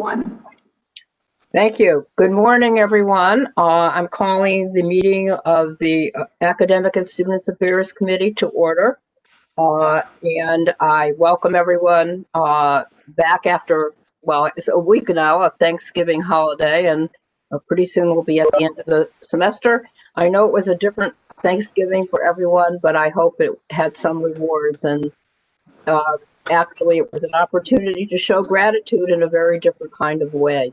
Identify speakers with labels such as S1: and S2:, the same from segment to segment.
S1: everyone.
S2: Thank you. Good morning, everyone. I'm calling the meeting of the Academic and Student Affairs Committee to order. And I welcome everyone back after, well, it's a week now of Thanksgiving holiday, and pretty soon we'll be at the end of the semester. I know it was a different Thanksgiving for everyone, but I hope it had some rewards. And actually, it was an opportunity to show gratitude in a very different kind of way.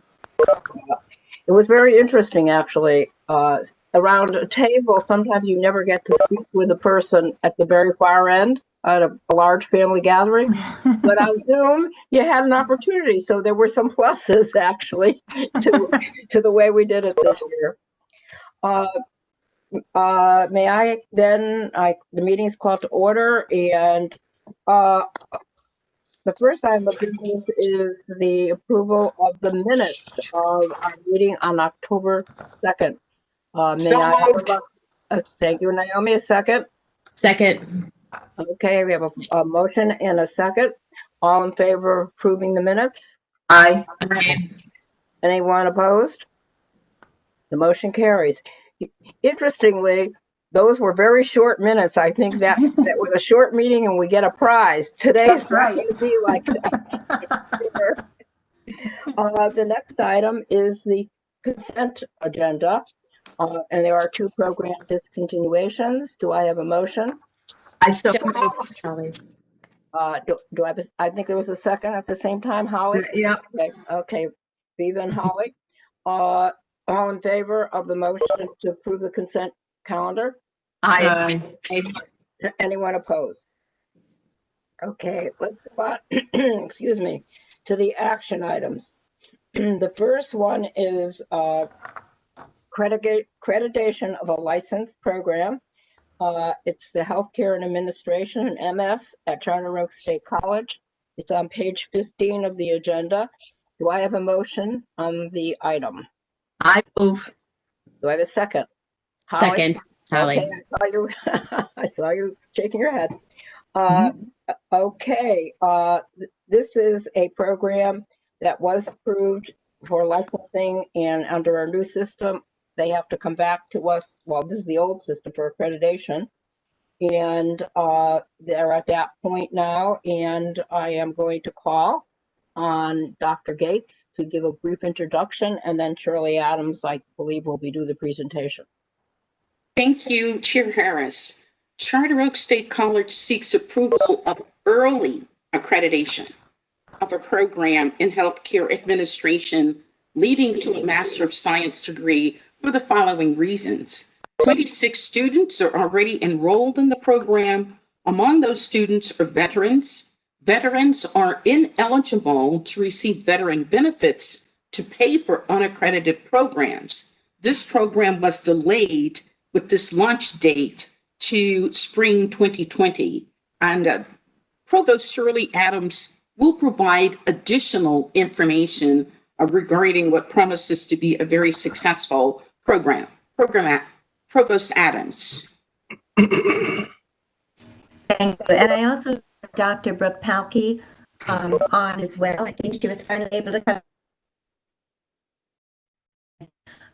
S2: It was very interesting, actually. Around a table, sometimes you never get to speak with a person at the very far end at a large family gathering, but on Zoom, you had an opportunity. So there were some pluses, actually, to the way we did it this year. May I then, the meeting is called to order, and the first item of business is the approval of the minutes of our meeting on October 2nd. Thank you, Naomi. A second?
S3: Second.
S2: Okay, we have a motion and a second. All in favor of approving the minutes?
S1: Aye.
S2: Anyone opposed? The motion carries. Interestingly, those were very short minutes. I think that was a short meeting and we get a prize. Today's not going to be like that. The next item is the consent agenda. And there are two program discontinuations. Do I have a motion?
S1: I so moved.
S2: Do I think there was a second at the same time, Holly?
S1: Yeah.
S2: Okay. Viva and Holly. All in favor of the motion to approve the consent calendar?
S1: Aye.
S2: Anyone opposed? Okay, let's go on, excuse me, to the action items. The first one is accreditation of a licensed program. It's the Healthcare and Administration, MS, at Charter Oak State College. It's on page 15 of the agenda. Do I have a motion on the item?
S1: I move.
S2: Do I have a second? Holly?
S3: Second, Sally.
S2: Okay, I saw you shaking your head. Okay, this is a program that was approved for licensing, and under our new system, they have to come back to us. Well, this is the old system for accreditation, and they're at that point now, and I am going to call on Dr. Gates to give a brief introduction, and then Shirley Adams, I believe, will be doing the presentation.
S4: Thank you, Chair Harris. Charter Oak State College seeks approval of early accreditation of a program in healthcare administration leading to a Master of Science degree for the following reasons. 26 students are already enrolled in the program. Among those students are veterans. Veterans are ineligible to receive veteran benefits to pay for unaccredited programs. This program was delayed with this launch date to spring 2020. And Provost Shirley Adams will provide additional information regarding what promises to be a very successful program. Provost Adams.
S5: Thank you. And I also have Dr. Brooke Palke on as well. I think she was finally able to come.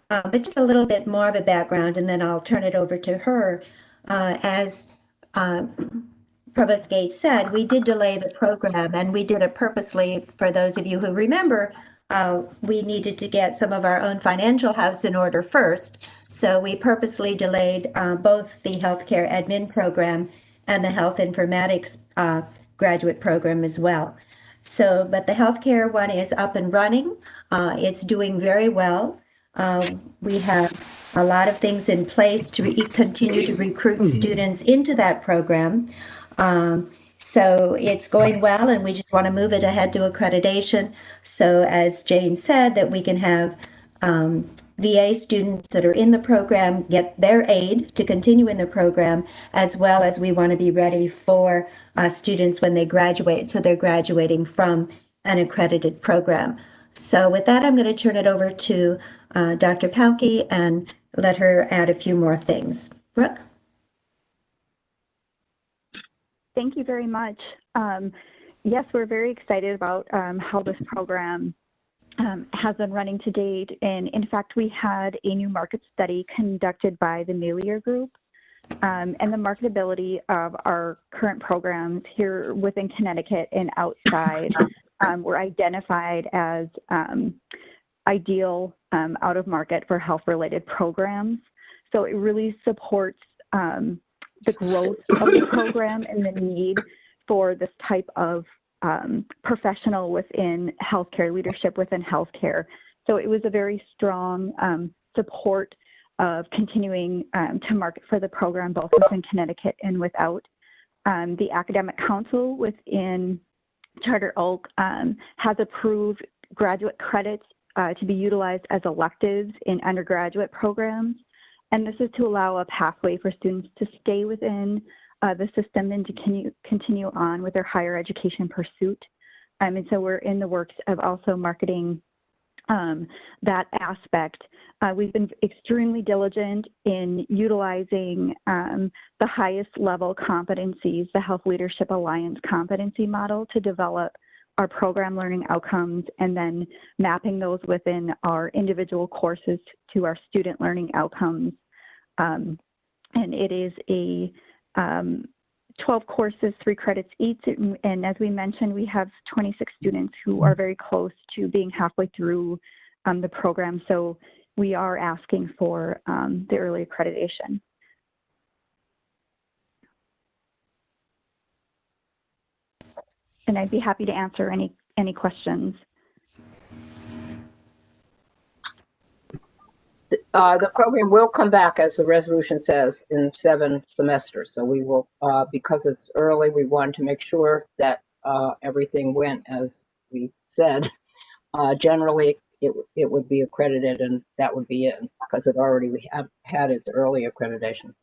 S5: But just a little bit more of a background, and then I'll turn it over to her. As Provost Gates said, we did delay the program, and we did it purposely. For those of you who remember, we needed to get some of our own financial house in order first. So we purposely delayed both the healthcare admin program and the health informatics graduate program as well. So, but the healthcare one is up and running. It's doing very well. We have a lot of things in place to continue to recruit students into that program. So it's going well, and we just want to move it ahead to accreditation. So as Jane said, that we can have VA students that are in the program get their aid to continue in the program, as well as we want to be ready for students when they graduate. So they're graduating from an accredited program. So with that, I'm going to turn it over to Dr. Palke and let her add a few more things. Brooke?
S6: Thank you very much. Yes, we're very excited about how this program has been running to date. And in fact, we had a new market study conducted by the Melior Group. And the marketability of our current programs here within Connecticut and outside were identified as ideal out of market for health-related programs. So it really supports the growth of the program and the need for this type of professional within healthcare, leadership within healthcare. So it was a very strong support of continuing to market for the program, both within Connecticut and without. The Academic Council within Charter Oak has approved graduate credits to be utilized as electives in undergraduate programs. And this is to allow a pathway for students to stay within the system and to continue on with their higher education pursuit. And so we're in the works of also marketing that aspect. We've been extremely diligent in utilizing the highest level competencies, the Health Leadership Alliance competency model, to develop our program learning outcomes and then mapping those within our individual courses to our student learning outcomes. And it is a 12 courses, 3 credits each. And as we mentioned, we have 26 students who are very close to being halfway through the program. So we are asking for the early accreditation. And I'd be happy to answer any questions.
S2: The program will come back, as the resolution says, in 7 semesters. So we will, because it's early, we wanted to make sure that everything went as we said. Generally, it would be accredited, and that would be it, because it already have had its early accreditation.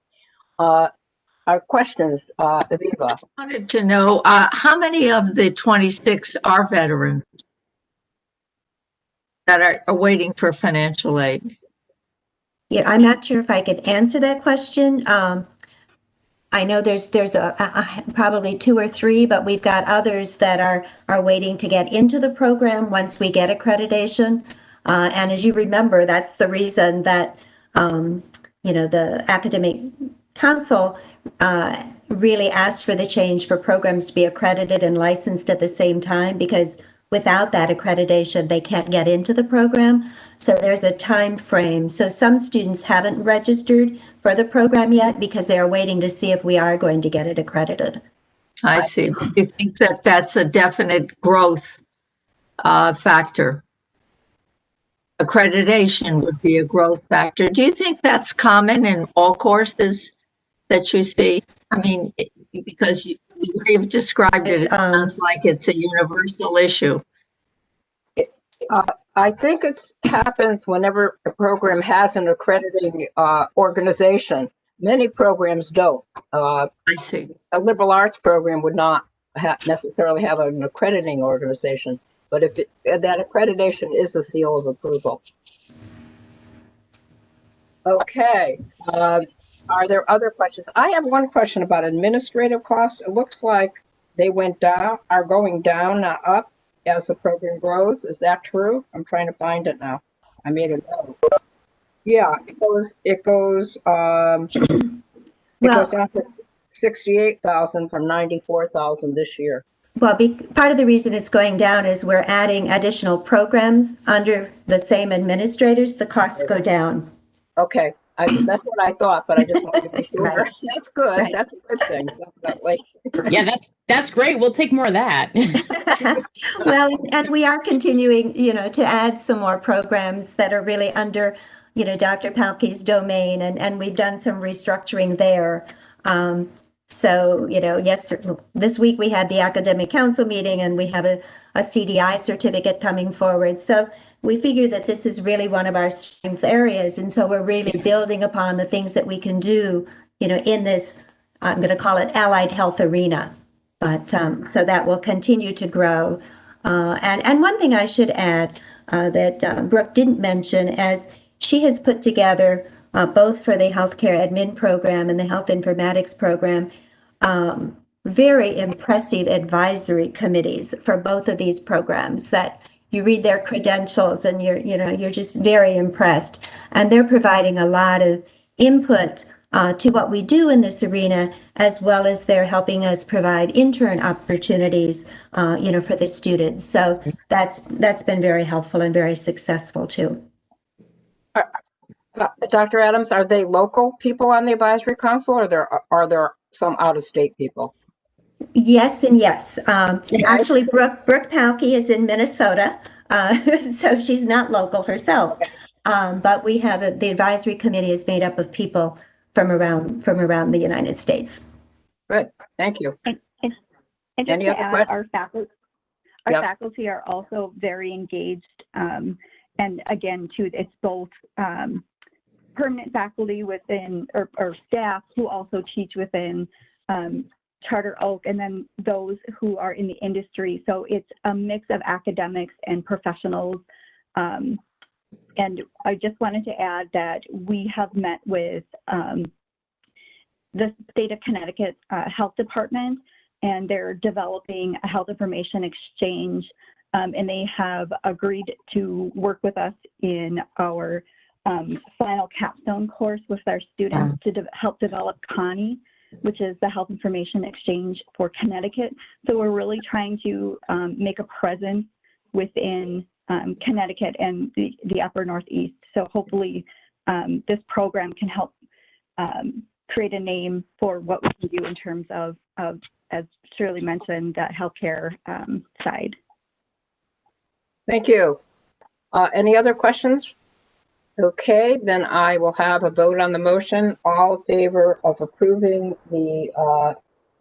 S2: Our questions, Aviva.
S1: I wanted to know how many of the 26 are veterans that are waiting for financial aid?
S5: Yeah, I'm not sure if I could answer that question. I know there's probably 2 or 3, but we've got others that are waiting to get into the program once we get accreditation. And as you remember, that's the reason that the Academic Council really asked for the change for programs to be accredited and licensed at the same time, because without that accreditation, they can't get into the program. So there's a time frame. So some students haven't registered for the program yet because they are waiting to see if we are going to get it accredited.
S1: I see. Do you think that that's a definite growth factor? Accreditation would be a growth factor. Do you think that's common in all courses that you see? I mean, because the way you've described it, it sounds like it's a universal issue.
S2: I think it happens whenever a program has an accrediting organization. Many programs don't.
S1: I see.
S2: A liberal arts program would not necessarily have an accrediting organization, but if that accreditation is a seal of approval. Okay. Are there other questions? I have one question about administrative costs. It looks like they went down, are going down, not up, as the program grows. Is that true? I'm trying to find it now. I made a note. Yeah, it goes down to 68,000 from 94,000 this year.
S5: Well, part of the reason it's going down is we're adding additional programs under the same administrators. The costs go down.
S2: Okay. That's what I thought, but I just wanted to be sure.
S5: Right.
S2: That's good.
S5: Right.
S2: That's a good thing. Definitely.
S3: Yeah, that's great. We'll take more of that.
S5: Well, and we are continuing, to add some more programs that are really under, Dr. Palke's domain, and we've done some restructuring there. So, this week we had the Academic Council meeting, and we have a CDI certificate coming forward. So we figure that this is really one of our strength areas. And so we're really building upon the things that we can do, in this, I'm going to call it allied health arena. But so that will continue to grow. And one thing I should add that Brooke didn't mention, as she has put together, both for the healthcare admin program and the health informatics program, very impressive advisory committees for both of these programs that you read their credentials and you're just very impressed. And they're providing a lot of input to what we do in this arena, as well as they're helping us provide intern opportunities, for the students. So that's been very helpful and very successful too.
S2: Dr. Adams, are they local people on the advisory council, or are there some out-of-state people?
S5: Yes and yes. Actually, Brooke Palkey is in Minnesota, so she's not local herself. But we have the advisory committee is made up of people from around the United States.
S2: Good, thank you.
S6: And just
S2: Any
S6: to
S2: other
S6: add,
S2: questions?
S6: our
S2: Yep.
S6: faculty are also very engaged. And again, too, it's both permanent faculty within or staff who also teach within Charter Oak, and then those who are in the industry. So it's a mix of academics and professionals. And I just wanted to add that we have met with the state of Connecticut Health Department, and they're developing a health information exchange, and they have agreed to work with us in our final capstone course with our students to help develop Connie, which is the Health Information Exchange for Connecticut. So we're really trying to make a presence within Connecticut and the upper Northeast. So hopefully this program can help create a name for what we can do in terms of as Shirley mentioned, that healthcare side.
S2: Thank you. Any other questions? Okay, then I will have a vote on the motion. All in favor of approving the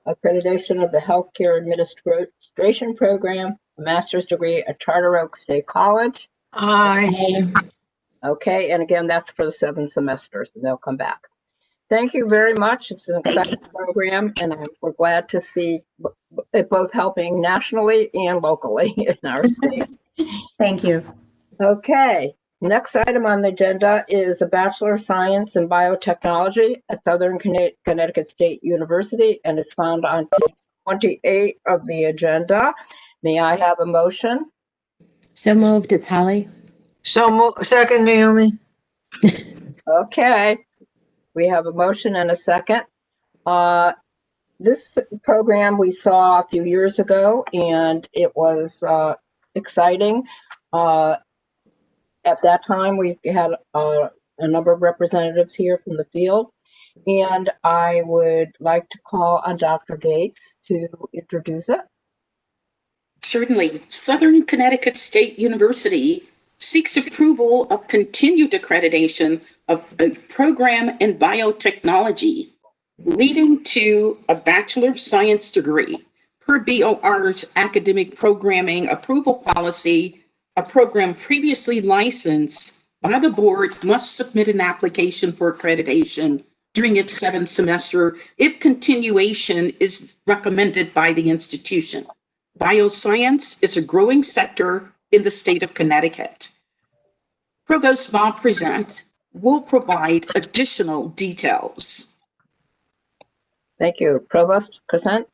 S2: accreditation of the Healthcare Administration Program, a master's degree at Charter Oak State College?
S3: Aye.
S2: Okay, and again, that's for the 7 semesters, and they'll come back. Thank you very much. It's an exciting program, and we're glad to see it both helping nationally and locally in our state.
S5: Thank you.
S2: Okay, next item on the agenda is a Bachelor of Science in Biotechnology at Southern Connecticut State University, and it's found on page 28 of the agenda. May I have a motion?
S3: So moved. It's Holly.
S1: Second, Naomi.
S2: Okay, we have a motion and a second. This program we saw a few years ago, and it was exciting. At that time, we had a number of representatives here from the field, and I would like to call on Dr. Gates to introduce it.
S4: Certainly, Southern Connecticut State University seeks approval of continued accreditation of a program in biotechnology leading to a Bachelor of Science degree. Per BOR's academic programming approval policy, a program previously licensed by the board must submit an application for accreditation during its 7th semester if continuation is recommended by the institution. Bioscience is a growing sector in the state of Connecticut. Provost Bob Present will provide additional details.
S2: Thank you. Provost Present.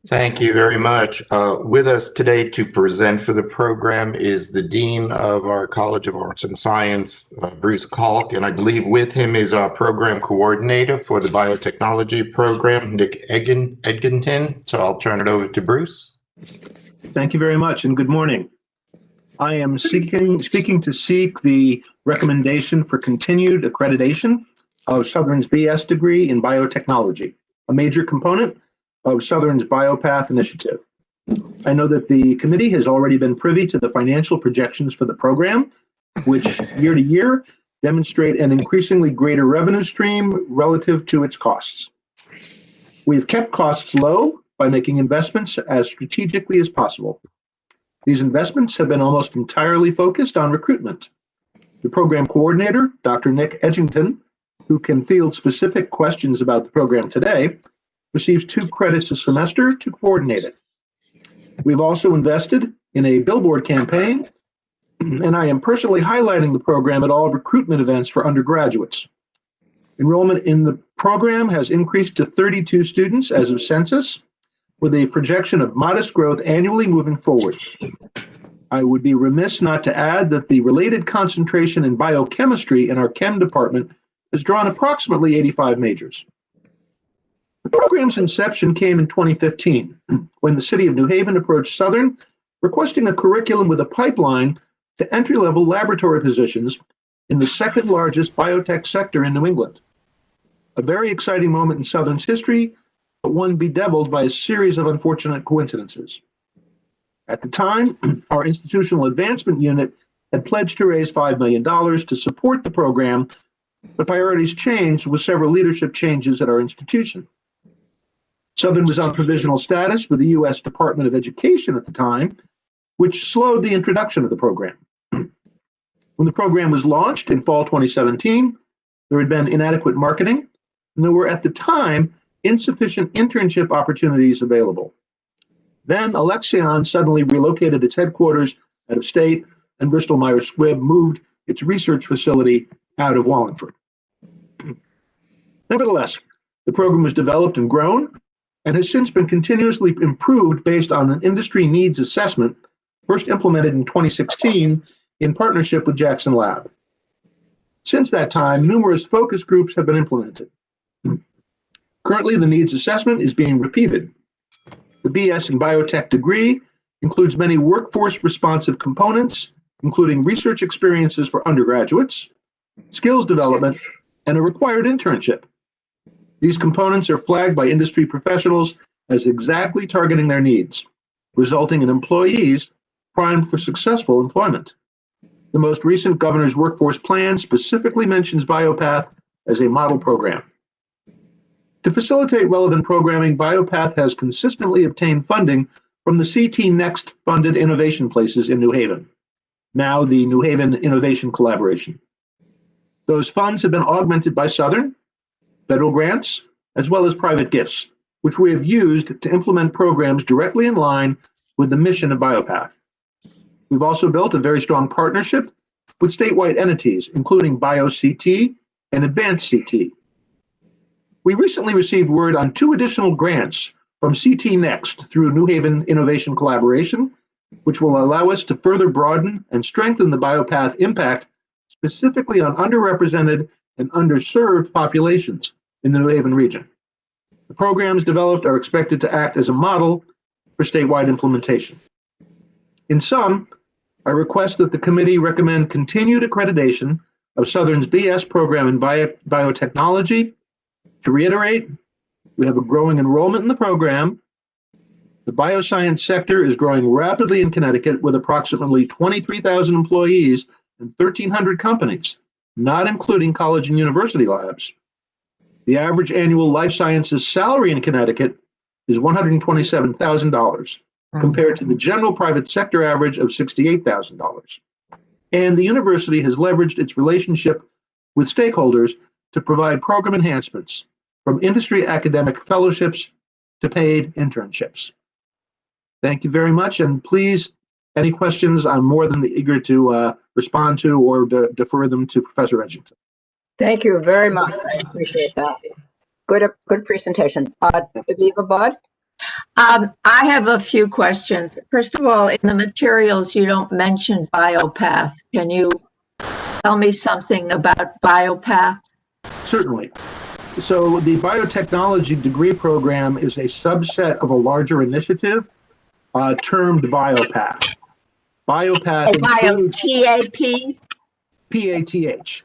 S7: Thank you very much. With us today to present for the program is the Dean of our College of Arts and Science, Bruce Kalk, and I believe with him is our program coordinator for the biotechnology program, Nick Edginton. So I'll turn it over to Bruce.
S8: Thank you very much, and good morning. I am speaking to seek the recommendation for continued accreditation of Southern's BS degree in biotechnology, a major component of Southern's BioPath initiative. I know that the committee has already been privy to the financial projections for the program, which year to year demonstrate an increasingly greater revenue stream relative to its costs. We've kept costs low by making investments as strategically as possible. These investments have been almost entirely focused on recruitment. The program coordinator, Dr. Nick Edginton, who can field specific questions about the program today, receives 2 credits a semester to coordinate it. We've also invested in a billboard campaign, and I am personally highlighting the program at all recruitment events for undergraduates. Enrollment in the program has increased to 32 students as of census, with a projection of modest growth annually moving forward. I would be remiss not to add that the related concentration in biochemistry in our chem department has drawn approximately 85 majors. The program's inception came in 2015, when the city of New Haven approached Southern, requesting a curriculum with a pipeline to entry-level laboratory positions in the second largest biotech sector in New England. A very exciting moment in Southern's history, but one bedeviled by a series of unfortunate coincidences. At the time, our institutional advancement unit had pledged to raise $5 million to support the program, but priorities changed with several leadership changes at our institution. Southern was on provisional status with the U.S. Department of Education at the time, which slowed the introduction of the program. When the program was launched in fall 2017, there had been inadequate marketing, and there were at the time insufficient internship opportunities available. Then Alexion suddenly relocated its headquarters out of state, and Bristol-Myers Squibb moved its research facility out of Wallingford. Nevertheless, the program was developed and grown, and has since been continuously improved based on an industry needs assessment first implemented in 2016 in partnership with Jackson Lab. Since that time, numerous focus groups have been implemented. Currently, the needs assessment is being repeated. The BS in Biotech degree includes many workforce responsive components, including research experiences for undergraduates, skills development, and a required internship. These components are flagged by industry professionals as exactly targeting their needs, resulting in employees primed for successful employment. The most recent governor's workforce plan specifically mentions BioPath as a model program. To facilitate relevant programming, BioPath has consistently obtained funding from the CT Next funded innovation places in New Haven, now the New Haven Innovation Collaboration. Those funds have been augmented by Southern, federal grants, as well as private gifts, which we have used to implement programs directly in line with the mission of BioPath. We've also built a very strong partnership with statewide entities, including BioCT and Advanced CT. We recently received word on 2 additional grants from CT Next through New Haven Innovation Collaboration, which will allow us to further broaden and strengthen the BioPath impact specifically on underrepresented and underserved populations in the New Haven region. The programs developed are expected to act as a model for statewide implementation. In sum, I request that the committee recommend continued accreditation of Southern's BS program in biotechnology. To reiterate, we have a growing enrollment in the program. The bioscience sector is growing rapidly in Connecticut with approximately 23,000 employees and 1,300 companies, not including college and university labs. The average annual life sciences salary in Connecticut is $127,000, compared to the general private sector average of $68,000. And the university has leveraged its relationship with stakeholders to provide program enhancements, from industry academic fellowships to paid internships. Thank you very much, and please, any questions, I'm more than eager to respond to or defer them to Professor Edgington.
S2: Thank you very much. I appreciate that. Good presentation. Aviva Bud?
S1: I have a few questions. First of all, in the materials, you don't mention BioPath. Can you tell me something about BioPath?
S8: Certainly. So the biotechnology degree program is a subset of a larger initiative termed BioPath. BioPath includes
S1: TAP?
S8: PATH.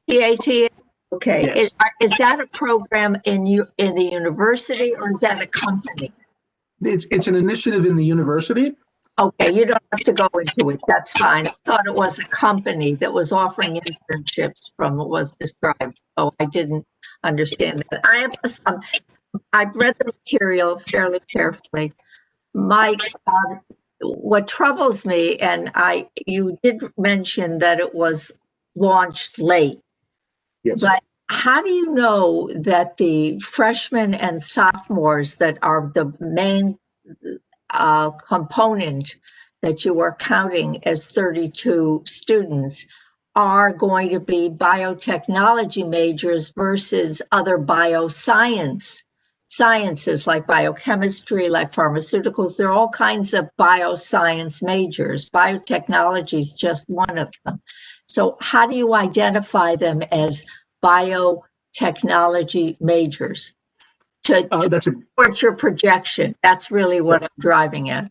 S1: PAT? Okay.
S8: Yes.
S1: Is that a program in the university, or is that a company?
S8: It's an initiative in the university.
S1: Okay, you don't have to go into it. That's fine. I thought it was a company that was offering internships from what was described. Oh, I didn't understand that. I've read the material fairly carefully. Mike, what troubles me, and you did mention that it was launched late.
S8: Yes.
S1: But how do you know that the freshmen and sophomores that are the main component that you are counting as 32 students are going to be biotechnology majors versus other bioscience sciences like biochemistry, like pharmaceuticals. There are all kinds of bioscience majors. Biotechnology is just one of them. So how do you identify them as biotechnology majors to
S8: That's a
S1: support your projection? That's really what I'm driving at.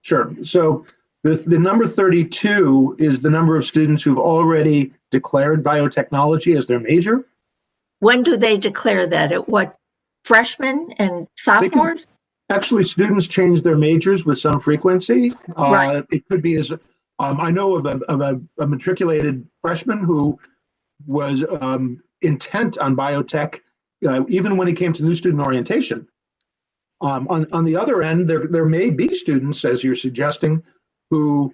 S8: Sure. So the number 32 is the number of students who've already declared biotechnology as their major.
S1: When do they declare that? At what, freshmen and sophomores?
S8: Actually, students change their majors with some frequency.
S1: Right.
S8: It could be as I know of a matriculated freshman who was intent on biotech even when he came to new student orientation. On the other end, there may be students, as you're suggesting, who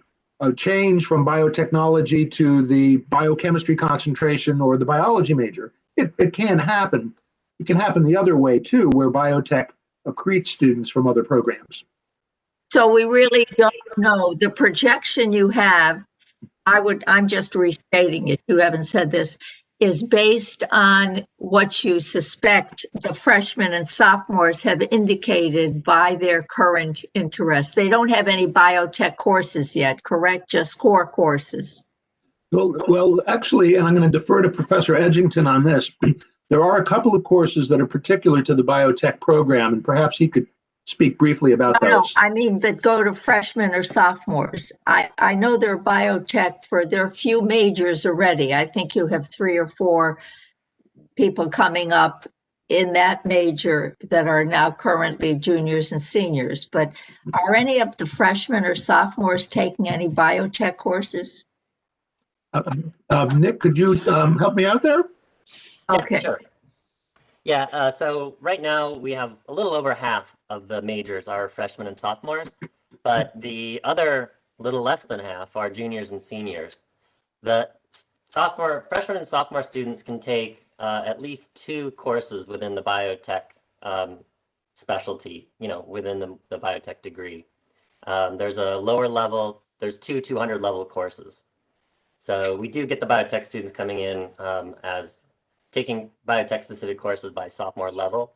S8: change from biotechnology to the biochemistry concentration or the biology major. It can happen. It can happen the other way too, where biotech accretes students from other programs.
S1: So we really don't know. The projection you have, I'm just restating it, you haven't said this, is based on what you suspect the freshmen and sophomores have indicated by their current interest. They don't have any biotech courses yet, correct? Just core courses.
S8: Well, actually, and I'm going to defer to Professor Edgington on this, there are a couple of courses that are particular to the biotech program, and perhaps he could speak briefly about those.
S1: No, I mean that go to freshmen or sophomores. I know there are biotech there are a few majors already. I think you have 3 or 4 people coming up in that major that are now currently juniors and seniors. But are any of the freshmen or sophomores taking any biotech courses?
S8: Nick, could you help me out there?
S1: Okay.
S9: Yeah, sure. Yeah, so right now we have a little over half of the majors are freshmen and sophomores, but the other little less than half are juniors and seniors. The freshmen and sophomore students can take at least 2 courses within the biotech specialty, within the biotech degree. There's a lower level, there's 2 200 level courses. So we do get the biotech students coming in as taking biotech specific courses by sophomore level.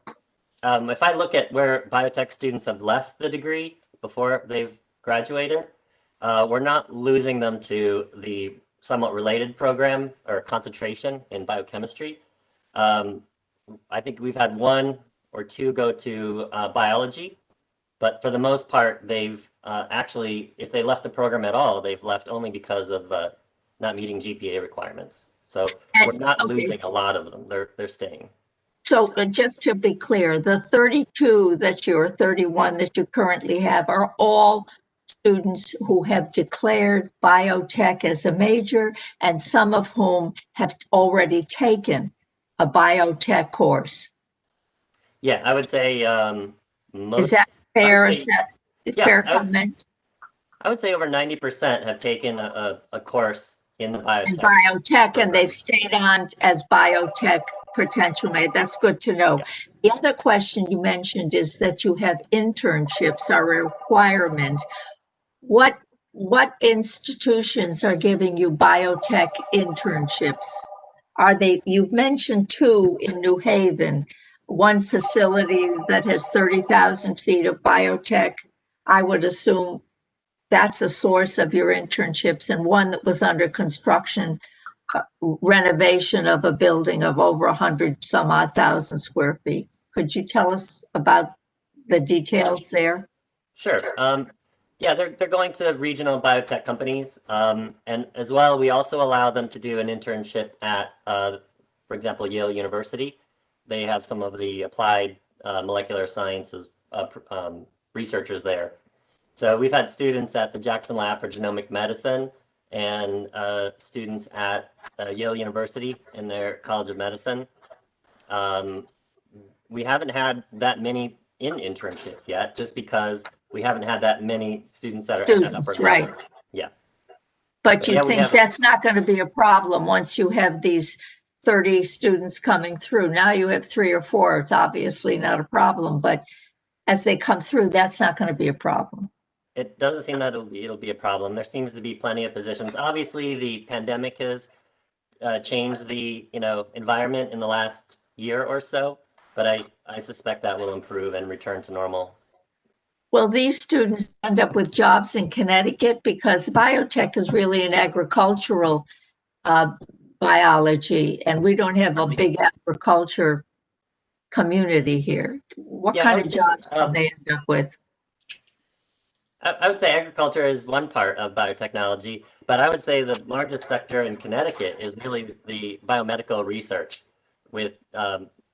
S9: If I look at where biotech students have left the degree before they've graduated, we're not losing them to the somewhat related program or concentration in biochemistry. I think we've had 1 or 2 go to biology, but for the most part, they've actually, if they left the program at all, they've left only because of not meeting GPA requirements. So we're not losing a lot of them. They're staying.
S1: So just to be clear, the 32 or 31 that you currently have are all students who have declared biotech as a major, and some of whom have already taken a biotech course.
S9: Yeah, I would say most.
S1: Is that fair? Fair
S9: Yeah,
S1: comment?
S9: I would say over 90% have taken a course in the
S1: In
S9: biotech.
S1: biotech, and they've stayed on as biotech potential made. That's good to know.
S9: Yeah.
S1: The other question you mentioned is that you have internships are a requirement. What institutions are giving you biotech internships? You've mentioned 2 in New Haven, one facility that has 30,000 feet of biotech. I would assume that's a source of your internships, and one that was under construction, renovation of a building of over 100 some odd thousand square feet. Could you tell us about the details there?
S9: Sure. Yeah, they're going to regional biotech companies, and as well, we also allow them to do an internship at, for example, Yale University. They have some of the applied molecular sciences researchers there. So we've had students at the Jackson Lab for Genomic Medicine and students at Yale University in their College of Medicine. We haven't had that many in internships yet, just because we haven't had that many students that are at that upper
S1: right.
S9: level. Yeah.
S1: But you
S9: yeah,
S1: think that's not going to be a problem once you have these 30 students coming through? Now you have 3 or 4, it's obviously not a problem, but as they come through, that's not going to be a problem.
S9: It doesn't seem that it'll be a problem. There seems to be plenty of positions. Obviously, the pandemic has changed the environment in the last year or so. but I suspect that will improve and return to normal.
S1: Will these students end up with jobs in Connecticut? Because biotech is really an agricultural biology, and we don't have a big agriculture community here. What
S9: Yeah,
S1: kind of jobs do they end up with?
S9: I would say agriculture is one part of biotechnology, but I would say the largest sector in Connecticut is really the biomedical research with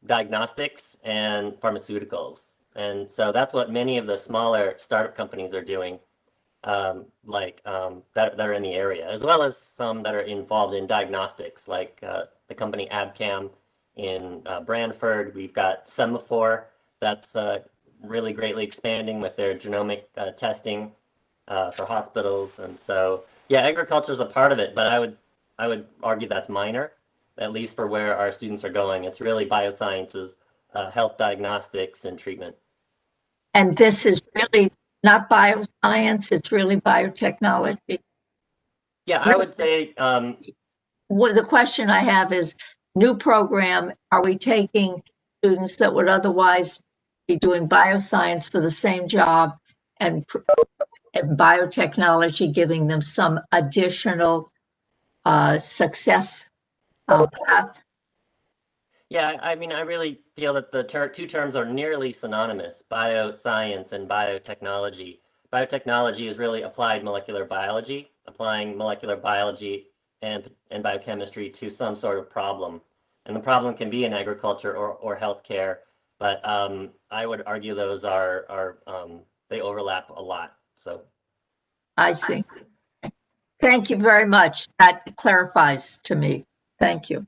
S9: diagnostics and pharmaceuticals. And so that's what many of the smaller startup companies are doing, that are in the area, as well as some that are involved in diagnostics, like the company Abcam in Branford. We've got Semaphore that's really greatly expanding with their genomic testing for hospitals. And so, yeah, agriculture is a part of it, but I would argue that's minor, at least for where our students are going. It's really biosciences, health diagnostics, and treatment.
S1: And this is really not bioscience, it's really biotechnology.
S9: Yeah, I would say.
S1: Well, the question I have is, new program, are we taking students that would otherwise be doing bioscience for the same job and biotechnology giving them some additional success path?
S9: Yeah, I mean, I really feel that the two terms are nearly synonymous, bioscience and biotechnology. Biotechnology is really applied molecular biology, applying molecular biology and biochemistry to some sort of problem. And the problem can be in agriculture or healthcare, but I would argue those they overlap a lot. So
S1: I see. Thank you very much. That clarifies to me. Thank you.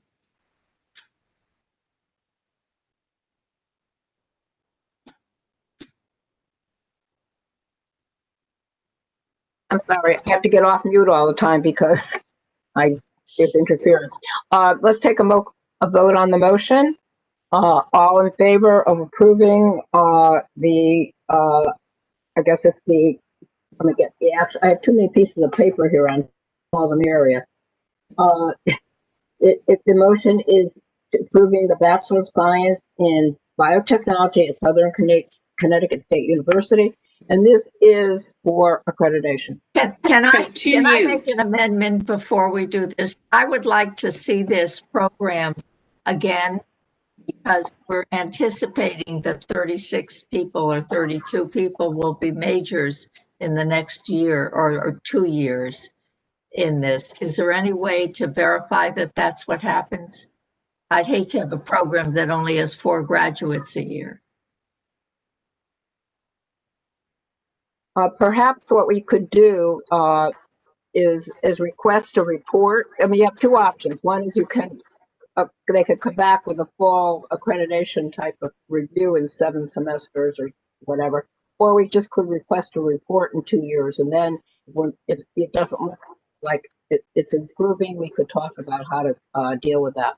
S2: I'm sorry, I have to get off mute all the time because there's interference. Let's take a vote on the motion. All in favor of approving I guess it's let me get I have too many pieces of paper here on all the area. If the motion is approving the Bachelor of Science in Biotechnology at Southern Connecticut State University, and this is for accreditation.
S1: Can I make an amendment before we do this? I would like to see this program again, because we're anticipating that 36 people or 32 people will be majors in the next year or 2 years in this. Is there any way to verify that that's what happens? I'd hate to have a program that only has 4 graduates a year.
S2: Perhaps what we could do is request a report. I mean, you have two options. One is they could come back with a full accreditation type of review in 7 semesters or whatever, or we just could request a report in 2 years. And then if it doesn't look like it's improving, we could talk about how to deal with that.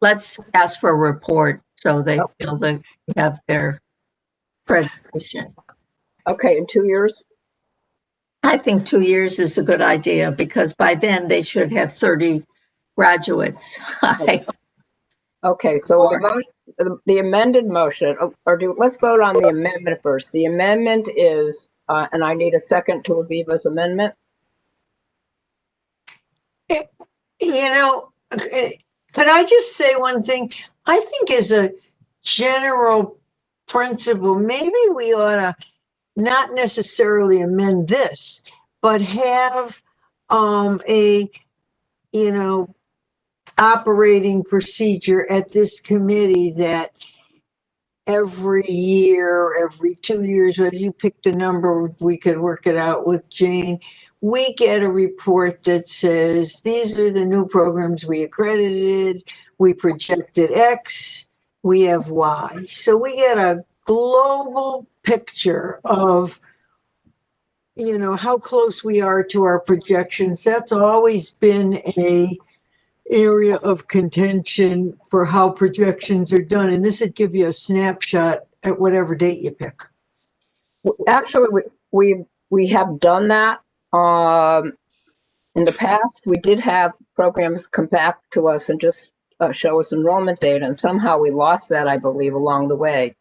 S1: Let's ask for a report so they feel that we have their accreditation.
S2: Okay, in 2 years?
S1: I think 2 years is a good idea, because by then they should have 30 graduates.
S2: Okay, so the amended motion, let's vote on the amendment first. The amendment is, and I need a second to Aviva's amendment.
S10: Could I just say one thing? I think as a general principle, maybe we ought to not necessarily amend this, but have a operating procedure at this committee that every year, every 2 years, whether you pick the number, we could work it out with Jane. We get a report that says, these are the new programs we accredited, we projected X, we have Y. So we get a global picture of, how close we are to our projections. That's always been a area of contention for how projections are done. And this would give you a snapshot at whatever date you pick.
S2: Actually, we have done that. In the past, we did have programs come back to us and just show us enrollment data, and somehow we lost that, I believe, along the way.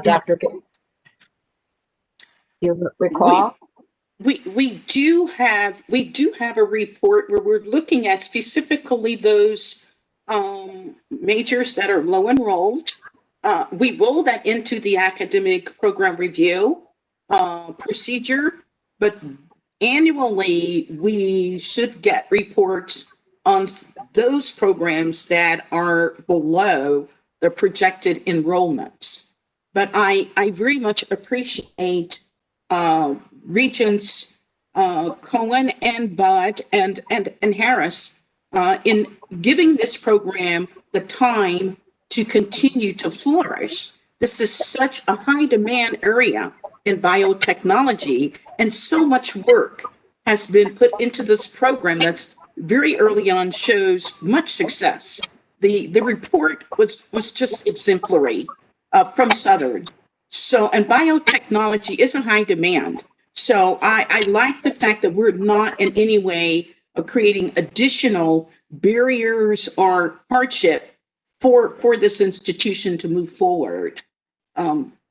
S2: Dr. Gates, you recall?
S4: We do have a report where we're looking at specifically those majors that are low enrolled. We roll that into the academic program review procedure, but annually we should get reports on those programs that are below the projected enrollments. But I very much appreciate Regents Cohen and Budd and Harris in giving this program the time to continue to flourish. This is such a high demand area in biotechnology, and so much work has been put into this program that's very early on shows much success. The report was just exemplary from Southern. So, and biotechnology is a high demand. So I like the fact that we're not in any way creating additional barriers or hardship for this institution to move forward.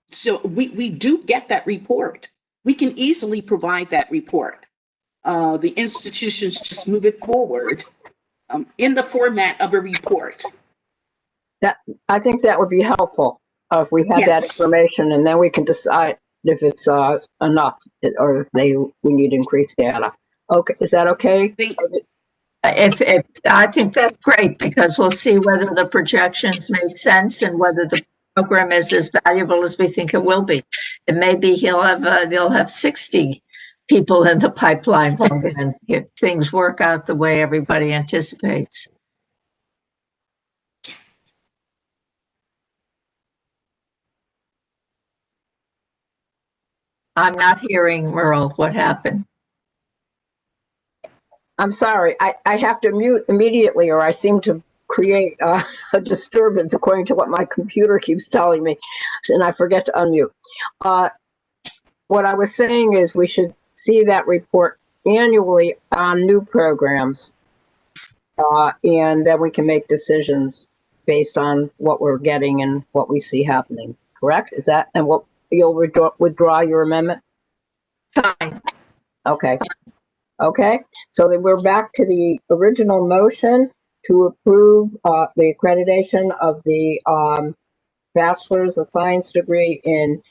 S4: So we do get that report. We can easily provide that report. The institutions just move it forward in the format of a report.
S2: I think that would be helpful if we had that
S4: Yes.
S2: information, and then we can decide if it's enough or if we need increased data. Okay, is that okay?
S1: If I think that's great, because we'll see whether the projections make sense and whether the program is as valuable as we think it will be. It may be they'll have 60 people in the pipeline by then if things work out the way everybody anticipates. I'm not hearing, Merle. What happened?
S2: I'm sorry, I have to mute immediately, or I seem to create a disturbance according to what my computer keeps telling me, and I forget to unmute. What I was saying is we should see that report annually on new programs, and then we can make decisions based on what we're getting and what we see happening. Correct? Is that, and what, you'll withdraw your amendment?
S1: Fine.
S2: Okay. Okay, so then we're back to the original motion to approve the accreditation of the Bachelor's of Science degree in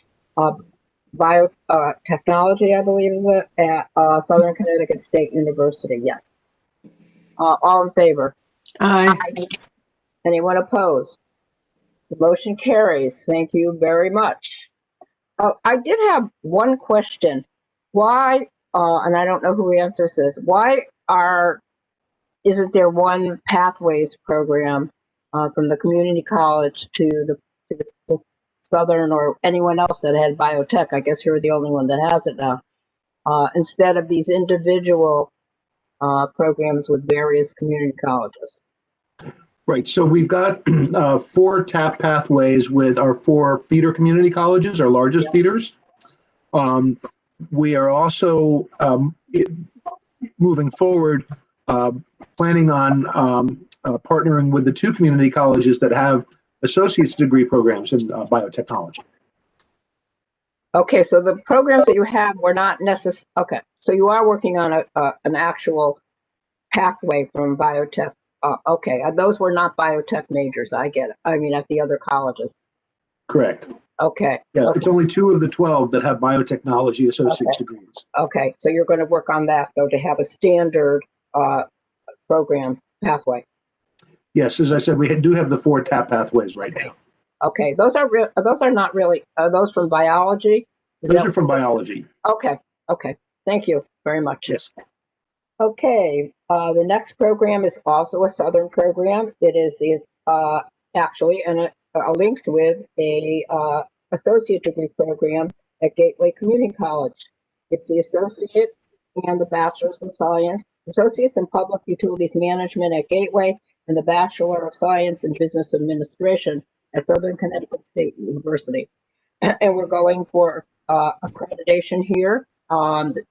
S2: biotechnology, I believe is it, at Southern Connecticut State University. Yes. All in favor?
S10: Aye.
S2: Anyone opposed? The motion carries. Thank you very much. I did have one question. Why, and I don't know who answers this, why isn't there one pathways program from the community college to the Southern or anyone else that had biotech? I guess you're the only one that has it now. Instead of these individual programs with various community colleges.
S8: Right, so we've got 4 TAP pathways with our 4 feeder community colleges, our largest feeders. We are also moving forward, planning on partnering with the 2 community colleges that have associate's degree programs in biotechnology.
S2: Okay, so the programs that you have were not necessary. Okay, so you are working on an actual pathway from biotech. Okay, those were not biotech majors. I get it. I mean, at the other colleges.
S8: Correct.
S2: Okay.
S8: Yeah,
S2: okay.
S8: it's only 2 of the 12 that have biotechnology associate's degrees.
S2: Okay, so you're going to work on that though to have a standard program pathway.
S8: Yes, as I said, we do have the 4 TAP pathways right now.
S2: Okay, those are not really. Are those from biology?
S8: Those are from biology.
S2: Okay. Okay. Thank you very much.
S8: Yes.
S2: Okay. The next program is also a Southern program. It is actually linked with a associate degree program at Gateway Community College. It's the Associates and the Bachelor's of Science, Associates in Public Utilities Management at Gateway, and the Bachelor of Science in Business Administration at Southern Connecticut State University. And we're going for accreditation here.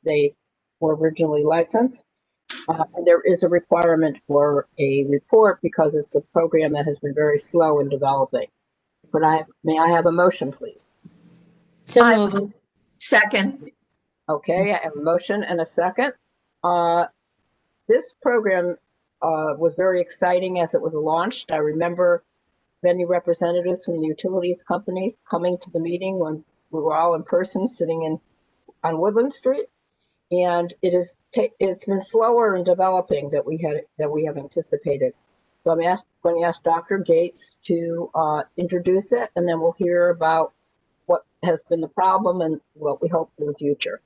S2: They were originally licensed. And there is a requirement for a report because it's a program that has been very slow in developing. May I have a motion, please?
S3: So
S1: I
S3: moved.
S1: move. Second.
S2: Okay, I have a motion and a second. This program was very exciting as it was launched. I remember many representatives from the utilities companies coming to the meeting when we were all in person sitting on Woodland Street. And it's been slower in developing than we have anticipated. So I'm going to ask Dr. Gates to introduce it, and then we'll hear about what has been the problem and what we hope for the future.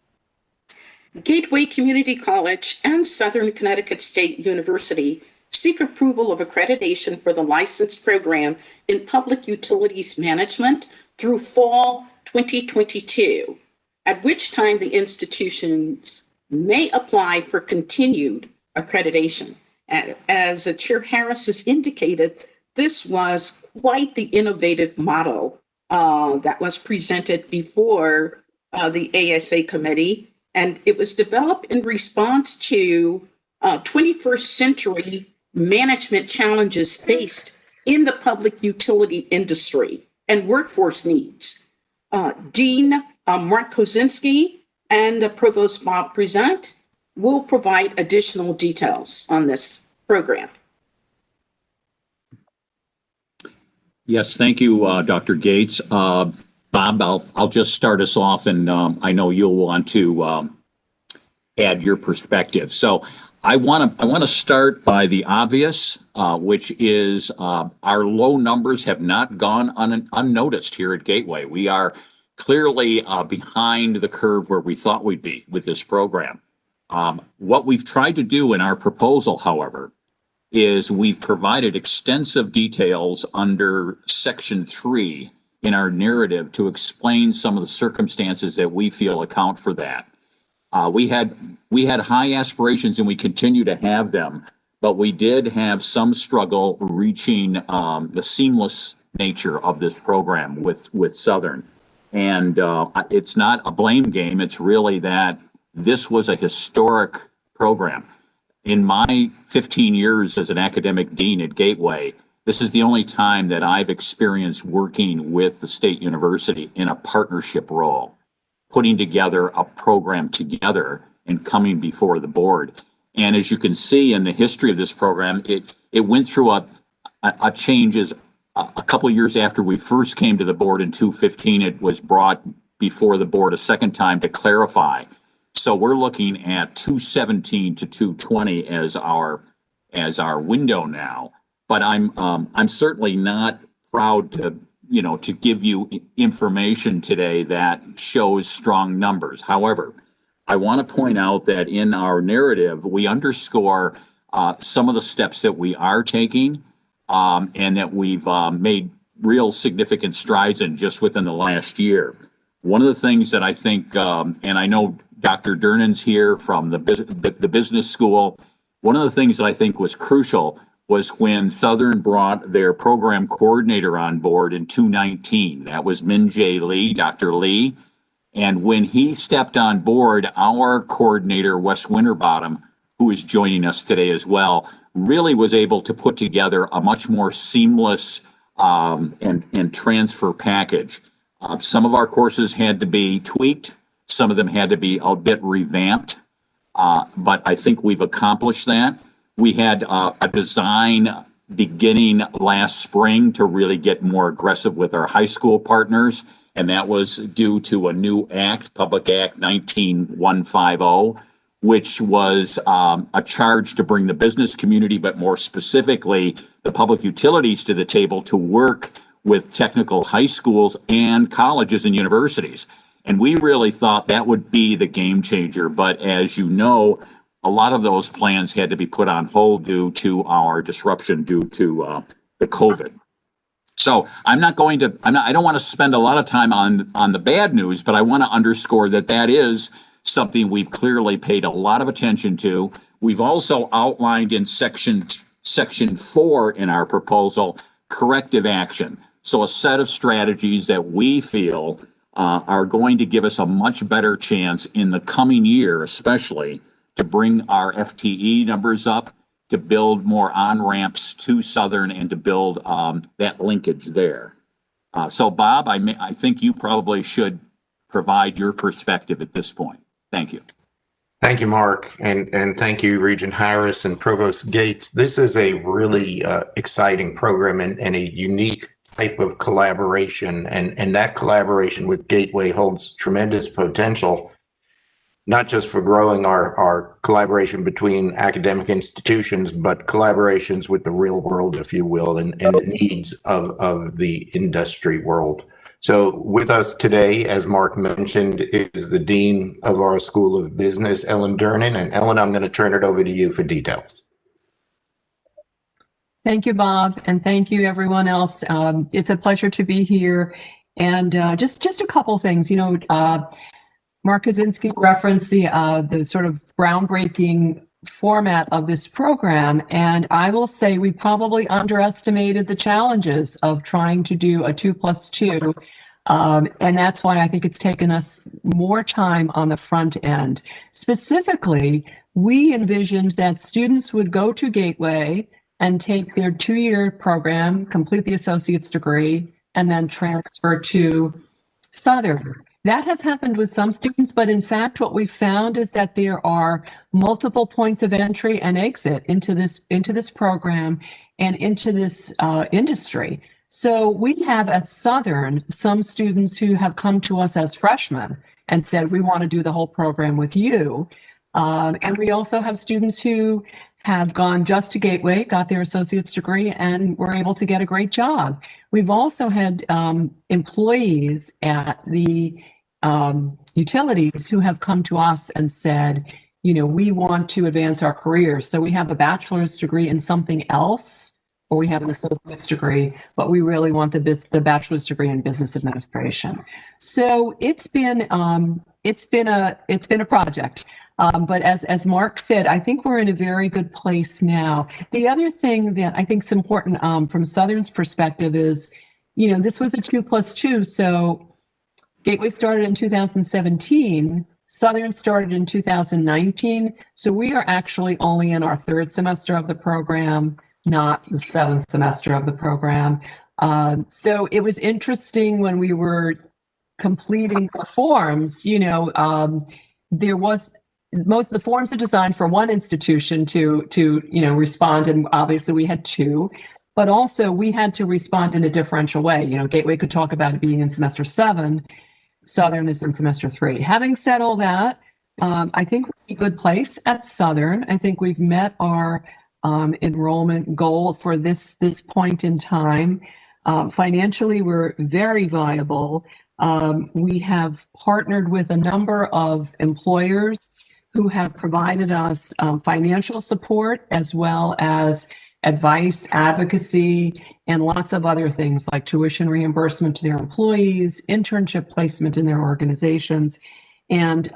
S4: Gateway Community College and Southern Connecticut State University seek approval of accreditation for the licensed program in public utilities management through fall 2022, at which time the institutions may apply for continued accreditation. As Chair Harris has indicated, this was quite the innovative model that was presented before the ASA committee, and it was developed in response to 21st century management challenges faced in the public utility industry and workforce needs. Dean Mark Kozinski and Provost Bob Present will provide additional details on this program.
S11: Yes, thank you, Dr. Gates. Bob, I'll just start us off, and I know you'll want to add your perspective. So I want to start by the obvious, which is our low numbers have not gone unnoticed here at Gateway. We are clearly behind the curve where we thought we'd be with this program. What we've tried to do in our proposal, however, is we've provided extensive details under Section 3 in our narrative to explain some of the circumstances that we feel account for that. We had high aspirations, and we continue to have them, but we did have some struggle reaching the seamless nature of this program with Southern. And it's not a blame game. It's really that this was a historic program. In my 15 years as an academic dean at Gateway, this is the only time that I've experienced working with the state university in a partnership role, putting together a program together and coming before the board. And as you can see in the history of this program, it went through a changes a couple of years after we first came to the board in 2015. It was brought before the board a second time to clarify. So we're looking at 2017 to 2020 as our window now. But I'm certainly not proud to give you information today that shows strong numbers. However, I want to point out that in our narrative, we underscore some of the steps that we are taking and that we've made real significant strides in just within the last year. One of the things that I think, and I know Dr. Durnan's here from the business school, one of the things that I think was crucial was when Southern brought their program coordinator on board in 2019. That was Min-Jae Lee, Dr. Lee. And when he stepped on board, our coordinator, Wes Winterbottom, who is joining us today as well, really was able to put together a much more seamless and transfer package. Some of our courses had to be tweaked. Some of them had to be a bit revamped. But I think we've accomplished that. We had a design beginning last spring to really get more aggressive with our high school partners. And that was due to a new act, Public Act 19150, which was a charge to bring the business community, but more specifically, the public utilities to the table to work with technical high schools and colleges and universities. And we really thought that would be the game changer. But as you know, a lot of those plans had to be put on hold due to our disruption due to the COVID. So I don't want to spend a lot of time on the bad news, but I want to underscore that is something we've clearly paid a lot of attention to. We've also outlined in section 4 in our proposal, corrective action. So a set of strategies that we feel are going to give us a much better chance in the coming year, especially to bring our FTE numbers up, to build more on-ramps to Southern, and to build that linkage there. So Bob, I think you probably should provide your perspective at this point. Thank you.
S7: Thank you, Mark, and thank you, Regent Harris and Provost Gates. This is a really exciting program and a unique type of collaboration, and that collaboration with Gateway holds tremendous potential, not just for growing our collaboration between academic institutions, but collaborations with the real world, if you will, and the needs of the industry world. So with us today, as Mark mentioned, is the Dean of our School of Business, Ellen Durnan. And Ellen, I'm going to turn it over to you for details.
S12: Thank you, Bob, and thank you, everyone else. It's a pleasure to be here. And just a couple things, Mark Kaczynski referenced the sort of groundbreaking format of this program, and I will say we probably underestimated the challenges of trying to do a 2+2, and that's why I think it's taken us more time on the front end. Specifically, we envisioned that students would go to Gateway and take their 2-year program, complete the associate's degree, and then transfer to Southern. That has happened with some students, but in fact, what we found is that there are multiple points of entry and exit into this program and into this industry. So we have at Southern some students who have come to us as freshmen and said, we want to do the whole program with you. And we also have students who have gone just to Gateway, got their associate's degree, and were able to get a great job. We've also had employees at the utilities who have come to us and said, we want to advance our careers. So we have a bachelor's degree in something else, or we have an associate's degree, but we really want the bachelor's degree in business administration. So it's been a project. But as Mark said, I think we're in a very good place now. The other thing that I think is important from Southern's perspective is, this was a 2+2. So Gateway started in 2017, Southern started in 2019. So we are actually only in our 3rd semester of the program, not the 7th semester of the program. So it was interesting when we were completing the forms, there was, most of the forms are designed for one institution to respond, and obviously we had 2, but also we had to respond in a differential way. Gateway could talk about it being in semester 7, Southern is in semester 3. Having said all that, I think we're in a good place at Southern. I think we've met our enrollment goal for this point in time. Financially, we're very viable. We have partnered with a number of employers who have provided us financial support, as well as advice, advocacy, and lots of other things like tuition reimbursement to their employees, internship placement in their organizations. And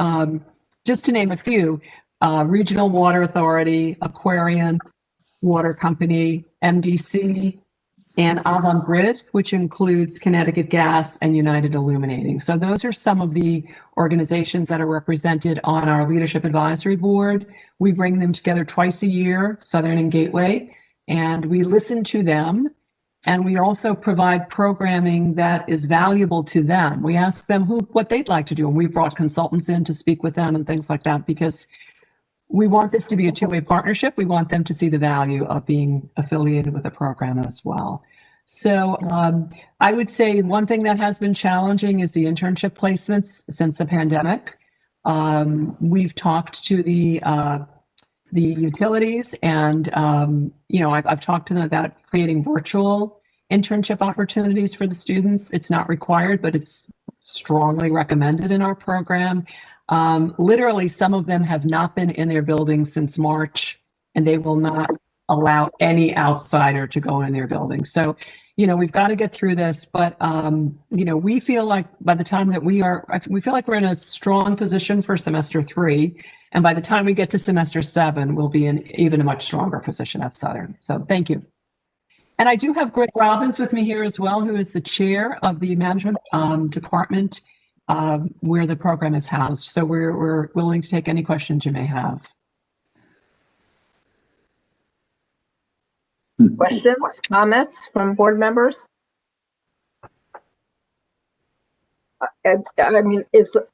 S12: just to name a few, Regional Water Authority, Aquarian Water Company, MDC, and Avangrid, which includes Connecticut Gas and United Illuminating. So those are some of the organizations that are represented on our Leadership Advisory Board. We bring them together twice a year, Southern and Gateway, and we listen to them. And we also provide programming that is valuable to them. We ask them what they'd like to do, and we brought consultants in to speak with them and things like that, because we want this to be a two-way partnership. We want them to see the value of being affiliated with the program as well. So I would say one thing that has been challenging is the internship placements since the pandemic. We've talked to the utilities, and I've talked to them about creating virtual internship opportunities for the students. It's not required, but it's strongly recommended in our program. Literally, some of them have not been in their buildings since March, and they will not allow any outsider to go in their building. So, we've got to get through this, but, we feel like by the time that we feel like we're in a strong position for semester 3. And by the time we get to semester 7, we'll be in even a much stronger position at Southern. So thank you. And I do have Greg Robbins with me here as well, who is the chair of the management department where the program is housed. So we're willing to take any questions you may have.
S2: Questions, comments from board members? I mean,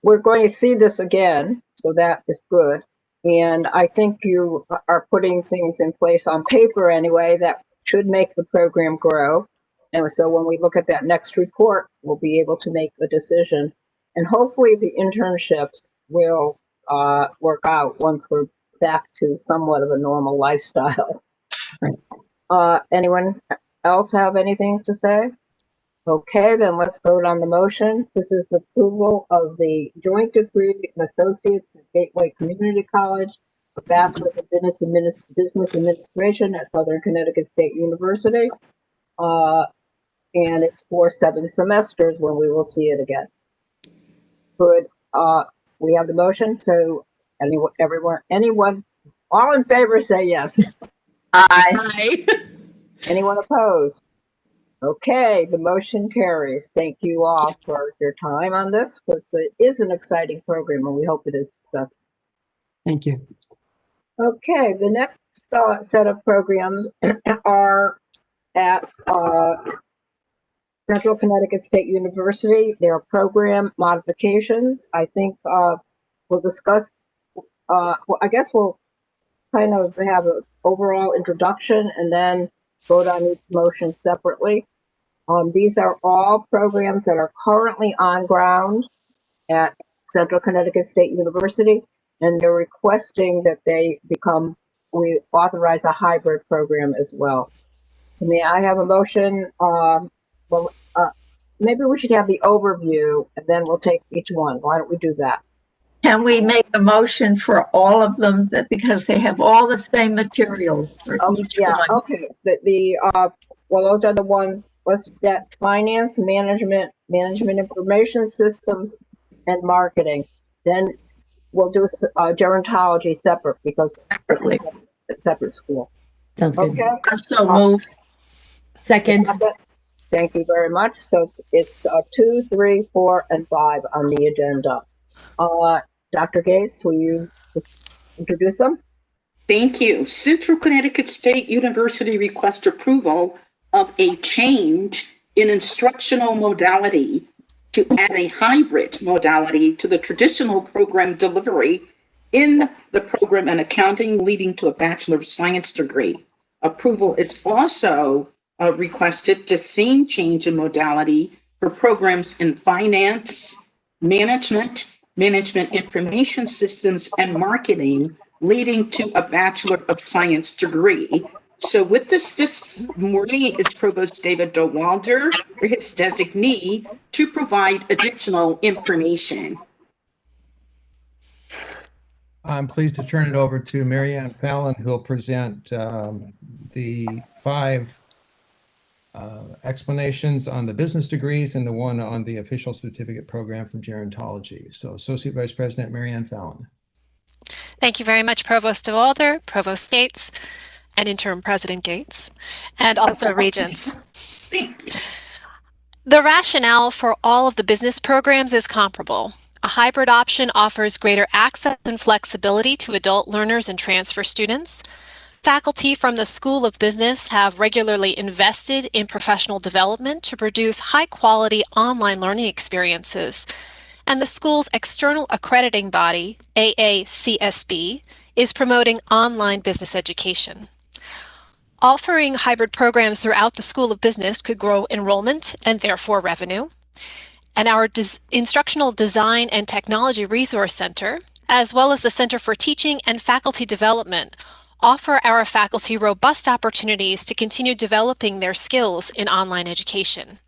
S2: we're going to see this again, so that is good. And I think you are putting things in place on paper anyway that should make the program grow. And so when we look at that next report, we'll be able to make a decision. And hopefully the internships will work out once we're back to somewhat of a normal lifestyle. Anyone else have anything to say? Okay, then let's vote on the motion. This is the approval of the joint degree in associates at Gateway Community College, a bachelor's of business administration at Southern Connecticut State University. And it's for 7 semesters when we will see it again. Good. We have the motion. So anyone, all in favor say yes.
S1: Aye.
S2: Anyone opposed? Okay, the motion carries. Thank you all for your time on this. It is an exciting program and we hope it is successful.
S12: Thank you.
S2: Okay, the next set of programs are at Central Connecticut State University. There are program modifications. I think we'll discuss, well, I guess we'll kind of have an overall introduction and then vote on each motion separately. These are all programs that are currently on ground at Central Connecticut State University, and they're requesting that we authorize a hybrid program as well. So may I have a motion? Maybe we should have the overview and then we'll take each one. Why don't we do that?
S1: Can we make a motion for all of them because they have all the same materials for each one?
S2: Okay. Well, those are the ones. That's finance, management information systems, and marketing. Then we'll do gerontology separate because
S1: Separately.
S2: it's separate school.
S3: Sounds good.
S2: Okay.
S1: So move.
S3: Second.
S2: Thank you very much. So it's 2, 3, 4, and 5 on the agenda. Dr. Gates, will you just introduce them?
S4: Thank you. Central Connecticut State University requests approval of a change in instructional modality to add a hybrid modality to the traditional program delivery in the program in accounting, leading to a Bachelor of Science degree. Approval is also requested the same change in modality for programs in finance, management information systems, and marketing, leading to a Bachelor of Science degree. So with this morning is Provost David Dowalder, or his designee, to provide additional information.
S13: I'm pleased to turn it over to Marianne Fallon, who will present the 5 explanations on the business degrees and the one on the official certificate program from gerontology. So Associate Vice President Marianne Fallon.
S14: Thank you very much, Provost Dowalder, Provost Gates, and Interim President Gates, and also Regents. The rationale for all of the business programs is comparable. A hybrid option offers greater access and flexibility to adult learners and transfer students. Faculty from the School of Business have regularly invested in professional development to produce high-quality online learning experiences. And the school's external accrediting body, AACSB, is promoting online business education. Offering hybrid programs throughout the School of Business could grow enrollment and therefore revenue. And our Instructional Design and Technology Resource Center, as well as the Center for Teaching and Faculty Development, offer our faculty robust opportunities to continue developing their skills in online education.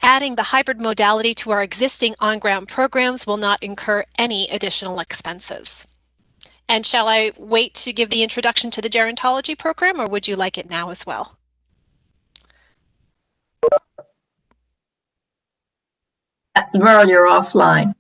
S14: Adding the hybrid modality to our existing on-ground programs will not incur any additional expenses. And shall I wait to give the introduction to the gerontology program, or would you like it now as well?
S1: Merle, you're offline.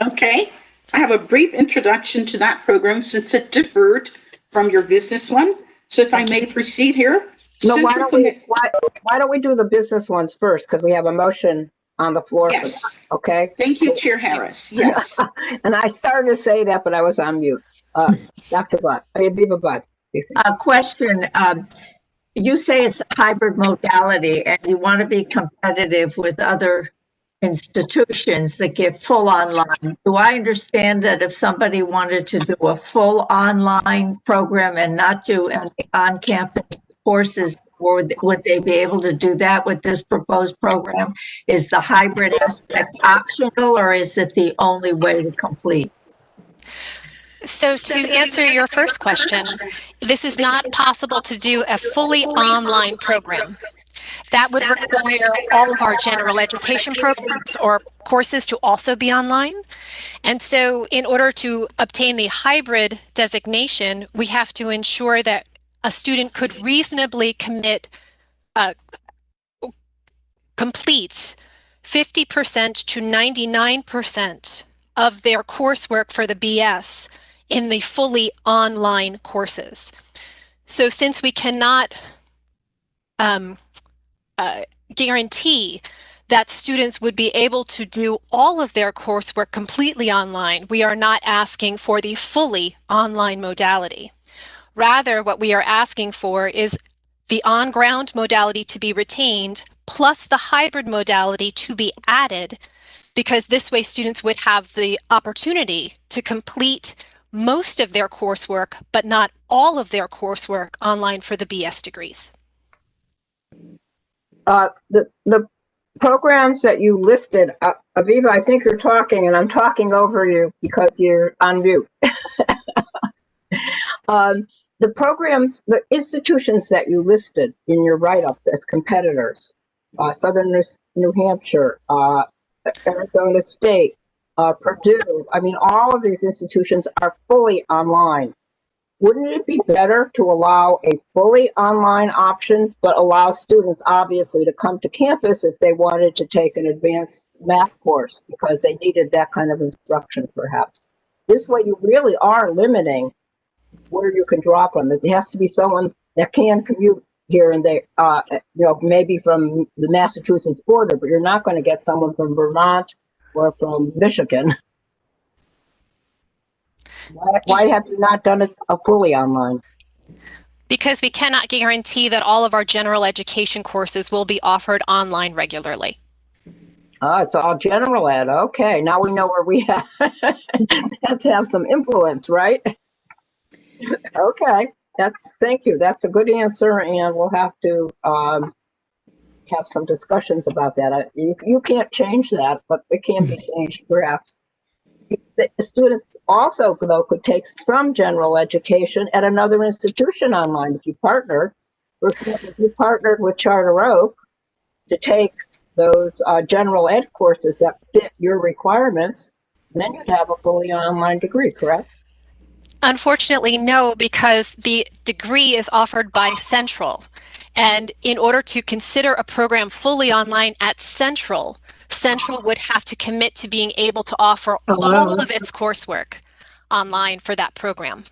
S4: Okay. I have a brief introduction to that program since it differed from your business one. So if I may proceed here.
S2: No, why don't we do the business ones first? Because we have a motion on the floor.
S4: Yes.
S2: Okay.
S4: Thank you, Chair Harris. Yes.
S2: And I started to say that, but I was on mute. Dr. Butt, Viva Butt.
S1: A question. you say it's a hybrid modality and you want to be competitive with other institutions that give full online. Do I understand that if somebody wanted to do a full online program and not do any on-campus courses, would they be able to do that with this proposed program? Is the hybrid aspect optional, or is it the only way to complete?
S14: So to answer your first question, this is not possible to do a fully online program. That would require all of our general education programs or courses to also be online. And so in order to obtain the hybrid designation, we have to ensure that a student could reasonably complete 50% to 99% of their coursework for the BS in the fully online courses. So since we cannot guarantee that students would be able to do all of their coursework completely online, we are not asking for the fully online modality. Rather, what we are asking for is the on-ground modality to be retained, plus the hybrid modality to be added, because this way students would have the opportunity to complete most of their coursework, but not all of their coursework online for the BS degrees.
S2: The programs that you listed, Aviva, I think you're talking and I'm talking over you because you're on mute. The programs, the institutions that you listed in your write-ups as competitors, Southern New Hampshire, Arizona State, Purdue, I mean, all of these institutions are fully online. Wouldn't it be better to allow a fully online option, but allow students obviously to come to campus if they wanted to take an advanced math course because they needed that kind of instruction perhaps? This way you really are limiting where you can draw from. It has to be someone that can commute here and there, maybe from the Massachusetts border, but you're not going to get someone from Vermont or from Michigan. Why have you not done it fully online?
S14: Because we cannot guarantee that all of our general education courses will be offered online regularly.
S2: Oh, it's all general ed. Okay, now we know where we have to have some influence, right? Okay, thank you. That's a good answer, and we'll have to have some discussions about that. You can't change that, but it can be changed perhaps. The students also, though, could take some general education at another institution online if you partnered. For example, if you partnered with Charter Oak to take those general ed courses that fit your requirements, then you'd have a fully online degree, correct?
S14: Unfortunately, no, because the degree is offered by Central. And in order to consider a program fully online at Central, Central would have to commit to being able to offer all of its coursework online for that program.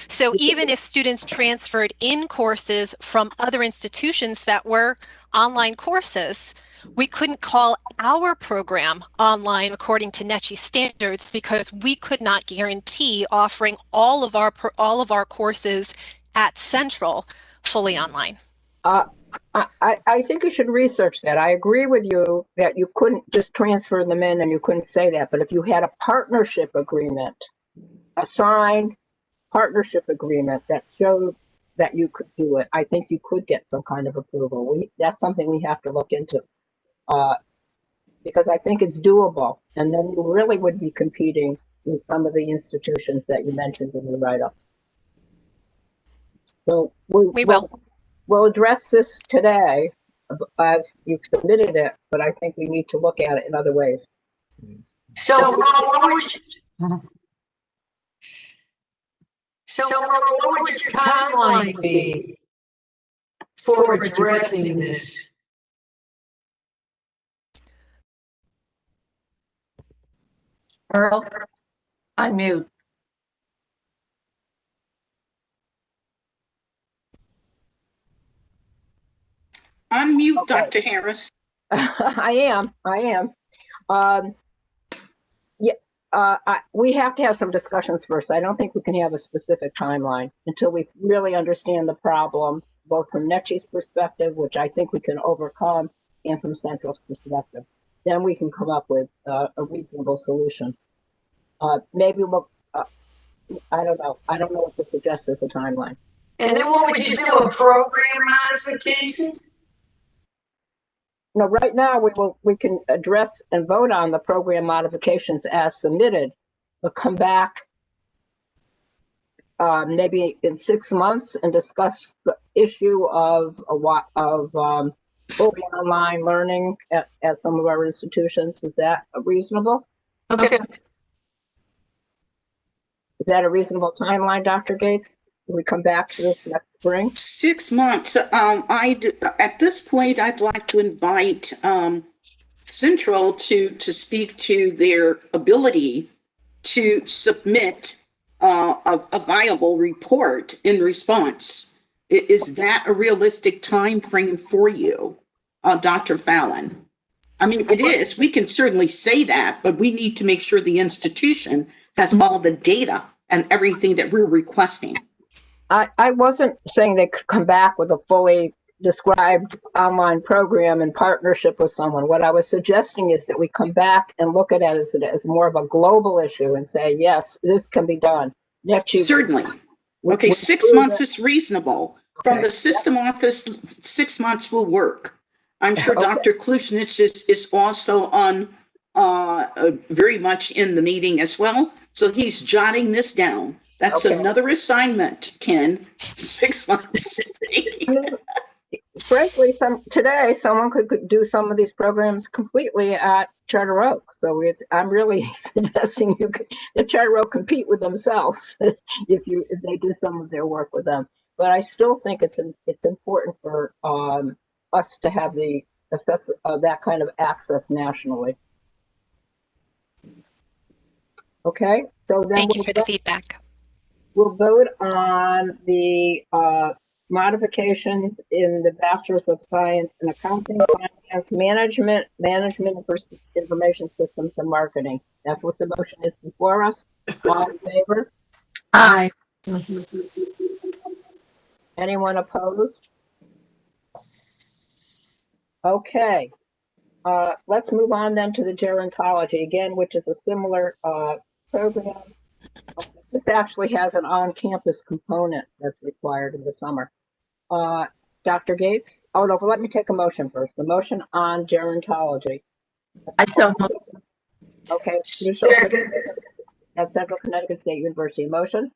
S14: So even if students transferred in courses from other institutions that were online courses, we couldn't call our program online according to NECHI standards because we could not guarantee offering all of our courses at Central fully online.
S2: I think you should research that. I agree with you that you couldn't just transfer them in and you couldn't say that. But if you had a partnership agreement, a signed partnership agreement that showed that you could do it, I think you could get some kind of approval. That's something we have to look into because I think it's doable. And then you really would be competing with some of the institutions that you mentioned in your write-ups. So we'll address this today as you've submitted it, but I think we need to look at it in other ways.
S10: So what would your timeline be for addressing this?
S1: Earl, unmute.
S4: Unmute,
S2: Okay.
S4: Dr. Harris.
S2: I am. We have to have some discussions first. I don't think we can have a specific timeline until we really understand the problem both from NECHI's perspective, which I think we can overcome, and from Central's perspective. Then we can come up with a reasonable solution. Maybe we'll, I don't know. I don't know what to suggest as a timeline.
S10: And then what would you do, a program modification?
S2: No, right now we can address and vote on the program modifications as submitted, but come back maybe in 6 months and discuss the issue of fully online learning at some of our institutions. Is that reasonable?
S10: Okay.
S2: Is that a reasonable timeline, Dr. Gates? Will we come back to this next spring?
S4: 6 months. At this point, I'd like to invite Central to speak to their ability to submit a viable report in response. Is that a realistic time frame for you, Dr. Fallon? I mean, it is. We can certainly say that, but we need to make sure the institution has all the data and everything that we're requesting.
S2: I wasn't saying they could come back with a fully described online program in partnership with someone. What I was suggesting is that we come back and look at it as more of a global issue and say, yes, this can be done.
S4: Certainly. Okay, 6 months is reasonable. From the system office, 6 months will work. I'm sure Dr. Klusnitz is also on very much in the meeting as well. So he's jotting this down. That's another assignment, Ken. 6 months.
S2: Frankly, today someone could do some of these programs completely at Charter Oak. So I'm really suggesting that Charter Oak compete with themselves if they do some of their work with them. But I still think it's important for us to have that kind of access nationally. Okay, so then
S14: Thank you for the feedback.
S2: We'll vote on the modifications in the Bachelor's of Science in Accounting, Finance, Management for Information Systems and Marketing. That's what the motion is before us. All in favor?
S3: Aye.
S2: Anyone opposed? Okay. Let's move on then to the gerontology again, which is a similar program. This actually has an on-campus component that's required in the summer. Dr. Gates? Oh, no, let me take a motion first. The motion on gerontology.
S1: I so moved.
S2: Okay. At Central Connecticut State University. Motion?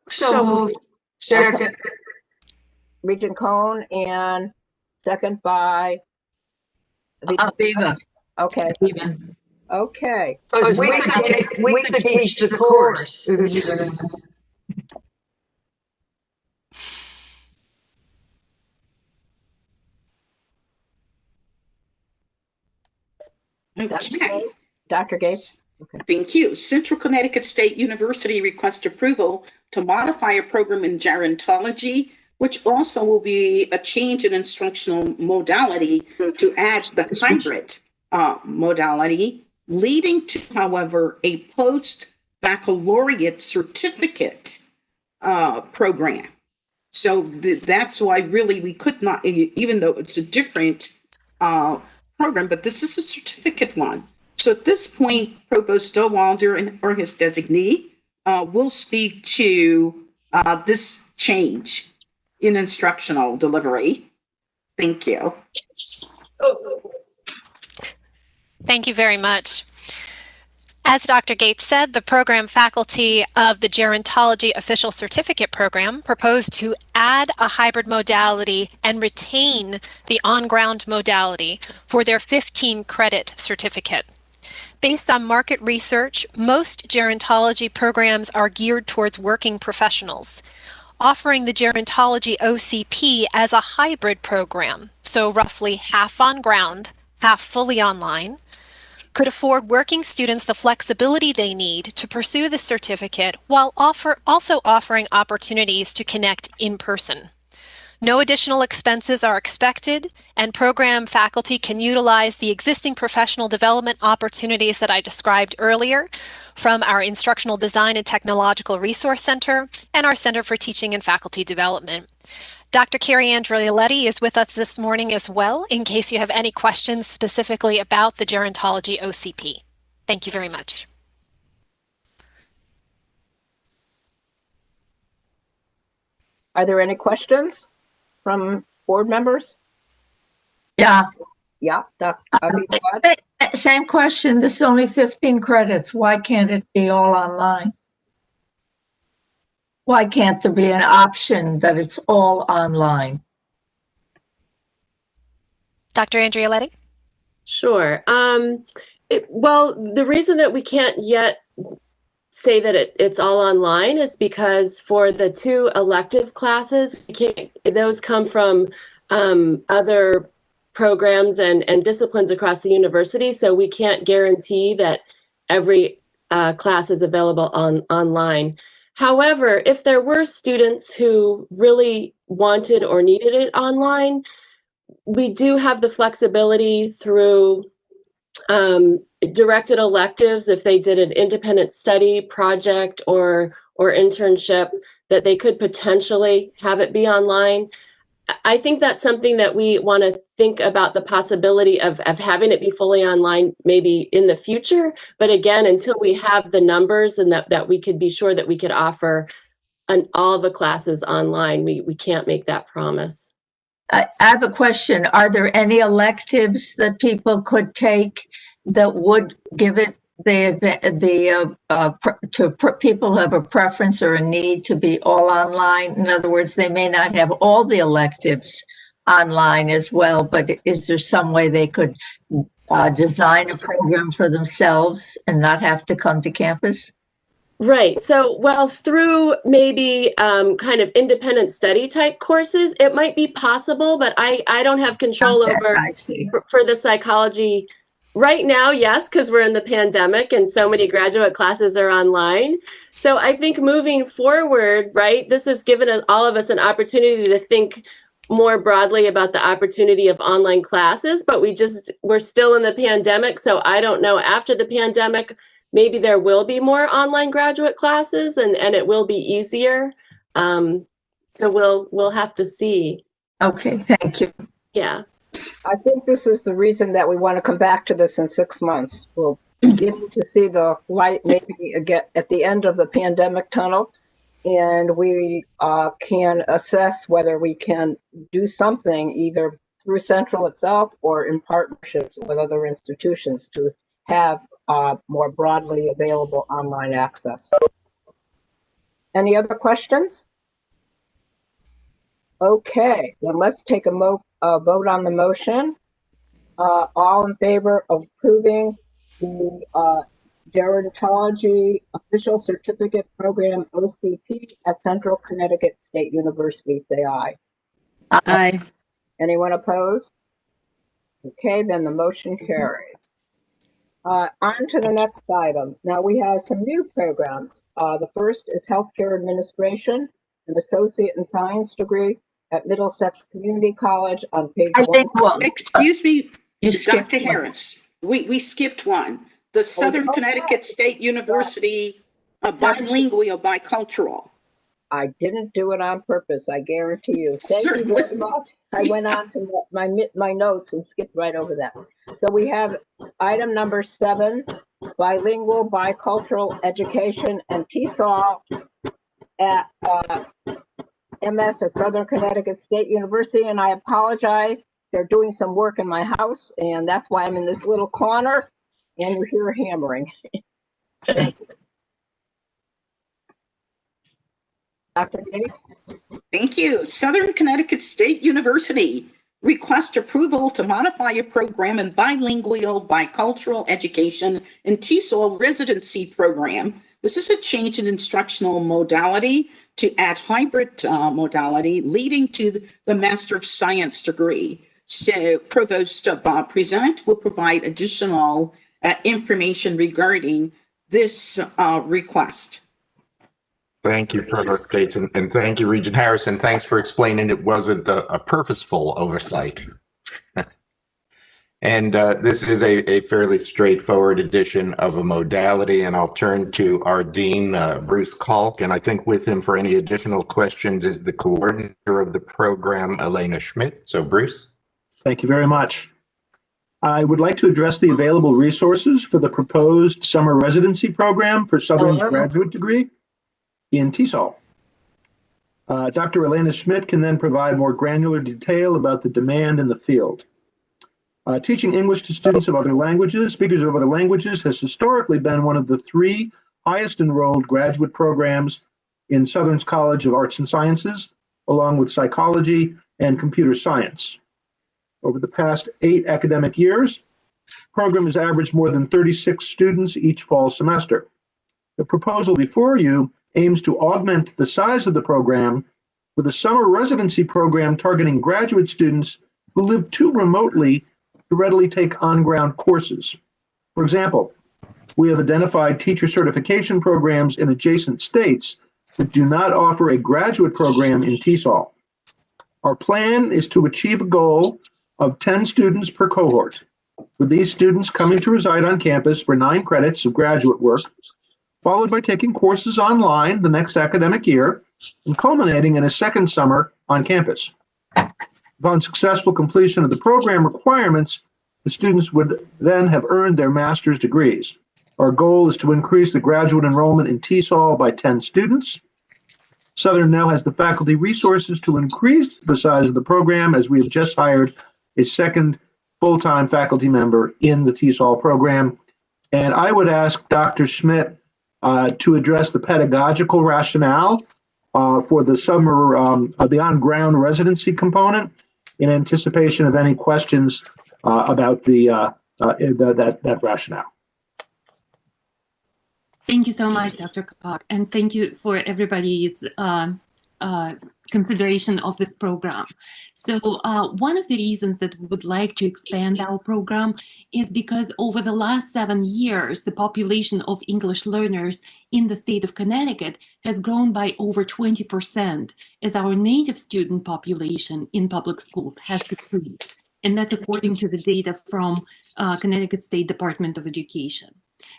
S10: So moved. Second.
S2: Okay. Regent Cohn and second by
S1: Viva.
S2: Okay.
S3: Viva.
S2: Okay.
S10: Because we could teach the course.
S4: Okay.
S2: Dr. Gates? Okay.
S4: Thank you. Central Connecticut State University requests approval to modify a program in gerontology, which also will be a change in instructional modality to add the hybrid modality, leading to, however, a post-baccalaureate certificate program. So that's why really we could not, even though it's a different program, but this is a certificate one. So at this point, Provost Stowalder or his designee will speak to this change in instructional delivery. Thank you.
S14: Thank you very much. As Dr. Gates said, the program faculty of the Gerontology Official Certificate Program proposed to add a hybrid modality and retain the on-ground modality for their 15-credit certificate. Based on market research, most gerontology programs are geared towards working professionals. Offering the Gerontology OCP as a hybrid program, so roughly half on ground, half fully online, could afford working students the flexibility they need to pursue the certificate while also offering opportunities to connect in person. No additional expenses are expected, and program faculty can utilize the existing professional development opportunities that I described earlier from our Instructional Design and Technological Resource Center and our Center for Teaching and Faculty Development. Dr. Carrie Andrioletti is with us this morning as well, in case you have any questions specifically about the gerontology OCP. Thank you very much.
S2: Are there any questions from board members?
S1: Yeah.
S2: Yeah,
S1: Same question. This is only 15 credits. Why can't it be all online? Why can't there be an option that it's all online?
S14: Dr. Andrioletti?
S15: Sure. Well, the reason that we can't yet say that it's all online is because for the 2 elective classes, those come from other programs and disciplines across the university, so we can't guarantee that every class is available online. However, if there were students who really wanted or needed it online, we do have the flexibility through directed electives, if they did an independent study project or internship, that they could potentially have it be online. I think that's something that we want to think about, the possibility of having it be fully online maybe in the future. But again, until we have the numbers and that we could be sure that we could offer all the classes online, we can't make that promise.
S1: I have a question. Are there any electives that people could take that would give it people who have a preference or a need to be all online? In other words, they may not have all the electives online as well, but is there some way they could design a program for themselves and not have to come to campus?
S15: Right. So, well, through maybe kind of independent study type courses, it might be possible, but I don't have control over for the psychology right now. Yes, because we're in the pandemic and so many graduate classes are online. So I think moving forward, right, this has given all of us an opportunity to think more broadly about the opportunity of online classes, but we're still in the pandemic. So I don't know, after the pandemic, maybe there will be more online graduate classes and it will be easier. So we'll have to see.
S1: Okay, thank you.
S15: Yeah.
S2: I think this is the reason that we want to come back to this in 6 months. We'll begin to see the light maybe again at the end of the pandemic tunnel, and we can assess whether we can do something either through Central itself or in partnerships with other institutions to have more broadly available online access. Any other questions? Okay, then let's take a vote on the motion. All in favor of approving the gerontology official certificate program OCP at Central Connecticut State University, say aye.
S3: Aye.
S2: Anyone opposed? Okay, then the motion carries. On to the next item. Now we have some new programs. The first is Healthcare Administration, an associate in science degree at Middlesex Community College on page 1.
S4: Excuse me,
S1: you
S4: Dr. Harris. We skipped one. The Southern Connecticut State University bilingual or bicultural.
S2: I didn't do it on purpose, I guarantee you. Thank you very much. I went on to my notes and skipped right over that. So we have item number 7, bilingual bicultural education and TESOL at MS at Southern Connecticut State University. And I apologize, they're doing some work in my house, and that's why I'm in this little corner and you hear hammering. Thank you. Dr. Gates?
S4: Thank you. Southern Connecticut State University requests approval to modify a program in bilingual bicultural education and TESOL residency program. This is a change in instructional modality to add hybrid modality, leading to the Master of Science degree. So Provost Bob Present will provide additional information regarding this request.
S7: Thank you, Provost Gates, and thank you, Regent Harrison. Thanks for explaining it wasn't a purposeful oversight. And this is a fairly straightforward addition of a modality, and I'll turn to our Dean, Bruce Kalk, and I think with him for any additional questions is the coordinator of the program, Elena Schmidt. So Bruce.
S8: Thank you very much. I would like to address the available resources for the proposed summer residency program for Southern's graduate degree in TESOL. Dr. Elena Schmidt can then provide more granular detail about the demand in the field. Teaching English to students of other languages, speakers of other languages, has historically been one of the 3 highest enrolled graduate programs in Southern's College of Arts and Sciences, along with psychology and computer science. Over the past 8 academic years, the program has averaged more than 36 students each fall semester. The proposal before you aims to augment the size of the program with a summer residency program targeting graduate students who live too remotely to readily take on-ground courses. For example, we have identified teacher certification programs in adjacent states that do not offer a graduate program in TESOL. Our plan is to achieve a goal of 10 students per cohort, with these students coming to reside on campus for 9 credits of graduate work, followed by taking courses online the next academic year, and culminating in a second summer on campus. Upon successful completion of the program requirements, the students would then have earned their master's degrees. Our goal is to increase the graduate enrollment in TESOL by 10 students. Southern now has the faculty resources to increase the size of the program, as we have just hired a second full-time faculty member in the TESOL program. And I would ask Dr. Schmidt to address the pedagogical rationale for the summer, the on-ground residency component, in anticipation of any questions about that rationale.
S16: Thank you so much, Dr. Kapok, and thank you for everybody's consideration of this program. So one of the reasons that we would like to expand our program is because over the last 7 years, the population of English learners in the state of Connecticut has grown by over 20%, as our native student population in public schools has decreased. And that's according to the data from Connecticut State Department of Education.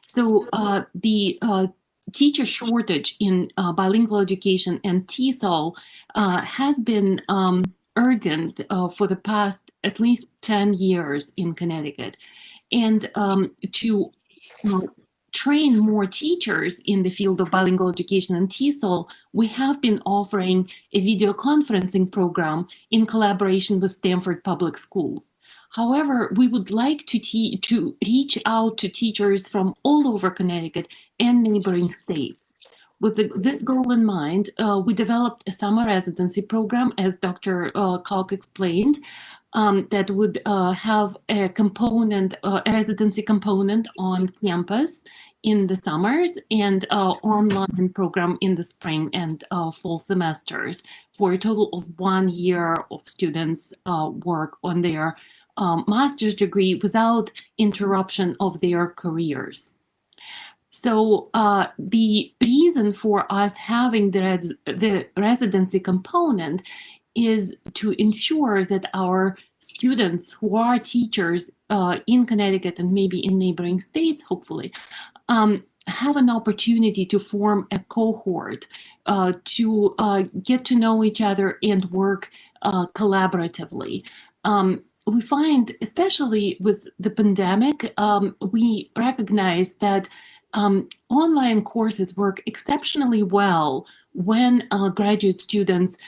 S16: So the teacher shortage in bilingual education and TESOL has been urgent for the past at least 10 years in Connecticut. And to train more teachers in the field of bilingual education and TESOL, we have been offering a video conferencing program in collaboration with Stanford Public Schools. However, we would like to reach out to teachers from all over Connecticut and neighboring states. With this goal in mind, we developed a summer residency program, as Dr. Kalk explained, that would have a component, a residency component on campus in the summers and online program in the spring and fall semesters, for a total of 1 year of students work on their master's degree without interruption of their careers. So the reason for us having the residency component is to ensure that our students who are teachers in Connecticut and maybe in neighboring states, hopefully, have an opportunity to form a cohort, to get to know each other and work collaboratively. We find, especially with the pandemic, we recognize that online courses work exceptionally well when graduate students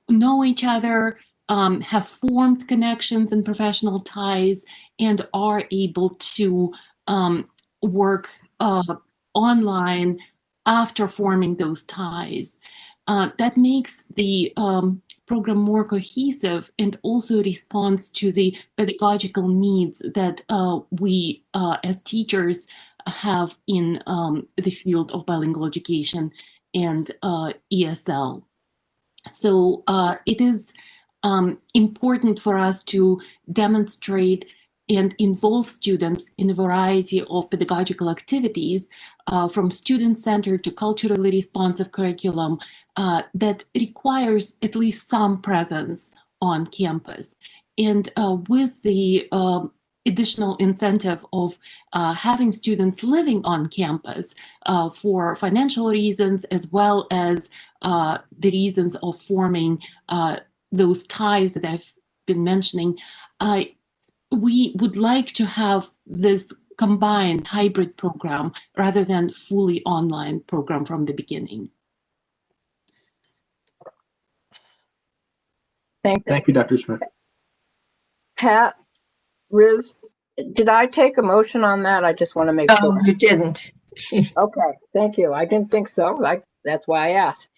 S16: know each other, have formed connections and professional ties, and are able to work online after forming those ties. That makes the program more cohesive and also responds to the pedagogical needs that we as teachers have in the field of bilingual education and ESL. So it is important for us to demonstrate and involve students in a variety of pedagogical activities, from student-centered to culturally responsive curriculum that requires at least some presence on campus. And with the additional incentive of having students living on campus for financial reasons, as well as the reasons of forming those ties that I've been mentioning, we would like to have this combined hybrid program rather than fully online program from the beginning.
S2: Thank
S8: you, Dr. Smith.
S2: Pat, Riz, did I take a motion on that? I just want to make
S1: No,
S2: sure.
S1: you didn't.
S2: Okay, thank you. I didn't think so. That's why I asked.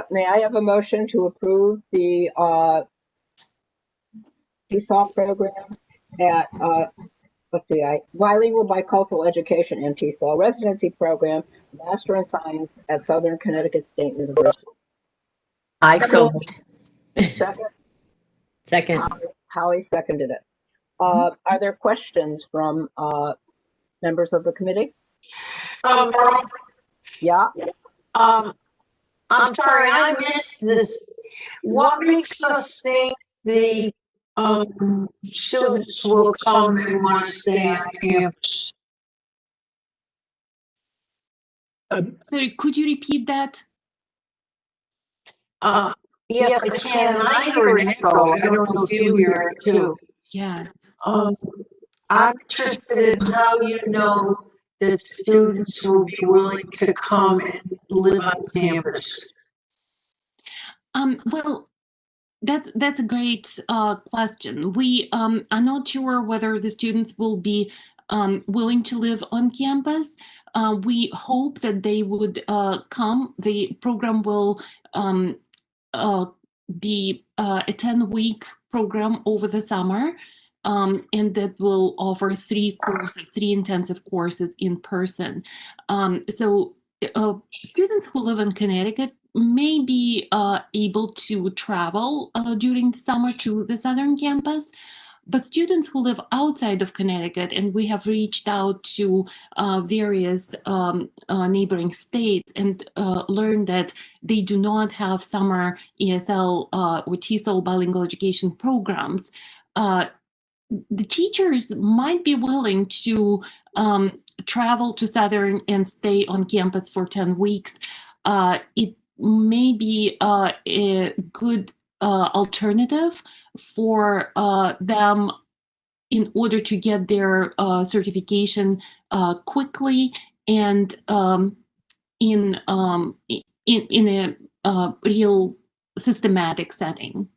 S2: May I have a motion to approve the TESOL program at bilingual bicultural education and TESOL residency program, Master in Science at Southern Connecticut State University?
S1: I so moved.
S2: Second,
S3: Second.
S2: Howie seconded it. Are there questions from members of the committee? Yeah.
S10: I'm sorry, I missed this. What makes us think the students will come and want to stay on campus?
S16: Sorry, could you repeat that?
S10: Yes, I can. I hear an echo. I don't know if you hear it too.
S16: Yeah.
S10: I'm interested in how you know that students will be willing to come and live on campus.
S16: Well, that's a great question. We are not sure whether the students will be willing to live on campus. We hope that they would come. The program will be a 10-week program over the summer, and that will offer 3 intensive courses in person. So students who live in Connecticut may be able to travel during the summer to the Southern campus. But students who live outside of Connecticut, and we have reached out to various neighboring states and learned that they do not have summer ESL or TESOL bilingual education programs. The teachers might be willing to travel to Southern and stay on campus for 10 weeks. It may be a good alternative for them in order to get their certification quickly and in a real systematic setting.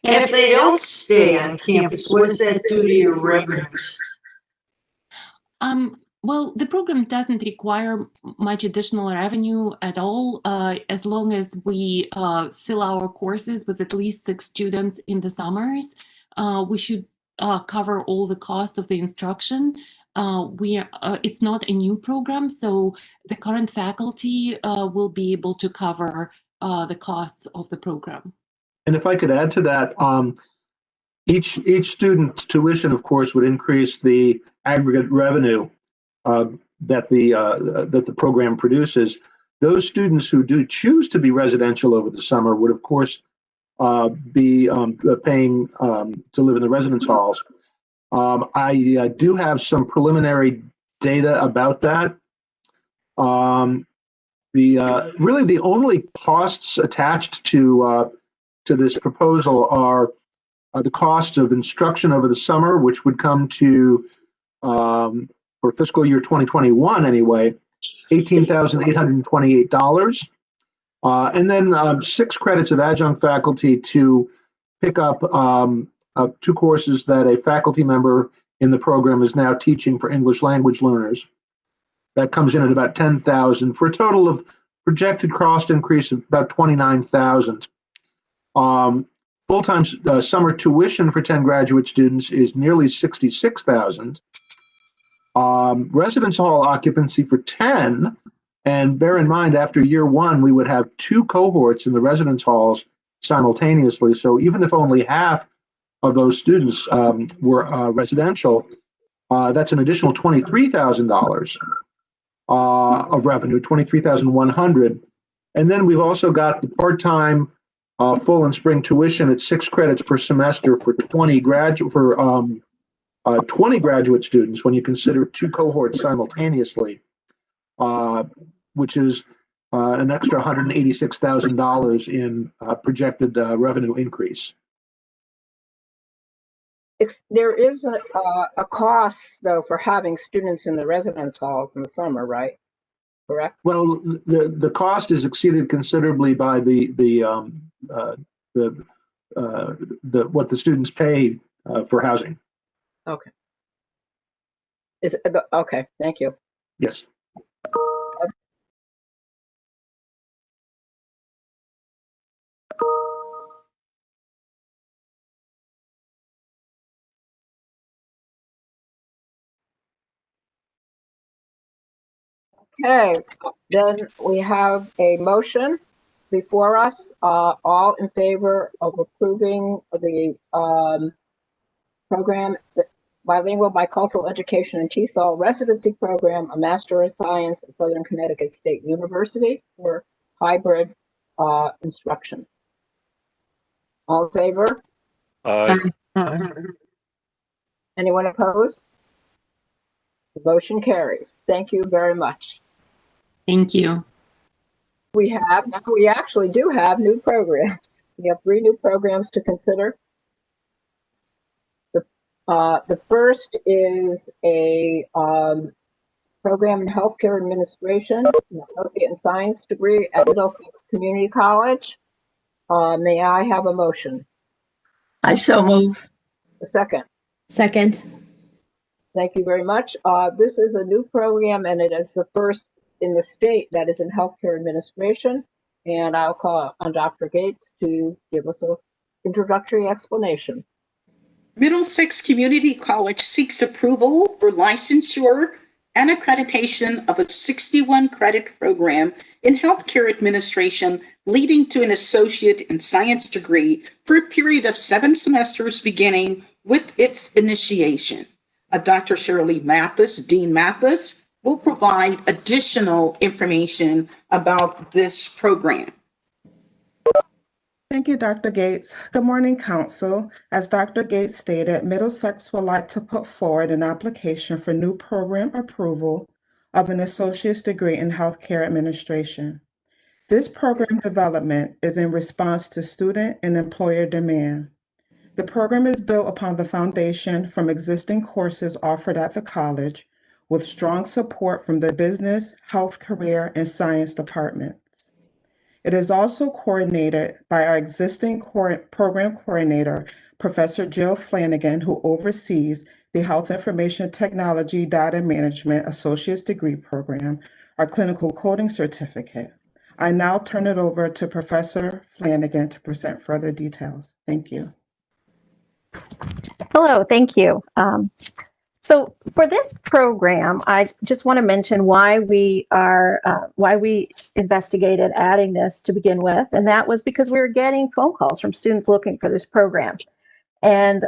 S10: And if they don't stay on campus, what does that do to your revenues?
S16: Well, the program doesn't require much additional revenue at all, as long as we fill our courses with at least 6 students in the summers. We should cover all the costs of the instruction. It's not a new program, so the current faculty will be able to cover the costs of the program.
S8: And if I could add to that, each student's tuition, of course, would increase the aggregate revenue that the program produces. Those students who do choose to be residential over the summer would, of course, be paying to live in the residence halls. I do have some preliminary data about that. Really the only costs attached to this proposal are the cost of instruction over the summer, which would come to, for fiscal year 2021 anyway, $18,828. And then 6 credits of adjunct faculty to pick up 2 courses that a faculty member in the program is now teaching for English language learners. That comes in at about $10,000 for a total of projected cost increase of about $29,000. Full-time summer tuition for 10 graduate students is nearly $66,000. Residence hall occupancy for 10, and bear in mind, after year 1, we would have 2 cohorts in the residence halls simultaneously. So even if only half of those students were residential, that's an additional $23,000 of revenue, 23,100. And then we've also got the part-time full and spring tuition at 6 credits per semester for 20 graduate students when you consider 2 cohorts simultaneously, which is an extra $186,000 in projected revenue increase.
S2: There is a cost, though, for having students in the residence halls in the summer, right? Correct?
S8: Well, the cost is exceeded considerably by what the students pay for housing.
S2: Okay. Okay, thank you.
S8: Yes.
S2: Okay, then we have a motion before us. All in favor of approving the program, the Bilingual Bicultural Education and TESOL Residency Program, a Master of Science at Southern Connecticut State University for hybrid instruction. All in favor?
S11: Aye.
S2: Anyone opposed? The motion carries. Thank you very much.
S16: Thank you.
S2: We actually do have new programs. We have 3 new programs to consider. The first is a program in healthcare administration, an associate in science degree at Middlesex Community College. May I have a motion?
S1: I so move.
S2: A second.
S3: Second.
S2: Thank you very much. This is a new program, and it is the first in the state that is in healthcare administration. And I'll call on Dr. Gates to give us an introductory explanation.
S4: Middlesex Community College seeks approval for licensure and accreditation of a 61 credit program in healthcare administration, leading to an associate in science degree for a period of 7 semesters beginning with its initiation. Dr. Shirley Mathis, Dean Mathis, will provide additional information about this program.
S17: Thank you, Dr. Gates. Good morning, Council. As Dr. Gates stated, Middlesex would like to put forward an application for new program approval of an associate's degree in healthcare administration. This program development is in response to student and employer demand. The program is built upon the foundation from existing courses offered at the college with strong support from the business, health, career, and science departments. It is also coordinated by our existing program coordinator, Professor Jill Flanagan, who oversees the Health Information Technology Data Management Associate's Degree Program, our Clinical Coding Certificate. I now turn it over to Professor Flanagan to present further details. Thank you.
S5: Hello, thank you. So for this program, I just want to mention why we investigated adding this to begin with, and that was because we were getting phone calls from students looking for this program, and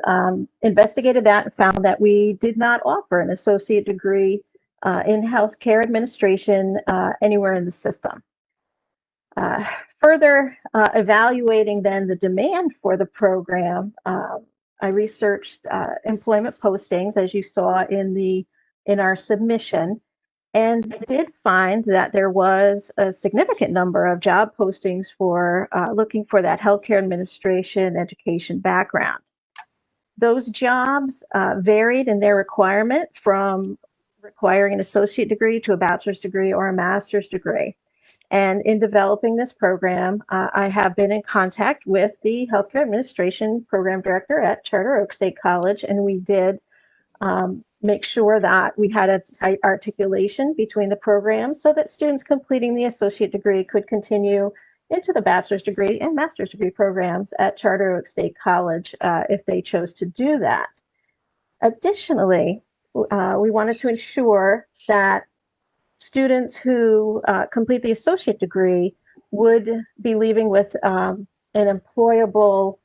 S5: investigated that and found that we did not offer an associate degree in healthcare administration anywhere in the system. Further evaluating then the demand for the program, I researched employment postings, as you saw in our submission, and did find that there was a significant number of job postings for looking for that healthcare administration education background. Those jobs varied in their requirement from requiring an associate degree to a bachelor's degree or a master's degree. And in developing this program, I have been in contact with the Healthcare Administration Program Director at Charter Oak State College, and we did make sure that we had a tight articulation between the programs so that students completing the associate degree could continue into the bachelor's degree and master's degree programs at Charter Oak State College if they chose to do that. Additionally, we wanted to ensure that students who complete the associate degree would be leaving with an employable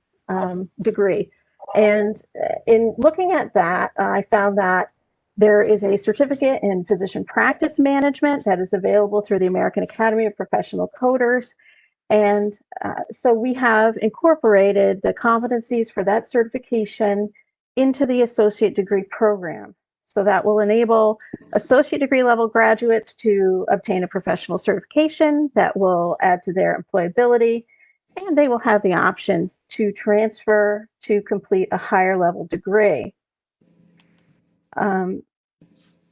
S5: degree.
S18: And in looking at that, I found that there is a certificate in physician practice management that is available through the American Academy of Professional Coders. And so we have incorporated the competencies for that certification into the associate degree program. So that will enable associate degree level graduates to obtain a professional certification that will add to their employability, and they will have the option to transfer to complete a higher level degree.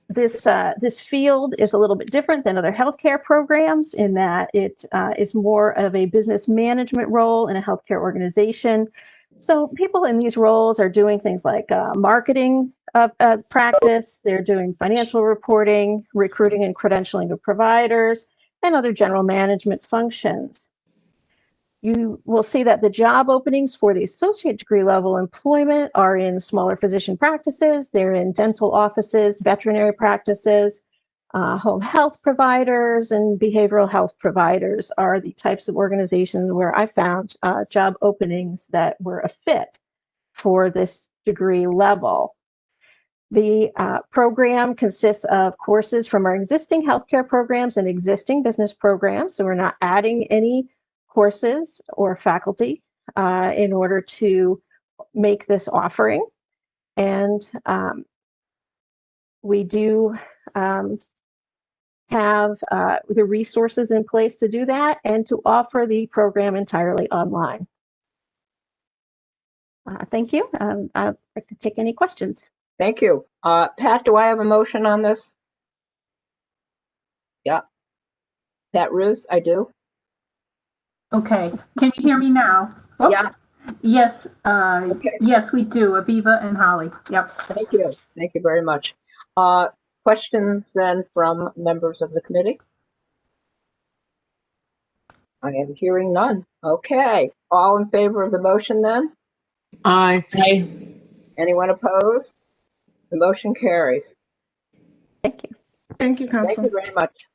S18: This field is a little bit different than other healthcare programs in that it is more of a business management role in a healthcare organization. So people in these roles are doing things like marketing practice, they're doing financial reporting, recruiting and credentialing of providers, and other general management functions. You will see that the job openings for the associate degree level employment are in smaller physician practices, they're in dental offices, veterinary practices, home health providers, and behavioral health providers are the types of organizations where I found job openings that were a fit for this degree level. The program consists of courses from our existing healthcare programs and existing business programs, so we're not adding any courses or faculty in order to make this offering. And we do have the resources in place to do that and to offer the program entirely online. Thank you. I'd like to take any questions.
S2: Thank you. Pat, do I have a motion on this? Yeah. Pat Roos, I do.
S19: Okay, can you hear me now? Oh,
S2: yeah.
S19: Yes, yes, we do. Aviva and Holly. Yep.
S2: Thank you. Thank you very much. Questions then from members of the committee? I am hearing none. Okay. All in favor of the motion then?
S10: Aye.
S12: Aye.
S2: Anyone opposed? The motion carries.
S18: Thank you.
S17: Thank you, Council.
S2: Thank you very much.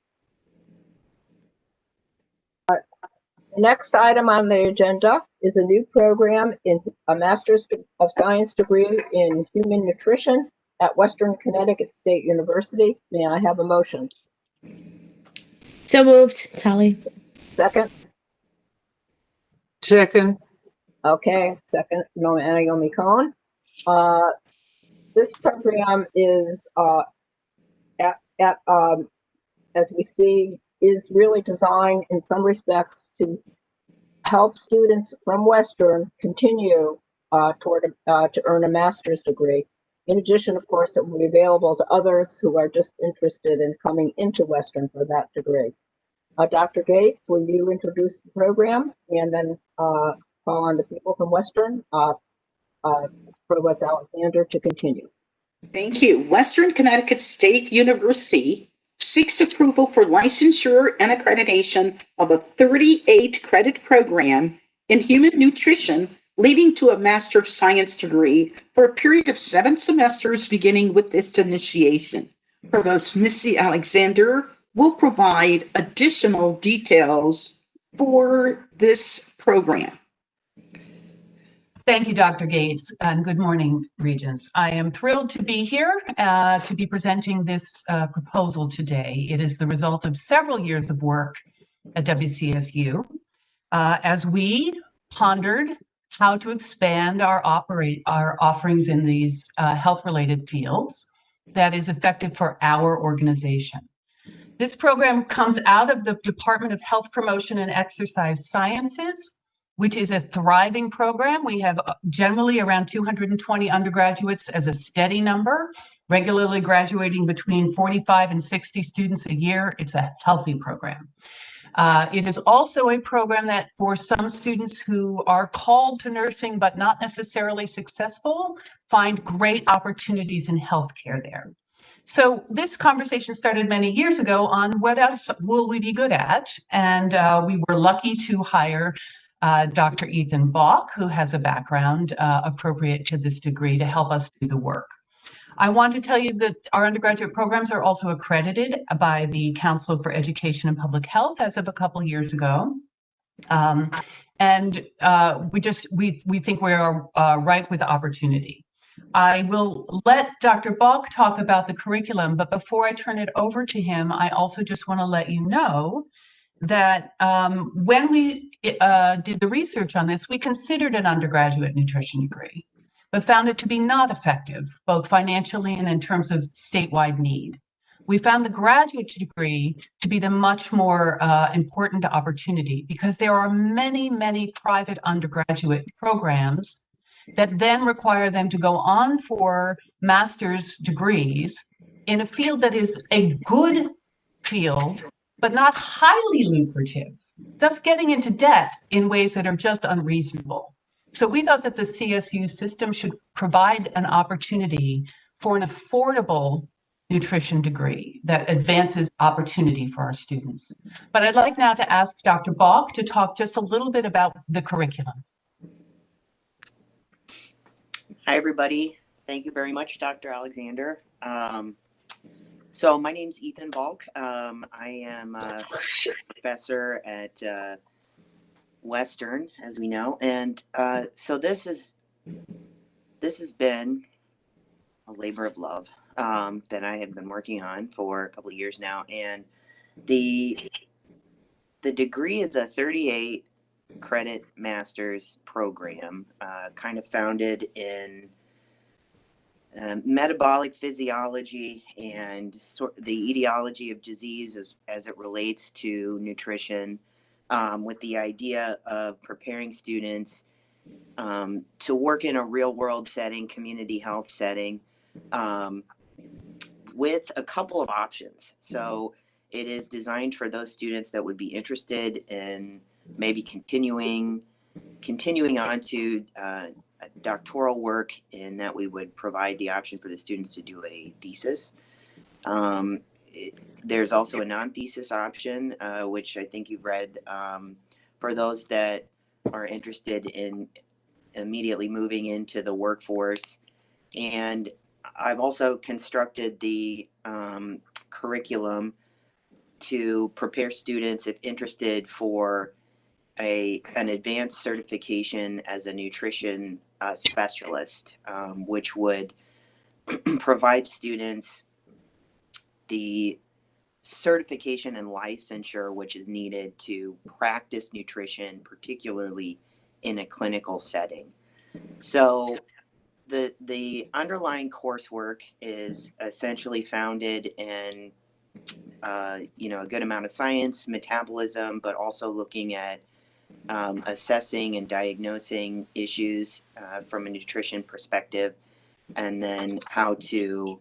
S2: The next item on the agenda is a new program in a Master's of Science degree in Human Nutrition at Western Connecticut State University. May I have a motion?
S3: So moved. Sally.
S2: Second?
S10: Second.
S2: Okay, second, Naomi Cohen. This program is, as we see, is really designed in some respects to help students from Western continue to earn a master's degree. In addition, of course, it will be available to others who are just interested in coming into Western for that degree. Dr. Gates, will you introduce the program and then call on the people from Western, Provost Alexander, to continue.
S4: Thank you. Western Connecticut State University seeks approval for licensure and accreditation of a 38 credit program in human nutrition leading to a Master of Science degree for a period of 7 semesters beginning with its initiation. Provost Missy Alexander will provide additional details for this program.
S20: Thank you, Dr. Gates, and good morning, Regents. I am thrilled to be here to be presenting this proposal today. It is the result of several years of work at WCSU as we pondered how to expand our offerings in these health-related fields that is effective for our organization. This program comes out of the Department of Health Promotion and Exercise Sciences, which is a thriving program. We have generally around 220 undergraduates as a steady number, regularly graduating between 45 and 60 students a year. It's a healthy program. It is also a program that for some students who are called to nursing but not necessarily successful, find great opportunities in healthcare there. So this conversation started many years ago on what else will we be good at? And we were lucky to hire Dr. Ethan Bach, who has a background appropriate to this degree to help us do the work. I want to tell you that our undergraduate programs are also accredited by the Council for Education and Public Health as of a couple years ago. And we think we are ripe with opportunity. I will let Dr. Balk talk about the curriculum, but before I turn it over to him, I also just want to let you know that when we did the research on this, we considered an undergraduate nutrition degree, but found it to be not effective, both financially and in terms of statewide need. We found the graduate degree to be the much more important opportunity because there are many, many private undergraduate programs that then require them to go on for master's degrees in a field that is a good field, but not highly lucrative, thus getting into debt in ways that are just unreasonable. So we thought that the CSU system should provide an opportunity for an affordable nutrition degree that advances opportunity for our students. But I'd like now to ask Dr. Balk to talk just a little bit about the curriculum.
S21: Hi, everybody. Thank you very much, Dr. Alexander. So my name's Ethan Balk. I am a professor at Western, as we know. And so this has been a labor of love that I have been working on for a couple of years now. And the degree is a 38 credit master's program, kind of founded in metabolic physiology and the etiology of disease as it relates to nutrition, with the idea of preparing students to work in a real world setting, community health setting, with a couple of options. So it is designed for those students that would be interested in maybe continuing on to doctoral work, in that we would provide the option for the students to do a thesis. There's also a non-thesis option, which I think you've read, for those that are interested in immediately moving into the workforce. And I've also constructed the curriculum to prepare students, if interested, for an advanced certification as a nutrition specialist, which would provide students the certification and licensure which is needed to practice nutrition, particularly in a clinical setting. So the underlying coursework is essentially founded in a good amount of science, metabolism, but also looking at assessing and diagnosing issues from a nutrition perspective, and then how to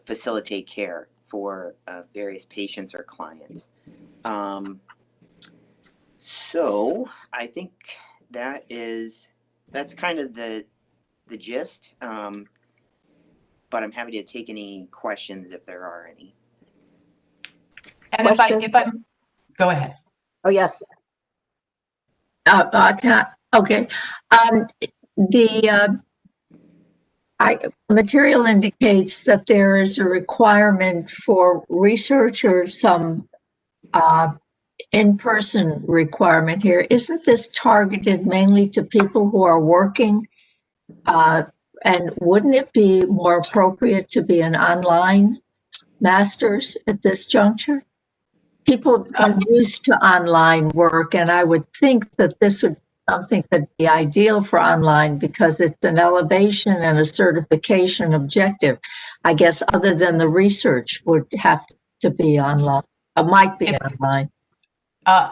S21: facilitate care for various patients or clients. So I think that's kind of the gist, but I'm happy to take any questions if there are any.
S20: And if I go ahead.
S2: Oh, yes.
S1: Okay. The material indicates that there is a requirement for research or some in-person requirement here. Isn't this targeted mainly to people who are working? And wouldn't it be more appropriate to be an online master's at this juncture? People are used to online work, and I would think that this would something that'd be ideal for online because it's an elevation and a certification objective. I guess other than the research would have to be online, might be online.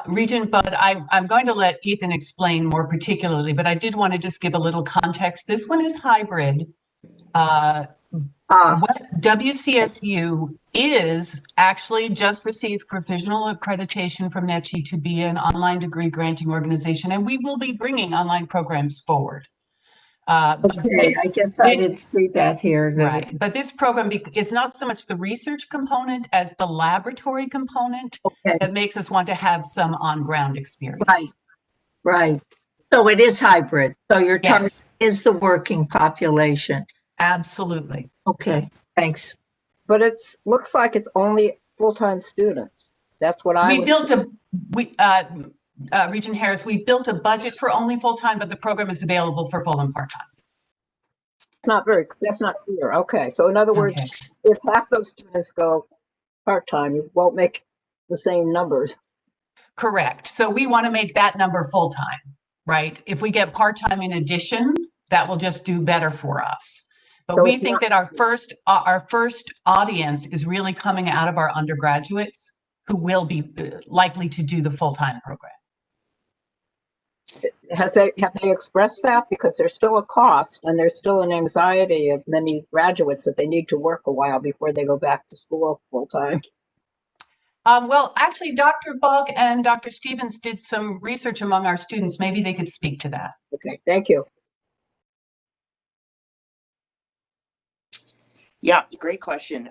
S20: Regent Budd, I'm going to let Ethan explain more particularly, but I did want to just give a little context. This one is hybrid. What WCSU is actually just received provisional accreditation from NETCHI to be an online degree granting organization, and we will be bringing online programs forward.
S1: Okay, I guess I didn't see that here.
S20: Right, but this program is not so much the research component as the laboratory component that makes us want to have some on-ground experience.
S1: Right. So it is hybrid. So your target is the working population.
S20: Absolutely.
S1: Okay, thanks.
S2: But it looks like it's only full-time students. That's what I
S20: built Regent Harris, we built a budget for only full-time, but the program is available for full and part-time.
S2: That's not clear. Okay, so in other words,
S20: Okay.
S2: if half those students go part-time, you won't make the same numbers.
S20: Correct. So we want to make that number full-time, right? If we get part-time in addition, that will just do better for us. But
S2: So
S20: we
S2: it's
S20: think
S2: not-
S20: that our first audience is really coming out of our undergraduates who will be likely to do the full-time program.
S2: have they expressed that? Because there's still a cost and there's still an anxiety of many graduates that they need to work a while before they go back to school full-time.
S20: Well, actually, Dr. Bug and Dr. Stevens did some research among our students. Maybe they could speak to that.
S2: Okay, thank you.
S21: Yeah, great question.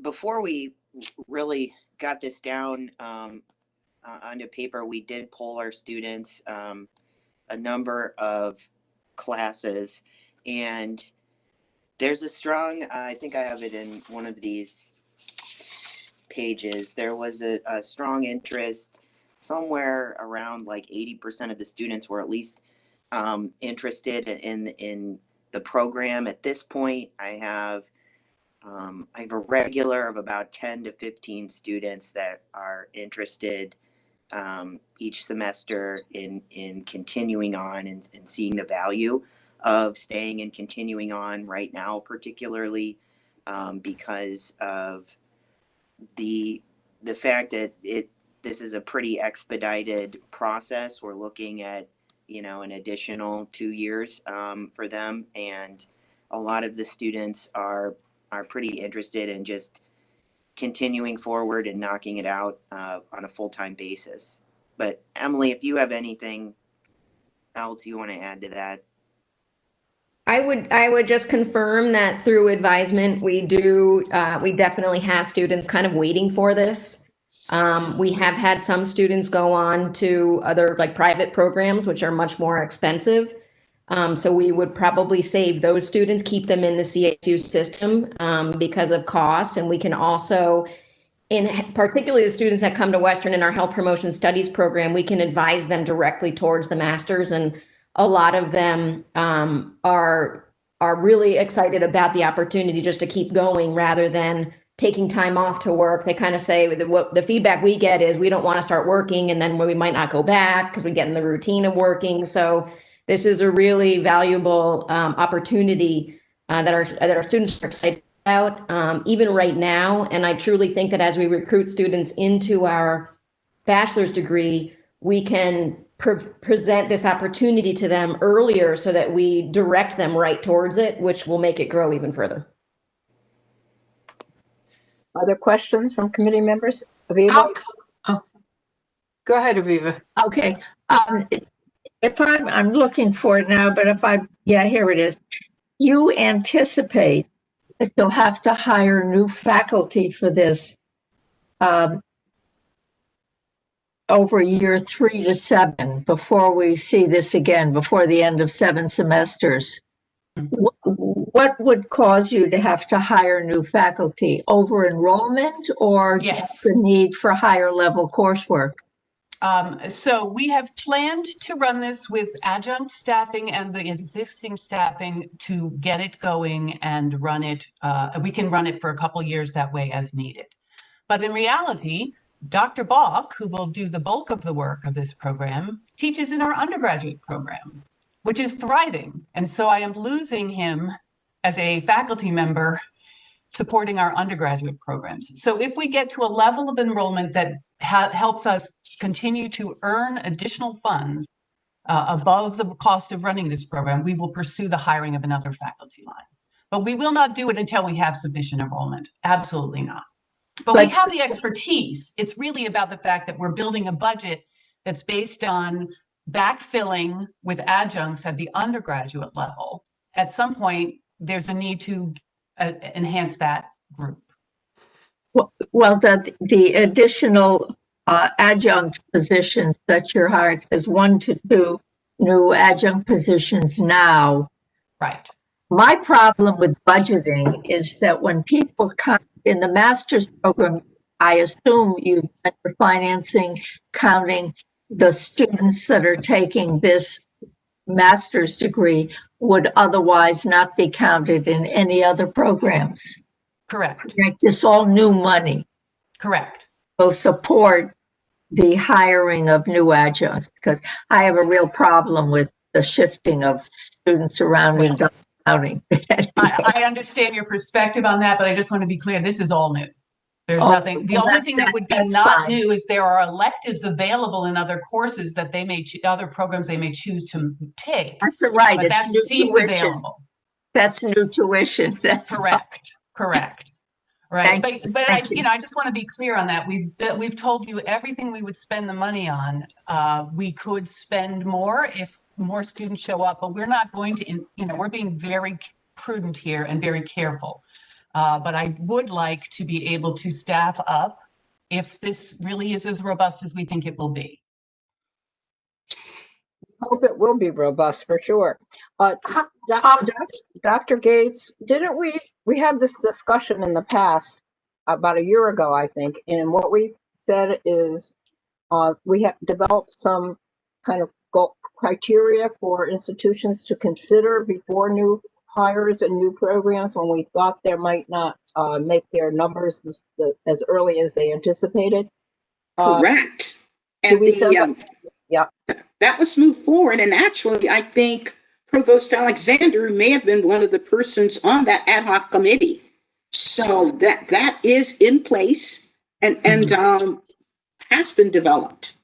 S21: Before we really got this down onto paper, we did poll our students a number of classes, and there's a strong, I think I have it in one of these pages, there was a strong interest, somewhere around like 80% of the students were at least interested in the program. At this point, I have a regular of about 10 to 15 students that are interested each semester in continuing on and seeing the value of staying and continuing on right now, particularly because of the fact that this is a pretty expedited process. We're looking at, an additional 2 years for them, and a lot of the students are pretty interested in just continuing forward and knocking it out on a full-time basis. But Emily, if you have anything else you want to add to that.
S6: I would just confirm that through advisement, we definitely have students kind of waiting for this. We have had some students go on to other like private programs, which are much more expensive. So we would probably save those students, keep them in the CSU system because of cost. And we can also, in particularly the students that come to Western in our health promotion studies program, we can advise them directly towards the masters, and a lot of them are really excited about the opportunity just to keep going rather than taking time off to work. They kind of say what the feedback we get is we don't want to start working and then we might not go back because we get in the routine of working. So this is a really valuable opportunity that our students are excited about even right now. And I truly think that as we recruit students into our bachelor's degree, we can present this opportunity to them earlier so that we direct them right towards it, which will make it grow even further.
S2: Other questions from committee members? Aviva?
S10: Go ahead, Aviva.
S1: Okay. If I'm looking for it now, but here it is. You anticipate that you'll have to hire new faculty for this over year 3 to 7 before we see this again, before the end of 7 semesters. What would cause you to have to hire new faculty? Over enrollment or just the need for higher level coursework?
S20: So we have planned to run this with adjunct staffing and the existing staffing to get it going and run it. We can run it for a couple years that way as needed. But in reality, Dr. Bach, who will do the bulk of the work of this program, teaches in our undergraduate program, which is thriving. And so I am losing him as a faculty member supporting our undergraduate programs. So if we get to a level of enrollment that helps us continue to earn additional funds above the cost of running this program, we will pursue the hiring of another faculty line. But we will not do it until we have sufficient enrollment. Absolutely not. But we have the expertise. It's really about the fact that we're building a budget that's based on backfilling with adjuncts at the undergraduate level. At some point, there's a need to enhance that group.
S1: Well, the additional adjunct positions that you're hired says 1 to 2 new adjunct positions now.
S20: Right.
S1: My problem with budgeting is that when people come in the master's program, I assume you're financing, counting the students that are taking this master's degree would otherwise not be counted in any other programs.
S20: Correct.
S1: This all new money
S20: Correct.
S1: will support the hiring of new adjuncts, because I have a real problem with the shifting of students around in Dutch County.
S20: I understand your perspective on that, but I just want to be clear, this is all new. There's nothing, the only thing that would be not new is there are electives available in other courses that they may, other programs they may choose to take.
S1: That's right.
S20: But
S1: It's
S20: that
S1: new
S20: seat's
S1: tuition.
S20: available.
S1: That's new tuition. That's
S20: correct. Correct. Right. But I,
S1: you.
S20: I just want to be clear on that. We've told you everything we would spend the money on. We could spend more if more students show up, but we're not going to, we're being very prudent here and very careful. But I would like to be able to staff up if this really is as robust as we think it will be.
S2: Hope it will be robust for sure. Dr. Gates, didn't we had this discussion in the past about a year ago, I think, and what we said is we have developed some kind of criteria for institutions to consider before new hires and new programs when we thought they might not make their numbers as early as they anticipated.
S4: Correct. And that was moved forward. And actually, I think Provost Alexander may have been one of the persons on that ad hoc committee. So that is in place and has been developed.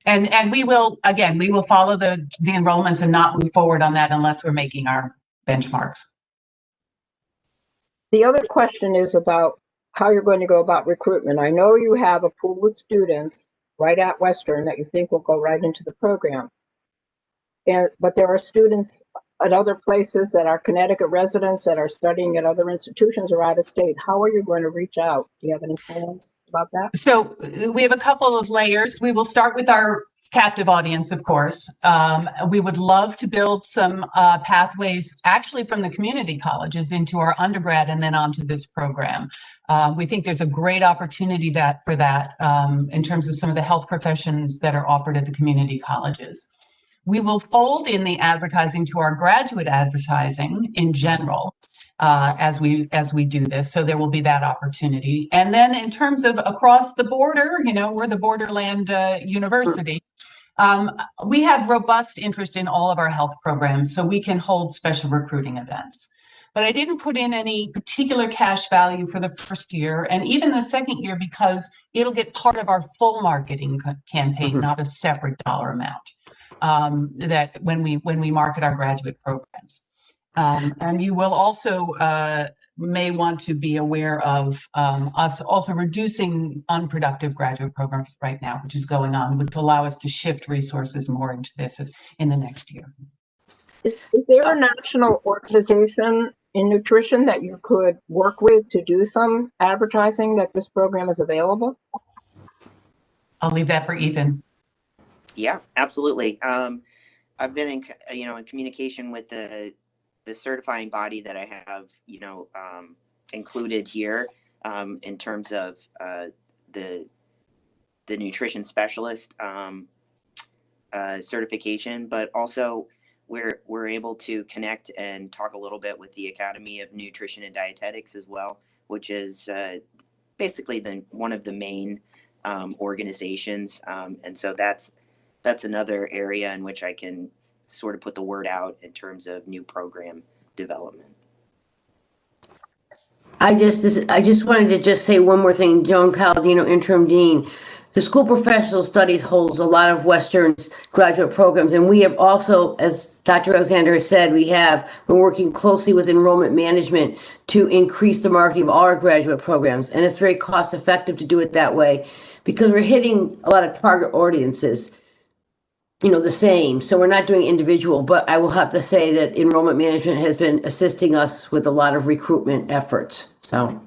S20: And we will, again, we will follow the enrollments and not move forward on that unless we're making our benchmarks.
S2: The other question is about how you're going to go about recruitment. I know you have a pool of students right at Western that you think will go right into the program. But there are students at other places that are Connecticut residents that are studying at other institutions or out of state. How are you going to reach out? Do you have any plans about that?
S20: So we have a couple of layers. We will start with our captive audience, of course. We would love to build some pathways actually from the community colleges into our undergrad and then onto this program. We think there's a great opportunity for that in terms of some of the health professions that are offered at the community colleges. We will fold in the advertising to our graduate advertising in general as we do this. So there will be that opportunity. And then in terms of across the border, we're the borderland university. We have robust interest in all of our health programs, so we can hold special recruiting events. But I didn't put in any particular cash value for the first year and even the second year because it'll get part of our full marketing campaign, not a separate dollar amount. That when we market our graduate programs. And you will also may want to be aware of us also reducing unproductive graduate programs right now, which is going on, which will allow us to shift resources more into this in the next year.
S2: Is there a national organization in nutrition that you could work with to do some advertising that this program is available?
S20: I'll leave that for Ethan.
S21: Yeah, absolutely. I've been in communication with the certifying body that I have included here in terms of the nutrition specialist certification, but also we're able to connect and talk a little bit with the Academy of Nutrition and Dietetics as well, which is basically one of the main organizations, and so that's another area in which I can sort of put the word out in terms of new program development.
S9: I just wanted to say one more thing. Joan Palladino, interim dean. The School of Professional Studies holds a lot of Western's graduate programs, and we have also, as Dr. Alexander has said, we're working closely with enrollment management to increase the marketing of all our graduate programs, and it's very cost effective to do it that way because we're hitting a lot of target audiences, the same. So we're not doing individual, but I will have to say that enrollment management has been assisting us with a lot of recruitment efforts. So.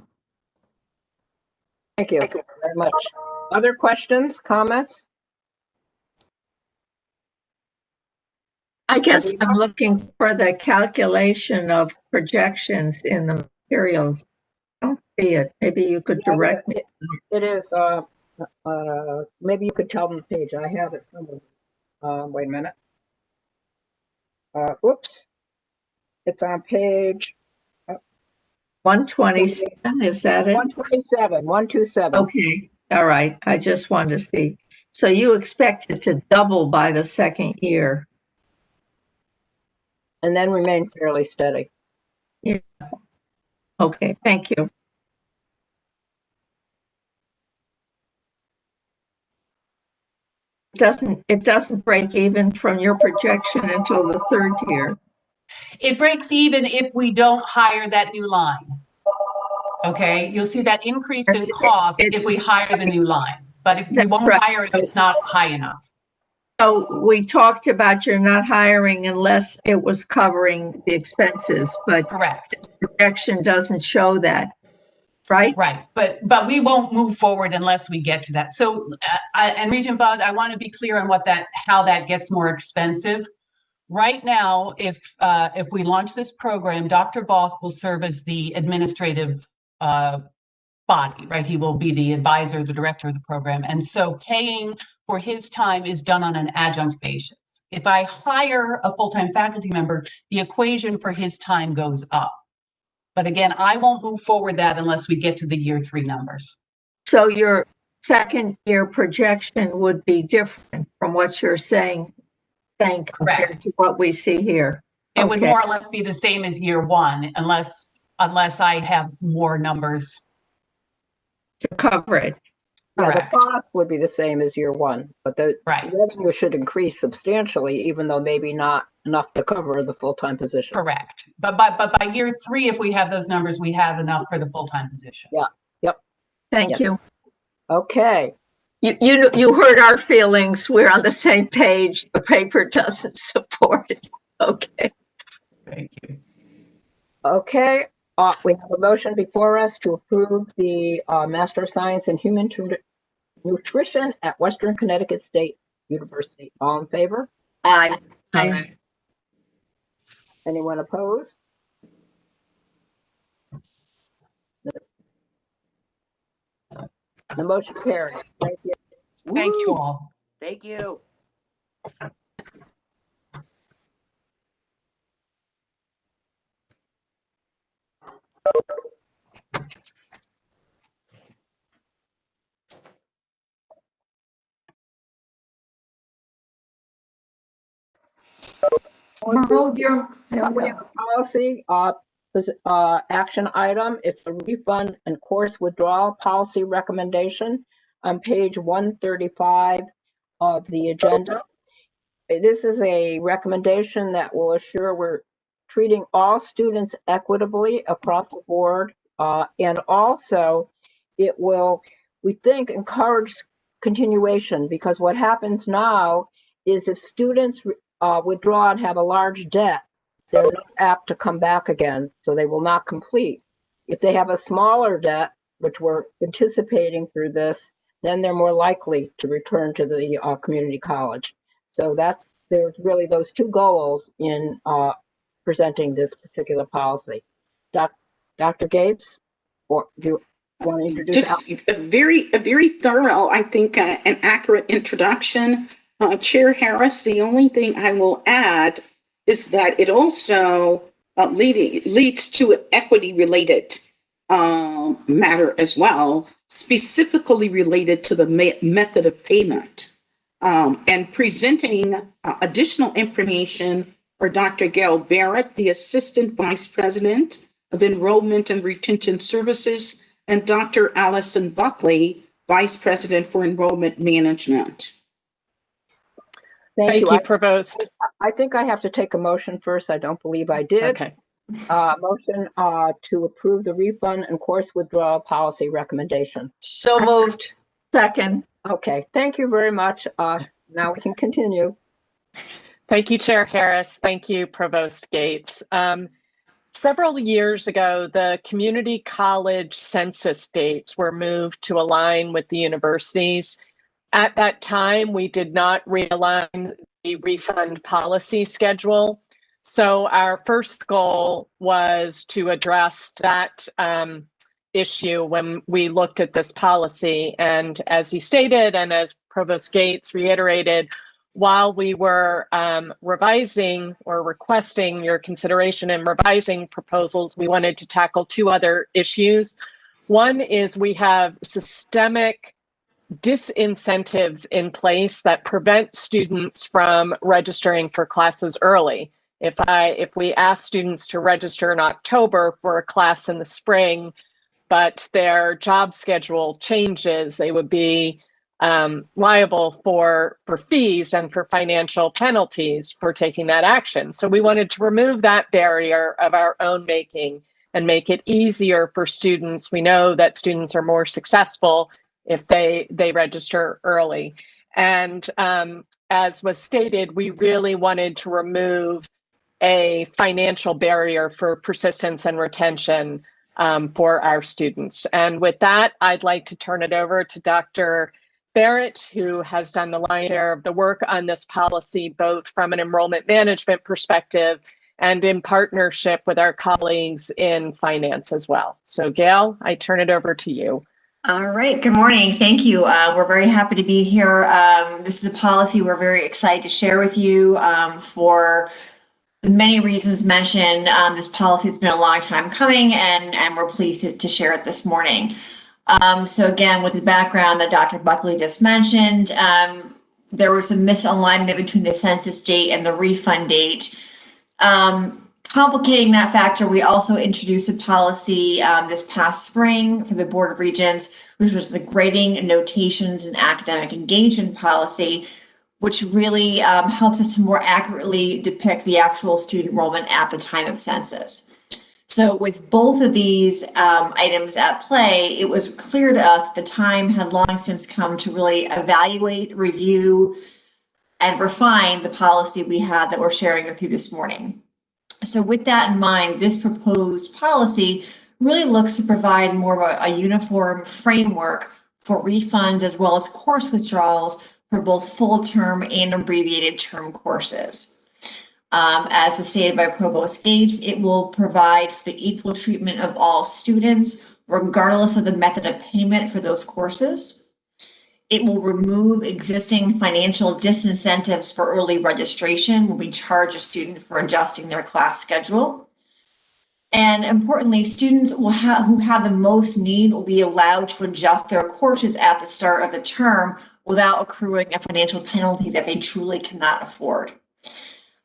S2: Thank you very much. Other questions, comments?
S1: I guess I'm looking for the calculation of projections in the materials. don't see it. Maybe you could direct me.
S2: It is, maybe you could tell them the page. I have it somewhere. Wait a minute. Oops. It's on page
S1: 127, is that it?
S2: 127.
S1: Okay, all right. I just wanted to see. So you expect it to double by the second year?
S2: And then remain fairly steady.
S1: Yeah. Okay, thank you. It doesn't break even from your projection until the third year.
S20: It breaks even if we don't hire that new line. Okay, you'll see that increase in cost if we hire the new line, but if we won't hire it, it's not high enough.
S1: So we talked about you're not hiring unless it was covering the expenses, but
S20: correct.
S1: The projection doesn't show that, right?
S20: Right, but we won't move forward unless we get to that. So, and Regent Bud, I want to be clear on how that gets more expensive. Right now, if we launch this program, Dr. Balk will serve as the administrative body, right? He will be the advisor, the director of the program. And so paying for his time is done on an adjunct basis. If I hire a full-time faculty member, the equation for his time goes up. But again, I won't move forward that unless we get to the year 3 numbers.
S1: So your second year projection would be different from what you're saying compared to what we see here.
S20: It would more or less be the same as year 1, unless I have more numbers
S1: to cover it.
S2: Yeah, the cost would be the same as year 1, but the
S20: right.
S2: revenue should increase substantially, even though maybe not enough to cover the full-time position.
S20: Correct. But by year 3, if we have those numbers, we have enough for the full-time position.
S2: Yeah. Yep.
S1: Thank you.
S2: Okay.
S1: You heard our feelings. We're on the same page. The paper doesn't support it. Okay.
S20: Thank you.
S2: Okay. We have a motion before us to approve the Master of Science in Human Nutrition at Western Connecticut State University. All in favor?
S1: Aye.
S2: Aye. Anyone opposed? The motion carries. Thank you.
S20: Thank you all.
S21: Thank you.
S2: We have a policy action item. It's a refund and course withdrawal policy recommendation on page 135 of the agenda. This is a recommendation that will assure we're treating all students equitably across the board. And also it will, we think, encourage continuation, because what happens now is if students withdraw and have a large debt, they're not apt to come back again, so they will not complete. If they have a smaller debt, which we're anticipating through this, then they're more likely to return to the community college. So there's really those two goals in presenting this particular policy. Dr. Gates, or do you want to introduce?
S4: Just a very thorough, I think, an accurate introduction. Chair Harris, the only thing I will add is that it also leads to an equity-related matter as well, specifically related to the method of payment. And presenting additional information for Dr. Gail Barrett, the Assistant Vice President of Enrollment and Retention Services, and Dr. Allison Buckley, Vice President for Enrollment Management.
S2: Thank
S13: you, Provost.
S2: I think I have to take a motion first. I don't believe I did.
S13: Okay.
S2: Motion to approve the refund and course withdrawal policy recommendation.
S13: So moved.
S1: Second.
S2: Okay, thank you very much. Now we can continue.
S13: Thank you, Chair Harris. Thank you, Provost Gates. Several years ago, the community college census dates were moved to align with the universities. At that time, we did not realign the refund policy schedule. So our first goal was to address that issue when we looked at this policy. And as you stated, and as Provost Gates reiterated, while we were revising or requesting your consideration and revising proposals, we wanted to tackle two other issues. One is we have systemic disincentives in place that prevent students from registering for classes early. If we ask students to register in October for a class in the spring, but their job schedule changes, they would be liable for fees and for financial penalties for taking that action. So we wanted to remove that barrier of our own making and make it easier for students. We know that students are more successful if they register early. And as was stated, we really wanted to remove a financial barrier for persistence and retention for our students. And with that, I'd like to turn it over to Dr. Barrett, who has done the lion's share of the work on this policy, both from an enrollment management perspective and in partnership with our colleagues in finance as well. So Gail, I turn it over to you.
S14: All right, good morning. Thank you. We're very happy to be here. This is a policy we're very excited to share with you for the many reasons mentioned. This policy has been a long time coming, and we're pleased to share it this morning. So again, with the background that Dr. Buckley just mentioned, there was a misalignment between the census date and the refund date. Complicating that factor, we also introduced a policy this past spring for the Board of Regents, which was the grading, notations, and academic engagement policy, which really helps us to more accurately depict the actual student enrollment at the time of census. So with both of these items at play, it was clear to us that the time had long since come to really evaluate, review, and refine the policy we had that we're sharing with you this morning. So with that in mind, this proposed policy really looks to provide more of a uniform framework for refunds as well as course withdrawals for both full-term and abbreviated term courses. As was stated by Provost Gates, it will provide for the equal treatment of all students, regardless of the method of payment for those courses. It will remove existing financial disincentives for early registration when we charge a student for adjusting their class schedule. And importantly, students who have the most need will be allowed to adjust their courses at the start of the term without accruing a financial penalty that they truly cannot afford.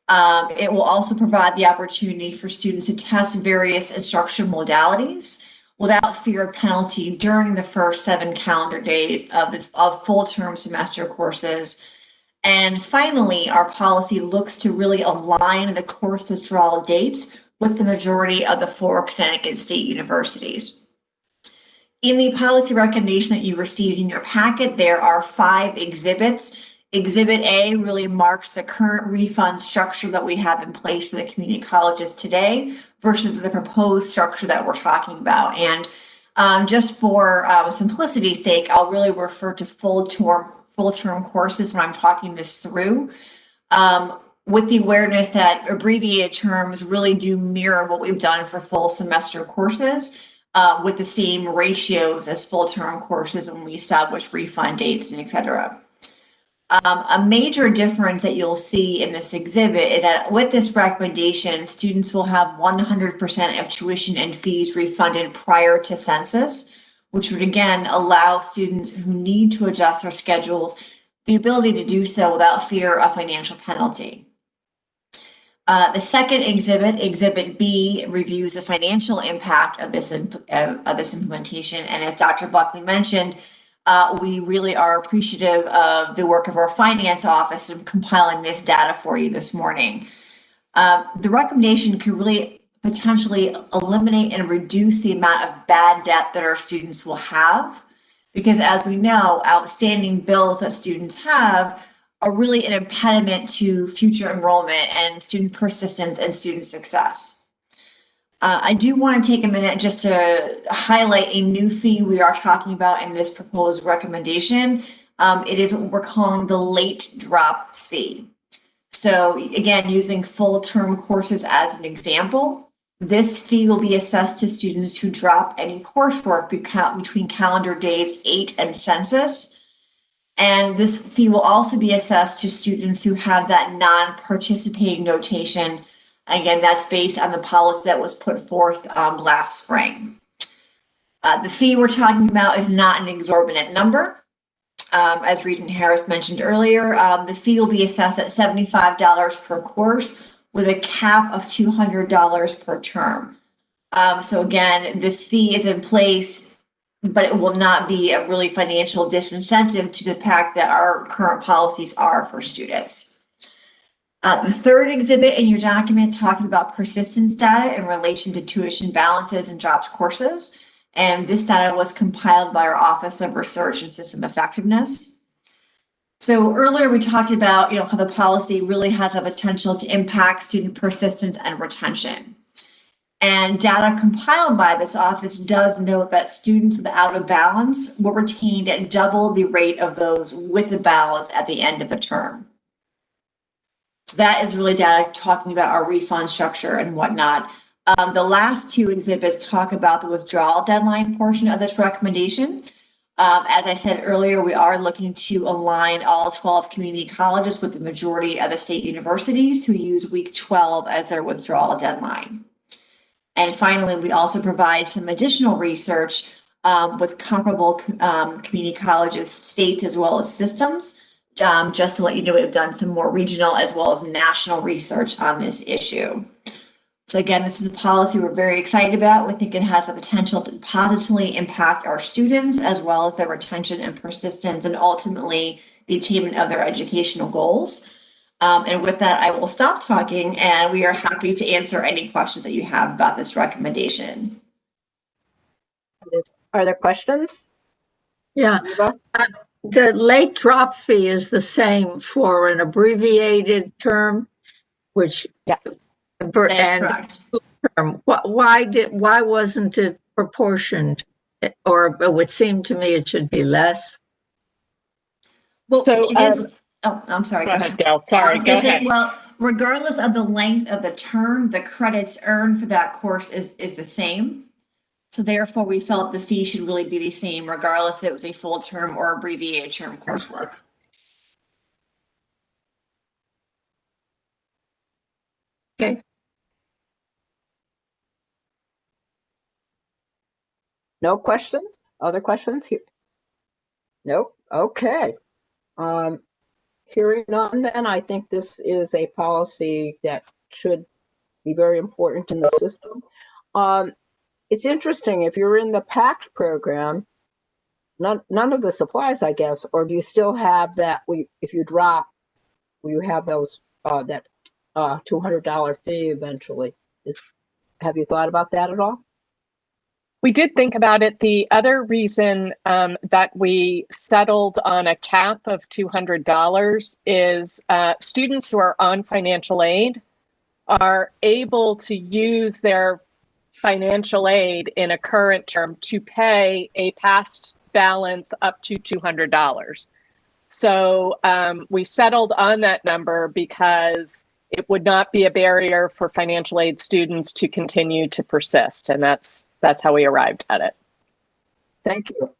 S14: It will also provide the opportunity for students to test various instruction modalities without fear of penalty during the first 7 calendar days of full-term semester courses. And finally, our policy looks to really align the course withdrawal dates with the majority of the 4 Connecticut state universities. In the policy recommendation that you received in your packet, there are 5 exhibits. Exhibit A really marks the current refund structure that we have in place for the community colleges today versus the proposed structure that we're talking about. And just for simplicity's sake, I'll really refer to full-term courses when I'm talking this through, with the awareness that abbreviated terms really do mirror what we've done for full semester courses with the same ratios as full-term courses when we establish refund dates and et cetera. A major difference that you'll see in this exhibit is that with this recommendation, students will have 100% of tuition and fees refunded prior to census, which would again allow students who need to adjust their schedules the ability to do so without fear of financial penalty. The second exhibit, Exhibit B, reviews the financial impact of this implementation. And as Dr. Buckley mentioned, we really are appreciative of the work of our finance office in compiling this data for you this morning. The recommendation could really potentially eliminate and reduce the amount of bad debt that our students will have, because as we know, outstanding bills that students have are really an impediment to future enrollment and student persistence and student success. I do want to take a minute just to highlight a new fee we are talking about in this proposed recommendation. It is what we're calling the late drop fee. So again, using full term courses as an example, This fee will be assessed to students who drop any coursework between calendar days 8 and census. And this fee will also be assessed to students who have that non-participating notation. Again, that's based on the policy that was put forth last spring. The fee we're talking about is not an exorbitant number. As Regent Harris mentioned earlier, the fee will be assessed at $75 per course with a cap of $200 per term. So again, this fee is in place, but it will not be a really financial disincentive to the fact that our current policies are for students. The third exhibit in your document talks about persistence data in relation to tuition balances and dropped courses. And this data was compiled by our Office of Research and System Effectiveness. So earlier we talked about, how the policy really has the potential to impact student persistence and retention. And data compiled by this office does note that students without a balance were retained at double the rate of those with a balance at the end of the term. So that is really data talking about our refund structure and whatnot. The last two exhibits talk about the withdrawal deadline portion of this recommendation. As I said earlier, we are looking to align all 12 community colleges with the majority of the state universities who use week 12 as their withdrawal deadline. And finally, we also provide some additional research with comparable community colleges, states, as well as systems. Just to let you know, we've done some more regional as well as national research on this issue. So again, this is a policy we're very excited about. We think it has the potential to positively impact our students as well as their retention and persistence and ultimately the attainment of their educational goals. And with that, I will stop talking and we are happy to answer any questions that you have about this recommendation.
S2: Are there questions?
S1: Yeah. The late drop fee is the same for an abbreviated term, which
S14: That's correct.
S1: term. Why wasn't it proportioned? Or it would seem to me it should be less.
S14: Well,
S13: So,
S14: I'm sorry.
S13: Go ahead, Gail. Sorry, go ahead.
S14: Well, regardless of the length of the term, the credits earned for that course is the same. So therefore, we felt the fee should really be the same, regardless if it was a full term or abbreviated term coursework.
S1: Okay.
S2: No questions? Other questions here? Nope. Okay. Hearing none, then I think this is a policy that should be very important in the system. It's interesting, if you're in the PACT program, none of this applies, I guess, or do you still have that, if you drop, will you have those, that $200 fee eventually? Have you thought about that at all?
S13: We did think about it. The other reason that we settled on a cap of $200 is students who are on financial aid are able to use their financial aid in a current term to pay a past balance up to $200. So we settled on that number because it would not be a barrier for financial aid students to continue to persist. And that's how we arrived at it.
S2: Thank you.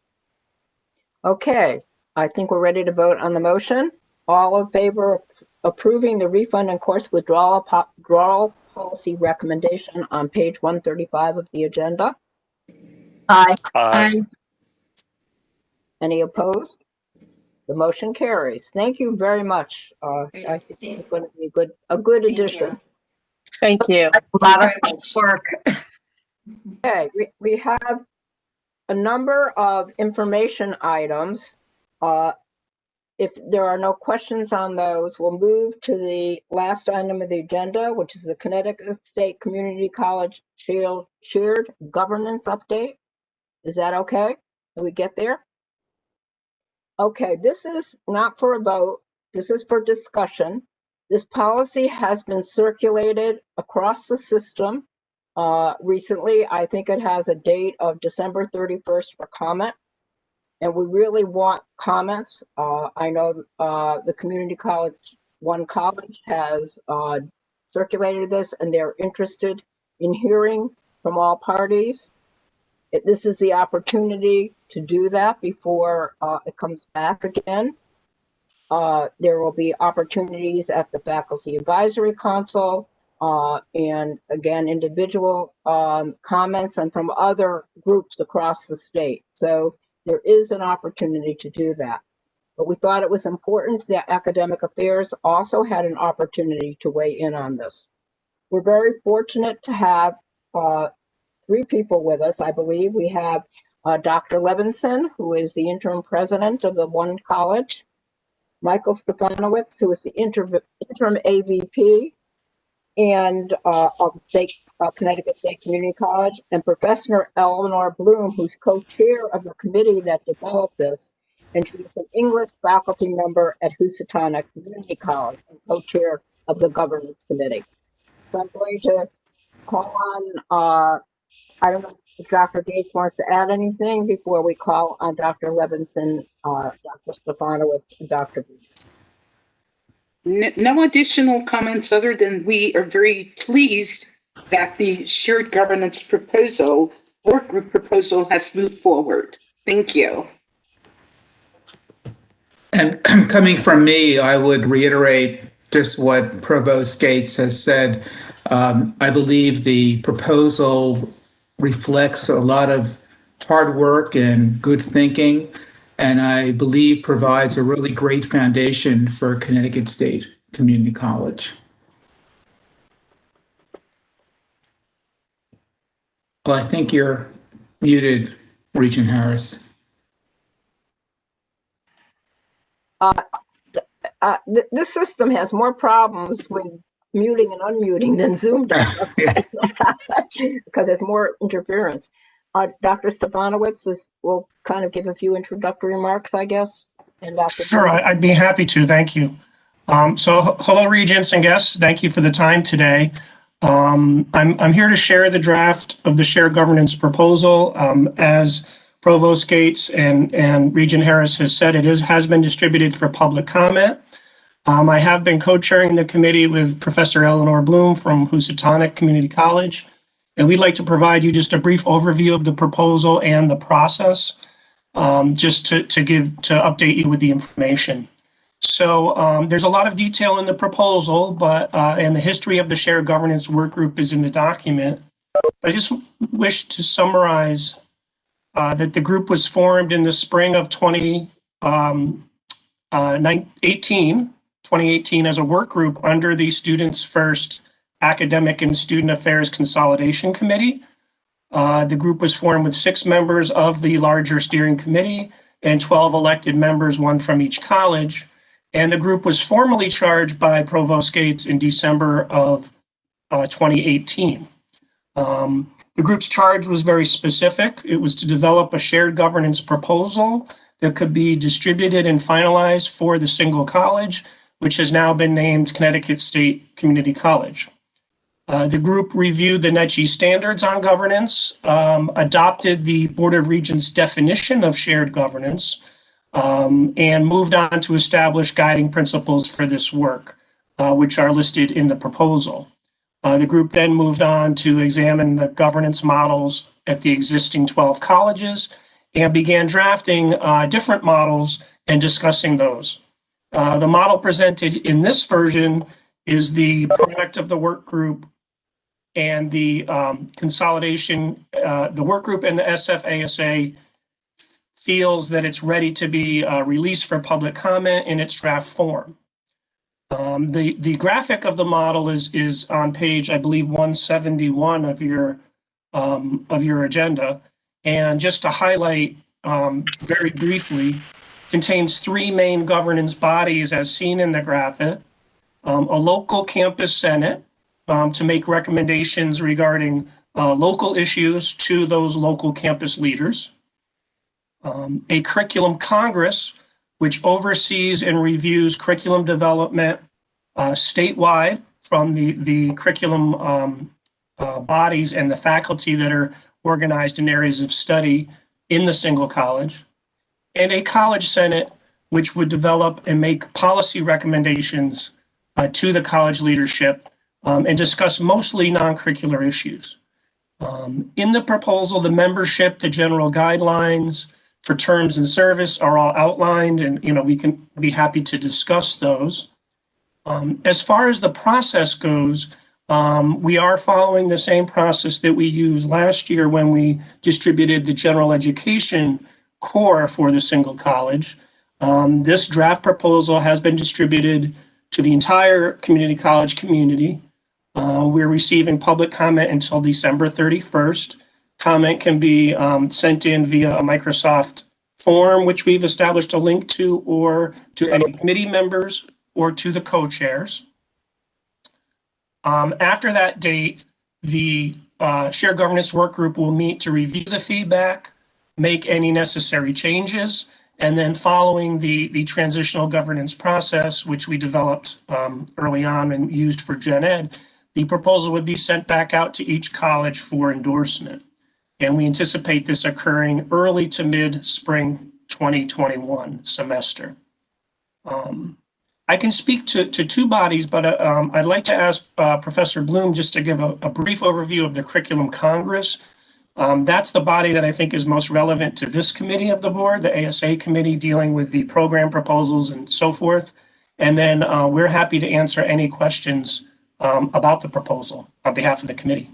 S2: Okay, I think we're ready to vote on the motion. All in favor of approving the refund and course withdrawal policy recommendation on page 135 of the agenda?
S1: Aye.
S2: Aye. Any opposed? The motion carries. Thank you very much. I think this is going to be a good addition.
S13: Thank you.
S1: A lot of work.
S2: Okay, we have a number of information items. If there are no questions on those, we'll move to the last item of the agenda, which is the Connecticut State Community College Shared Governance Update. Is that okay? Did we get there? Okay, this is not for a vote. This is for discussion. This policy has been circulated across the system. Recently, I think it has a date of December 31st for comment. And we really want comments. I know the community college, one college has circulated this and they're interested in hearing from all parties. This is the opportunity to do that before it comes back again. There will be opportunities at the Faculty Advisory Council and again, individual comments and from other groups across the state. So there is an opportunity to do that. But we thought it was important that Academic Affairs also had an opportunity to weigh in on this. We're very fortunate to have 3 people with us, I believe. We have Dr. Levinson, who is the interim president of the one college, Michael Stefanowicz, who is the interim AVP and of the state Connecticut State Community College, and Professor Eleanor Bloom, who's co-chair of the committee that developed this, and she is an English faculty member at Housatonic Community College and co-chair of the governance committee. So I'm going to call on, I don't know if Dr. Gates wants to add anything before we call on Dr. Levinson, Dr. Stefanowicz, and Dr. Bloom.
S4: No additional comments other than we are very pleased that the shared governance proposal, work group proposal, has moved forward. Thank you.
S15: And coming from me, I would reiterate just what Provost Gates has said. I believe the proposal reflects a lot of hard work and good thinking, and I believe provides a really great foundation for Connecticut State Community College. Well, I think you're muted, Regent Harris.
S2: This system has more problems with muting and unmuting than Zoom does because there's more interference. Dr. Stefanowicz will kind of give a few introductory remarks, I guess. And
S22: Sure, I'd be happy to. Thank you. So hello, Regents and guests. Thank you for the time today. I'm here to share the draft of the shared governance proposal. As Provost Gates and Regent Harris has said, has been distributed for public comment. I have been co-chairing the committee with Professor Eleanor Bloom from Housatonic Community College, and we'd like to provide you just a brief overview of the proposal and the process, just to update you with the information. So there's a lot of detail in the proposal, but and the history of the shared governance work group is in the document. I just wish to summarize that the group was formed in the spring of 2018 as a work group under the Students First Academic and Student Affairs Consolidation Committee. The group was formed with 6 members of the larger steering committee and 12 elected members, 1 from each college. And the group was formally charged by Provost Gates in December of 2018. The group's charge was very specific. It was to develop a shared governance proposal that could be distributed and finalized for the single college, which has now been named Connecticut State Community College. The group reviewed the NETG standards on governance, adopted the Board of Regents definition of shared governance, and moved on to establish guiding principles for this work, which are listed in the proposal. The group then moved on to examine the governance models at the existing 12 colleges and began drafting different models and discussing those. The model presented in this version is the product of the work group and the consolidation. The work group and the SF-ASA feels that it's ready to be released for public comment in its draft form. The graphic of the model is on page, I believe, 171 of your agenda. And just to highlight very briefly, contains 3 main governance bodies as seen in the graphic. A local campus senate to make recommendations regarding local issues to those local campus leaders. A curriculum congress, which oversees and reviews curriculum development statewide from the curriculum bodies and the faculty that are organized in areas of study in the single college. And a college senate, which would develop and make policy recommendations to the college leadership and discuss mostly non-curricular issues. In the proposal, the membership, the general guidelines for terms and service are all outlined, and we can be happy to discuss those. As far as the process goes, we are following the same process that we used last year when we distributed the general education core for the single college. This draft proposal has been distributed to the entire community college community. We're receiving public comment until December 31st. Comment can be sent in via a Microsoft form, which we've established a link to, or to any committee members or to the co-chairs. After that date, the shared governance work group will meet to review the feedback, make any necessary changes, and then following the transitional governance process, which we developed early on and used for Gen Ed, the proposal would be sent back out to each college for endorsement. And we anticipate this occurring early to mid-spring 2021 semester. I can speak to two bodies, but I'd like to ask Professor Bloom just to give a brief overview of the Curriculum Congress. That's the body that I think is most relevant to this committee of the board, the ASA committee dealing with the program proposals and so forth. And then we're happy to answer any questions about the proposal on behalf of the committee.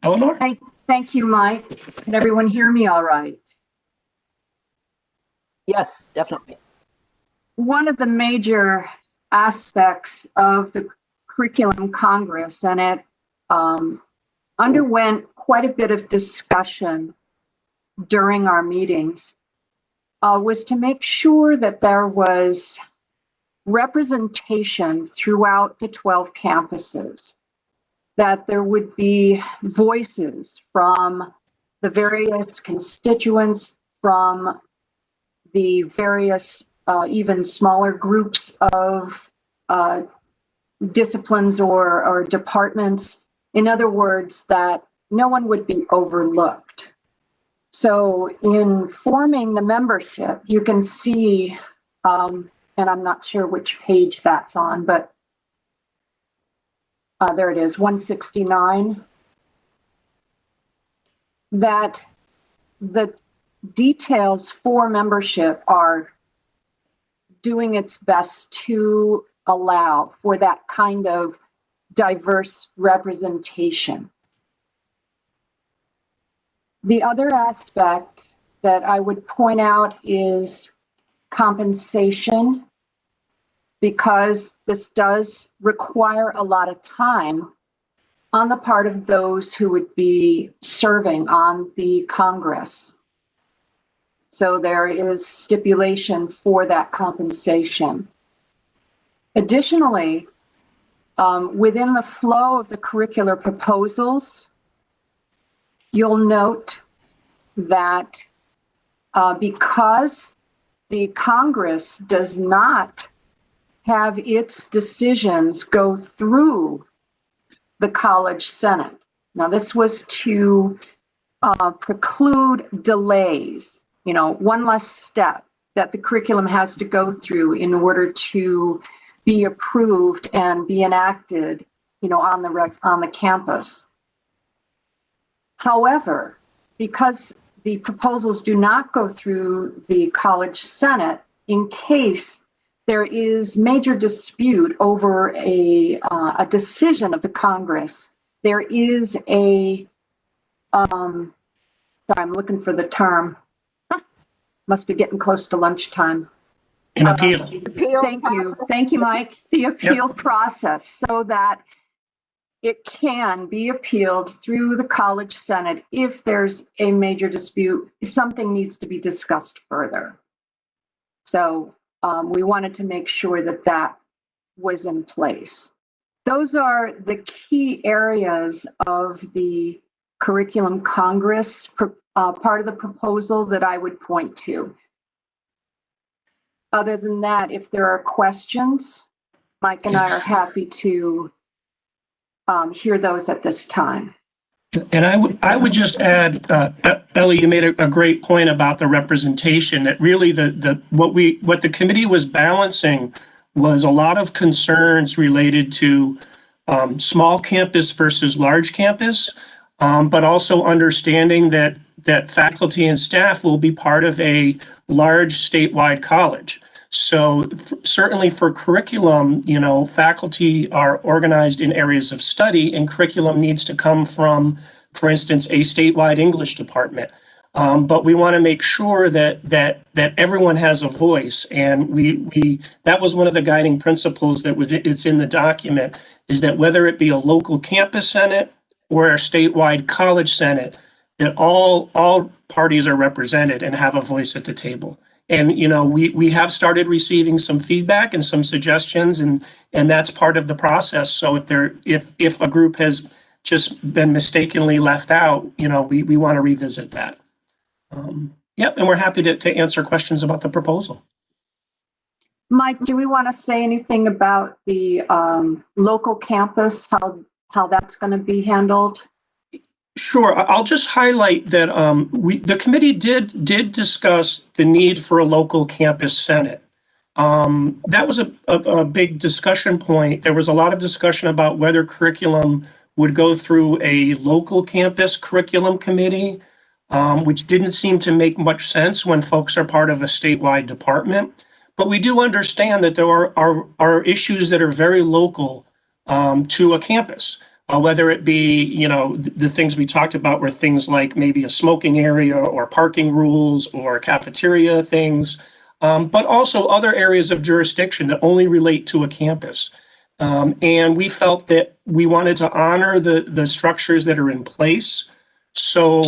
S22: Eleanor?
S7: Thank you, Mike. Can everyone hear me all right?
S2: Yes, definitely.
S7: One of the major aspects of the Curriculum Congress, and it underwent quite a bit of discussion during our meetings, was to make sure that there was representation throughout the 12 campuses, that there would be voices from the various constituents, from the various even smaller groups of disciplines or departments. In other words, that no one would be overlooked. So in forming the membership, you can see, and I'm not sure which page that's on, but there it is, 169, that the details for membership are doing its best to allow for that kind of diverse representation. The other aspect that I would point out is compensation, because this does require a lot of time on the part of those who would be serving on the Congress. So there is stipulation for that compensation. Additionally, within the flow of the curricular proposals, you'll note that because the Congress does not have its decisions go through the College Senate. Now, this was to preclude delays, one less step that the curriculum has to go through in order to be approved and be enacted, on the campus. However, because the proposals do not go through the College Senate, in case there is major dispute over a decision of the Congress, there is a, sorry, I'm looking for the term. Must be getting close to lunchtime.
S22: An appeal.
S7: Thank you, Mike. The appeal process, so that it can be appealed through the College Senate if there's a major dispute, something needs to be discussed further. So we wanted to make sure that that was in place. Those are the key areas of the Curriculum Congress part of the proposal that I would point to. Other than that, if there are questions, Mike and I are happy to hear those at this time.
S22: And I would just add, Ellie, you made a great point about the representation, that really what the committee was balancing was a lot of concerns related to small campus versus large campus, but also understanding that faculty and staff will be part of a large statewide college. So certainly for curriculum, faculty are organized in areas of study, and curriculum needs to come from, for instance, a statewide English department. But we want to make sure that everyone has a voice, and that was one of the guiding principles it's in the document, is that whether it be a local campus senate or a statewide college senate, that all parties are represented and have a voice at the table. And we have started receiving some feedback and some suggestions, and that's part of the process. So if a group has just been mistakenly left out, we want to revisit that. Yep, and we're happy to answer questions about the proposal.
S7: Mike, do we want to say anything about the local campus, how that's going to be handled?
S22: Sure. I'll just highlight that the committee did discuss the need for a local campus senate. That was a big discussion point. There was a lot of discussion about whether curriculum would go through a local campus curriculum committee, which didn't seem to make much sense when folks are part of a statewide department. But we do understand that there are issues that are very local to a campus. Whether it be, the things we talked about were things like maybe a smoking area or parking rules or cafeteria things, but also other areas of jurisdiction that only relate to a campus. And we felt that we wanted to honor the structures that are in place. So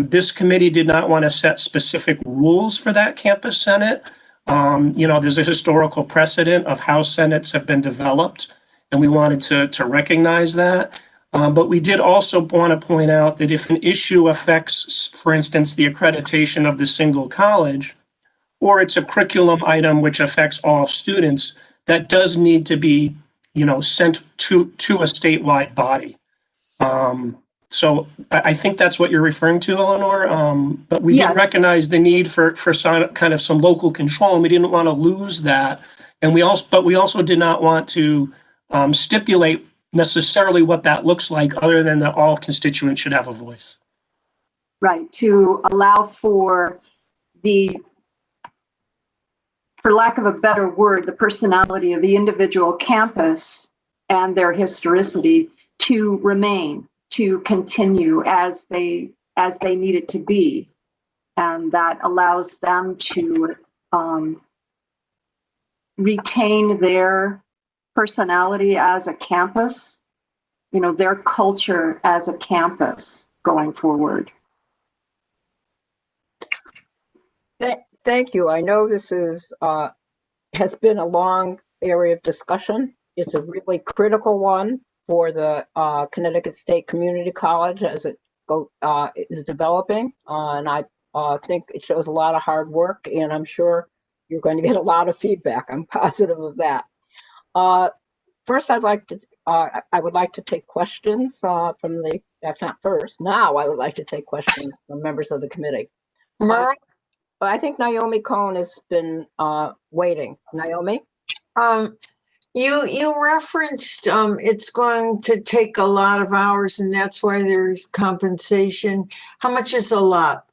S22: this committee did not want to set specific rules for that campus senate. There's a historical precedent of how senates have been developed, and we wanted to recognize that. But we did also want to point out that if an issue affects, for instance, the accreditation of the single college, or it's a curriculum item which affects all students, that does need to be, sent to a statewide body. So I think that's what you're referring to, Eleanor. But we did recognize the need for some local control, and we didn't want to lose that. And we also did not want to stipulate necessarily what that looks like, other than that all constituents should have a voice.
S7: Right, to allow for lack of a better word, the personality of the individual campus and their historicity to remain, to continue as they need it to be. And that allows them to retain their personality as a campus, their culture as a campus going forward.
S2: Thank you. I know this has been a long area of discussion. It's a really critical one for the Connecticut State Community College as it is developing. And I think it shows a lot of hard work, and I'm sure you're going to get a lot of feedback. I'm positive of that. First, I would like to take questions now I would like to take questions from members of the committee. I think Naomi Cohn has been waiting. Naomi?
S10: You referenced it's going to take a lot of hours, and that's why there's compensation. How much is a lot?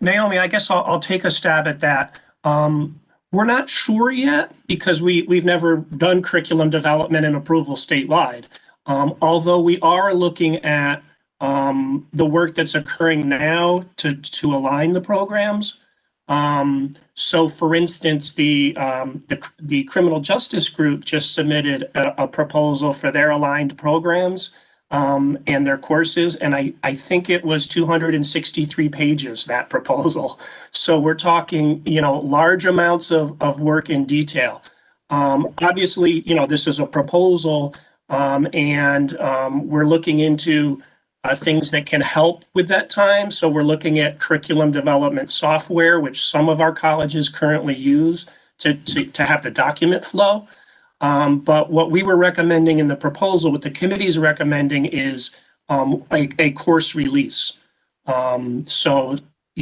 S22: Naomi, I guess I'll take a stab at that. We're not sure yet because we've never done curriculum development and approval statewide. Although we are looking at the work that's occurring now to align the programs. So for instance, the criminal justice group just submitted a proposal for their aligned programs and their courses. And I think it was 263 pages, that proposal. So we're talking, large amounts of work in detail. Obviously, this is a proposal and we're looking into things that can help with that time. So we're looking at curriculum development software, which some of our colleges currently use to have the document flow. But what we were recommending in the proposal, what the committee is recommending is a course release. So,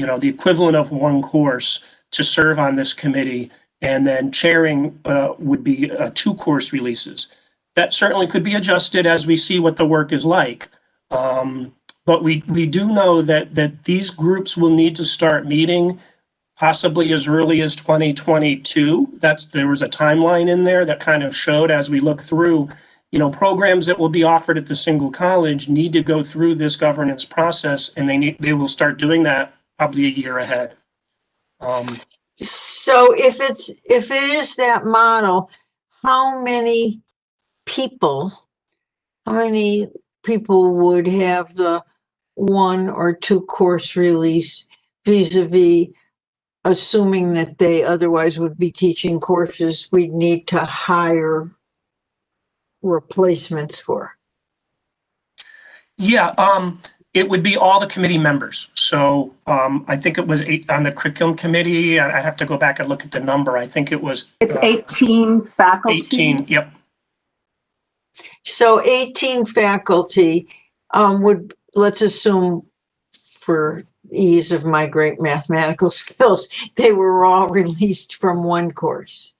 S22: the equivalent of one course to serve on this committee, and then chairing would be 2 course releases. That certainly could be adjusted as we see what the work is like. But we do know that these groups will need to start meeting possibly as early as 2022. There was a timeline in there that kind of showed, as we look through, programs that will be offered at the single college need to go through this governance process, and they will start doing that probably a year ahead.
S10: So if it is that model, how many people would have the 1 or 2 course release vis-a-vis, assuming that they otherwise would be teaching courses we'd need to hire replacements for?
S22: Yeah, it would be all the committee members. So I think it was 8 on the curriculum committee. I have to go back and look at the number. I think it was.
S7: It's 18 faculty.
S22: 18, yep.
S10: So 18 faculty would, let's assume for ease of my great mathematical skills, they were all released from 1 course.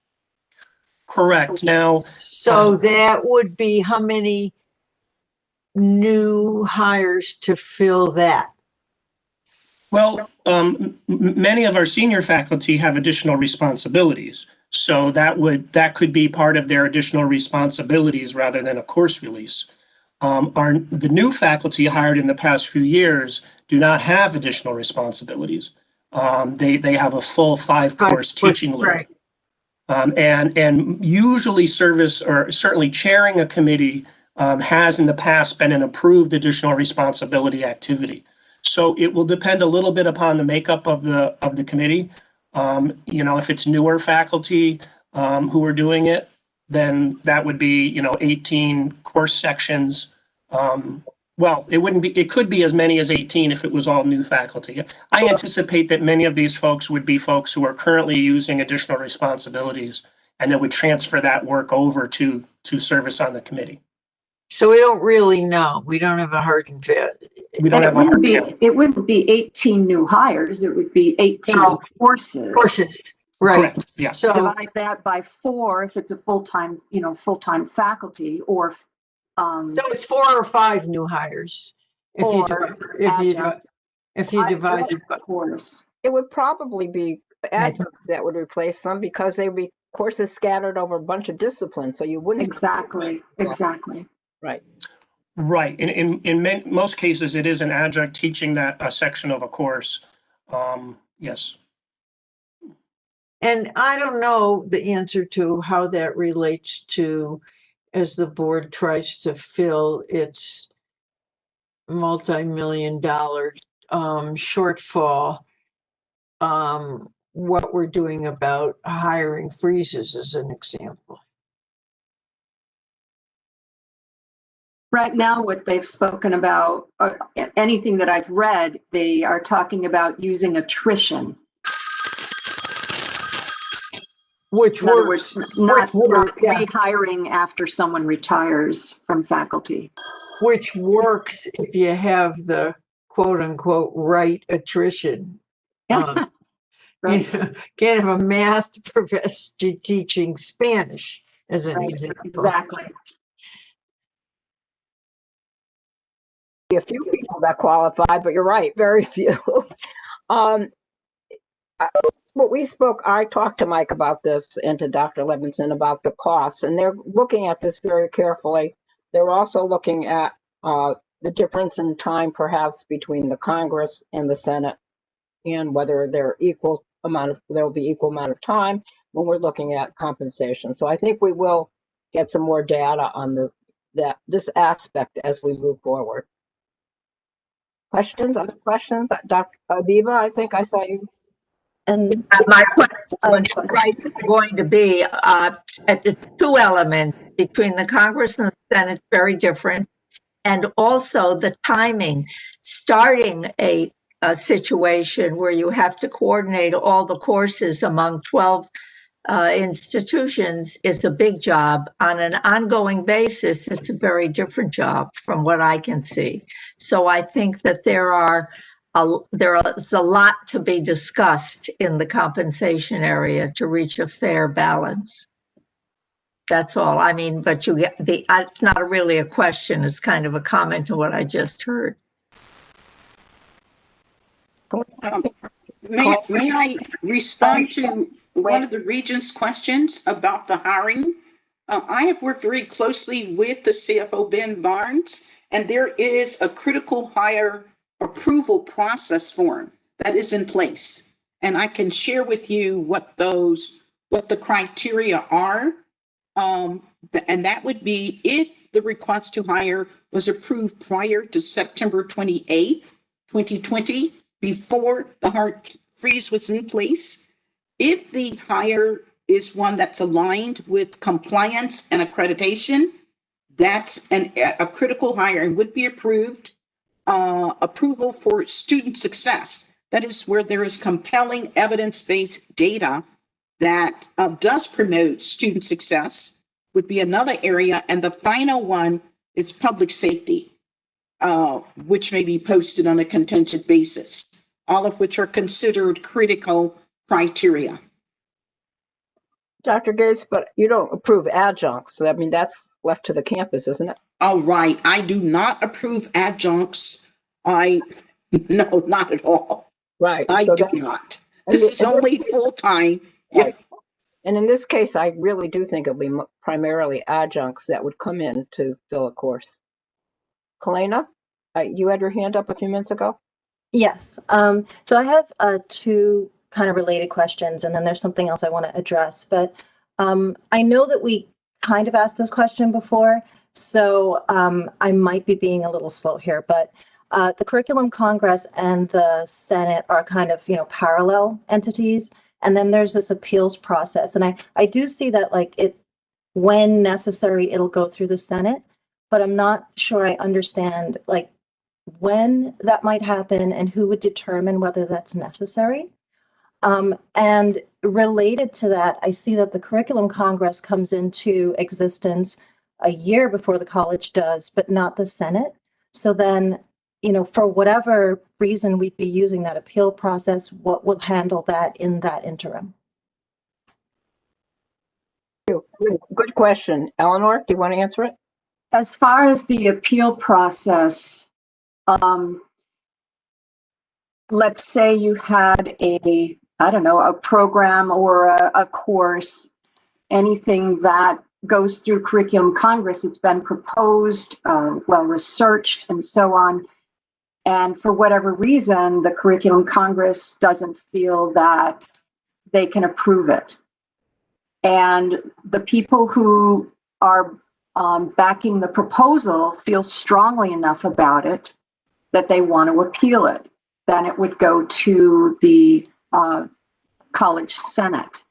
S22: Correct. Now,
S10: so that would be how many new hires to fill that?
S22: Well, many of our senior faculty have additional responsibilities. So that could be part of their additional responsibilities rather than a course release. The new faculty hired in the past few years do not have additional responsibilities. They have a full 5-course teaching load.
S10: Right.
S22: And usually service, or certainly chairing a committee, has in the past been an approved additional responsibility activity. So it will depend a little bit upon the makeup of the committee. If it's newer faculty who are doing it, then that would be 18 course sections. Well, it could be as many as 18 if it was all new faculty. I anticipate that many of these folks would be folks who are currently using additional responsibilities and that would transfer that work over to service on the committee.
S10: So we don't really know. We don't have a hard and fast.
S22: We don't have a hard count.
S7: It wouldn't be 18 new hires. It would be 18 courses.
S10: Courses, right?
S22: Correct. Yeah.
S7: So divide that by 4 if it's a full-time faculty, or
S10: so it's 4 or 5 new hires. If you divide it by
S7: course.
S2: It would probably be adjuncts that would replace them, because they would be courses scattered over a bunch of disciplines. So you wouldn't.
S7: Exactly.
S2: Right.
S22: Right. In most cases, it is an adjunct teaching that a section of a course. Yes.
S10: And I don't know the answer to how that relates to, as the board tries to fill its multi-million-dollar shortfall, what we're doing about hiring freezes, as an example.
S7: Right now, what they've spoken about, or anything that I've read, they are talking about using attrition.
S10: Which
S7: In other
S10: works.
S7: words, not rehiring after someone retires from faculty.
S10: Which works if you have the quote unquote right attrition.
S7: Right.
S10: Can't have a math professor teaching Spanish as an example.
S7: Exactly.
S2: A few people that qualify, but you're right, very few. I talked to Mike about this and to Dr. Levinson about the costs, and they're looking at this very carefully. They're also looking at the difference in time perhaps between the Congress and the Senate, and whether there will be equal amount of time when we're looking at compensation. So I think we will get some more data on this aspect as we move forward. Questions? Other questions? Dr. Aviva, I think I saw you.
S1: And my question is going to be at the 2 elements between the Congress and the Senate, very different. And also the timing, starting a situation where you have to coordinate all the courses among 12 institutions is a big job. On an ongoing basis, it's a very different job from what I can see. So I think that there are there is a lot to be discussed in the compensation area to reach a fair balance. That's all. I mean, but you get it's not really a question. It's kind of a comment to what I just heard.
S4: May I respond to one of the regent's questions about the hiring? I have worked very closely with the CFO, Ben Barnes, and there is a critical hire approval process form that is in place. And I can share with you what the criteria are. And that would be if the request to hire was approved prior to September 28th, 2020, before the hard freeze was in place. If the hire is one that's aligned with compliance and accreditation, that's a critical hire and would be approved. Approval for student success, that is where there is compelling evidence-based data that does promote student success, would be another area. And the final one is public safety, which may be posted on a contingent basis, all of which are considered critical criteria.
S2: Dr. Gates, but you don't approve adjuncts. I mean, that's left to the campus, isn't it?
S4: All right. I do not approve adjuncts. No, not at all.
S2: Right.
S4: I do not. This is only full-time.
S2: Right. And in this case, I really do think it'll be primarily adjuncts that would come in to fill a course. Kalena, you had your hand up a few minutes ago?
S8: Yes. So I have two kind of related questions, and then there's something else I want to address. But I know that we kind of asked this question before, so I might be being a little slow here. But the Curriculum Congress and the Senate are kind of, parallel entities. And then there's this appeals process. And I do see that, when necessary, it'll go through the Senate. But I'm not sure I understand, when that might happen and who would determine whether that's necessary. And related to that, I see that the Curriculum Congress comes into existence a year before the college does, but not the Senate. So then, for whatever reason we'd be using that appeal process, what will handle that in that interim?
S2: Good question. Eleanor, do you want to answer it?
S7: As far as the appeal process, let's say you had a program or a course, anything that goes through Curriculum Congress, it's been proposed, well researched, and so on. And for whatever reason, the Curriculum Congress doesn't feel that they can approve it. And the people who are backing the proposal feel strongly enough about it that they want to appeal it. Then it would go to the college senate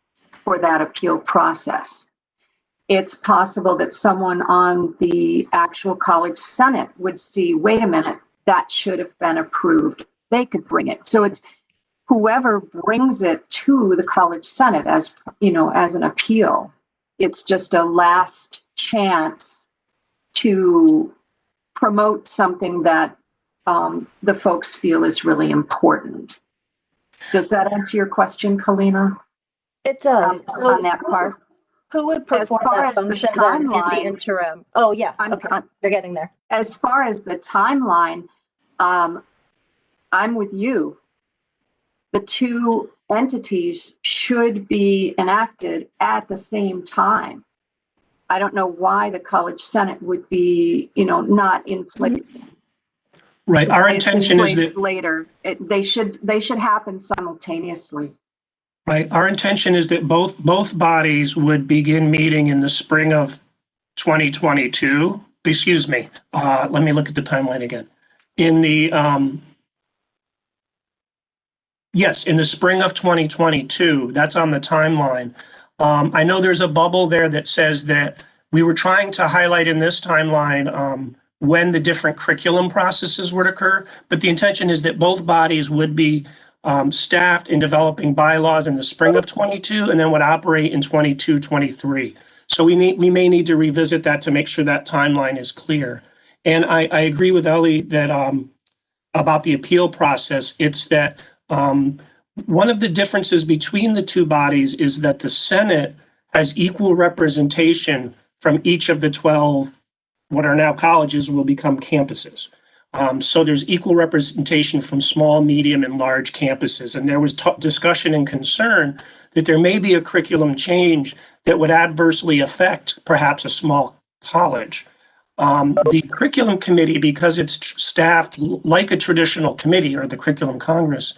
S7: for that appeal process. It's possible that someone on the actual college senate would see, wait a minute, that should have been approved. They could bring it. So it's whoever brings it to the college senate as an appeal. It's just a last chance to promote something that the folks feel is really important. Does that answer your question, Kalena?
S8: It does. So
S7: on that part.
S8: Who would perform that function then in the interim? Oh, yeah. Okay. You're getting there.
S7: As far as the timeline, I'm with you. The two entities should be enacted at the same time. I don't know why the college senate would be, not in place.
S22: Right. Our intention is that
S7: later. They should happen simultaneously.
S22: Right. Our intention is that both bodies would begin meeting in the spring of 2022. Excuse me. Let me look at the timeline again. In the yes, in the spring of 2022. That's on the timeline. I know there's a bubble there that says that we were trying to highlight in this timeline when the different curriculum processes would occur, but the intention is that both bodies would be staffed in developing bylaws in the spring of 22 and then would operate in 22, 23. So we may need to revisit that to make sure that timeline is clear. And I agree with Ellie that about the appeal process. It's that one of the differences between the two bodies is that the Senate has equal representation from each of the 12, what are now colleges, will become campuses. So there's equal representation from small, medium, and large campuses. And there was discussion and concern that there may be a curriculum change that would adversely affect perhaps a small college. The curriculum committee, because it's staffed like a traditional committee or the curriculum congress,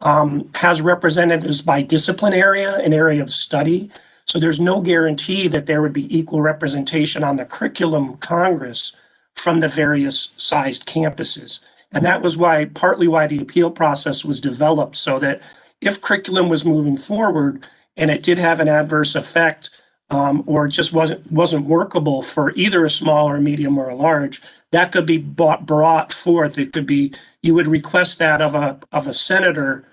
S22: has representatives by discipline area and area of study. So there's no guarantee that there would be equal representation on the curriculum congress from the various sized campuses. And that was partly why the appeal process was developed, so that if curriculum was moving forward and it did have an adverse effect, or just wasn't workable for either a small or a medium or a large, that could be brought forth. It could be, you would request that of a senator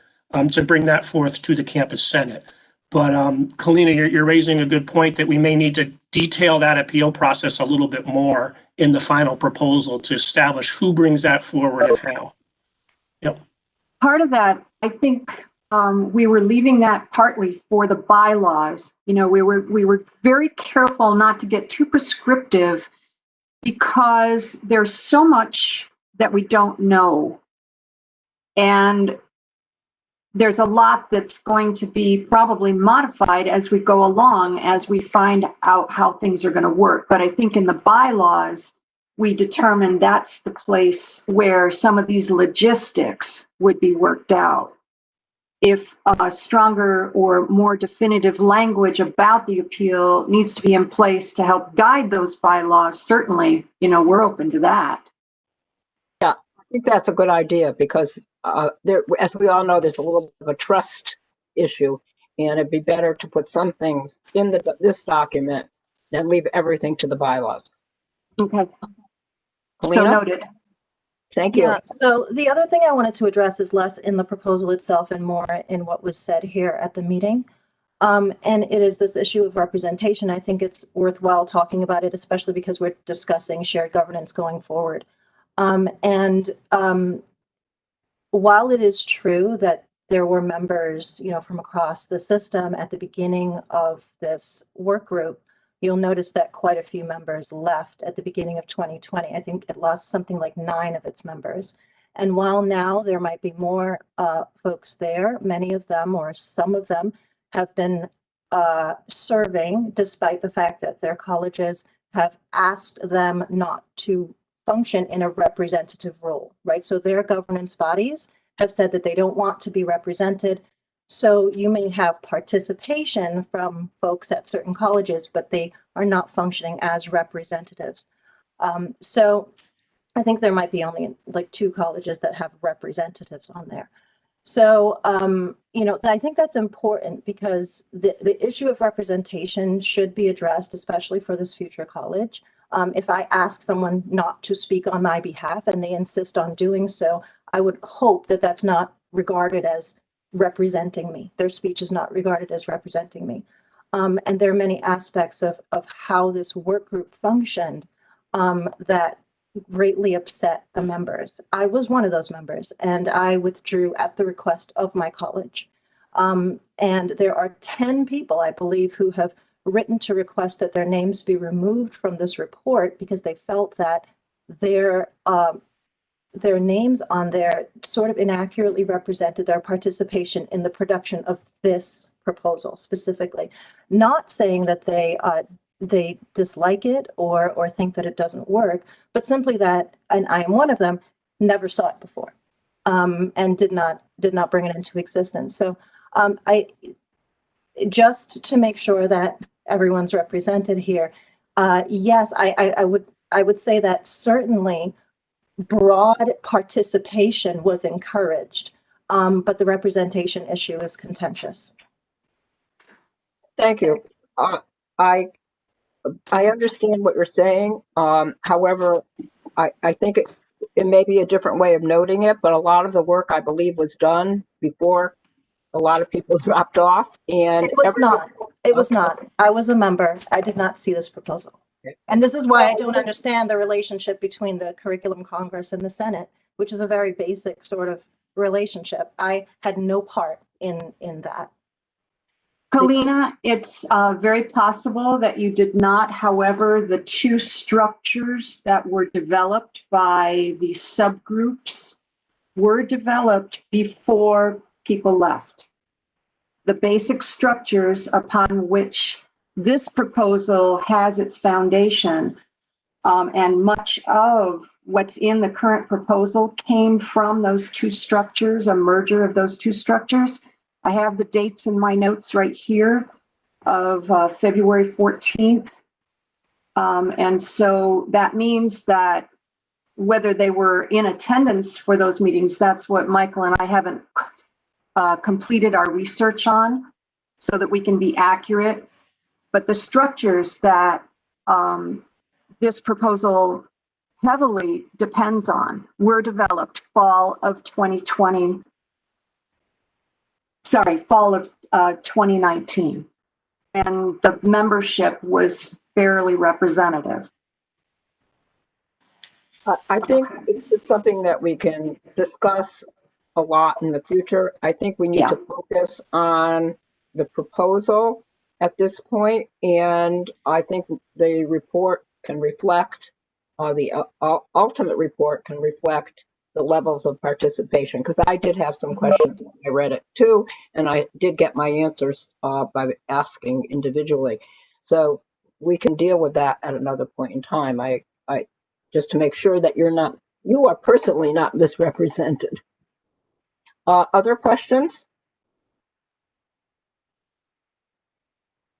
S22: to bring that forth to the campus senate. But Kalina, you're raising a good point that we may need to detail that appeal process a little bit more in the final proposal to establish who brings that forward and how. Yep.
S7: Part of that, I think, we were leaving that partly for the bylaws. You know, we were very careful not to get too prescriptive because there's so much that we don't know. And there's a lot that's going to be probably modified as we go along, as we find out how things are going to work. But I think in the bylaws, we determined that's the place where some of these logistics would be worked out. If a stronger or more definitive language about the appeal needs to be in place to help guide those bylaws, certainly, you know, we're open to that.
S2: Yeah, I think that's a good idea because there, as we all know, there's a little bit of a trust issue, and it'd be better to put some things in this document than leave everything to the bylaws.
S7: Okay.
S2: Kalina?
S7: So noted.
S2: Thank you.
S8: Yeah, so the other thing I wanted to address is less in the proposal itself and more in what was said here at the meeting. And it is this issue of representation. I think it's worthwhile talking about it, especially because we're discussing shared governance going forward. While it is true that there were members, you know, from across the system at the beginning of this work group, you'll notice that quite a few members left at the beginning of 2020. I think it lost something like 9 of its members. And while now there might be more folks there, many of them or some of them have been serving despite the fact that their colleges have asked them not to function in a representative role, right? So their governance bodies have said that they don't want to be represented. So you may have participation from folks at certain colleges, but they are not functioning as representatives. So I think there might be only like 2 colleges that have representatives on there. So, you know, I think that's important because the issue of representation should be addressed, especially for this future college. If I ask someone not to speak on my behalf and they insist on doing so, I would hope that that's not regarded as representing me. Their speech is not regarded as representing me. And there are many aspects of how this work group functioned that greatly upset the members. I was one of those members, and I withdrew at the request of my college. And there are 10 people, I believe, who have written to request that their names be removed from this report because they felt that their names on there sort of inaccurately represented their participation in the production of this proposal specifically. Not saying that they dislike it or think that it doesn't work, but simply that, and I am one of them, never saw it before, and did not bring it into existence. So I just to make sure that everyone's represented here. Yes, I would say that certainly broad participation was encouraged, but the representation issue is contentious.
S2: Thank you. I understand what you're saying. However, I think it may be a different way of noting it, but a lot of the work I believe was done before a lot of people dropped off. And
S8: it was not. It was not. I was a member. I did not see this proposal. And this is why I don't understand the relationship between the Curriculum Congress and the Senate, which is a very basic sort of relationship. I had no part in that.
S7: Kalina, it's very possible that you did not. However, the two structures that were developed by the subgroups were developed before people left. The basic structures upon which this proposal has its foundation, and much of what's in the current proposal came from those two structures, a merger of those two structures. I have the dates in my notes right here of February 14th. And so that means that whether they were in attendance for those meetings, that's what Michael and I haven't completed our research on so that we can be accurate. But the structures that this proposal heavily depends on were developed fall of 2019. And the membership was fairly representative.
S2: I think this is something that we can discuss a lot in the future. I think we need to focus on the proposal at this point, and I think the report can reflect, the ultimate report can reflect the levels of participation, because I did have some questions when I read it too, and I did get my answers by asking individually. So we can deal with that at another point in time. I just to make sure that you are personally not misrepresented. Other questions?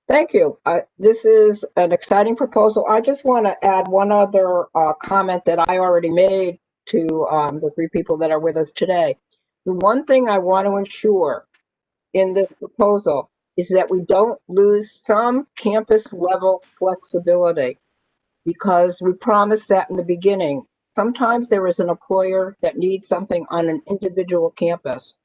S2: Thank you. This is an exciting proposal. I just want to add one other comment that I already made to the three people that are with us today. The one thing I want to ensure in this proposal is that we don't lose some campus level flexibility, because we promised that in the beginning. Sometimes there is an employer that needs something on an individual campus,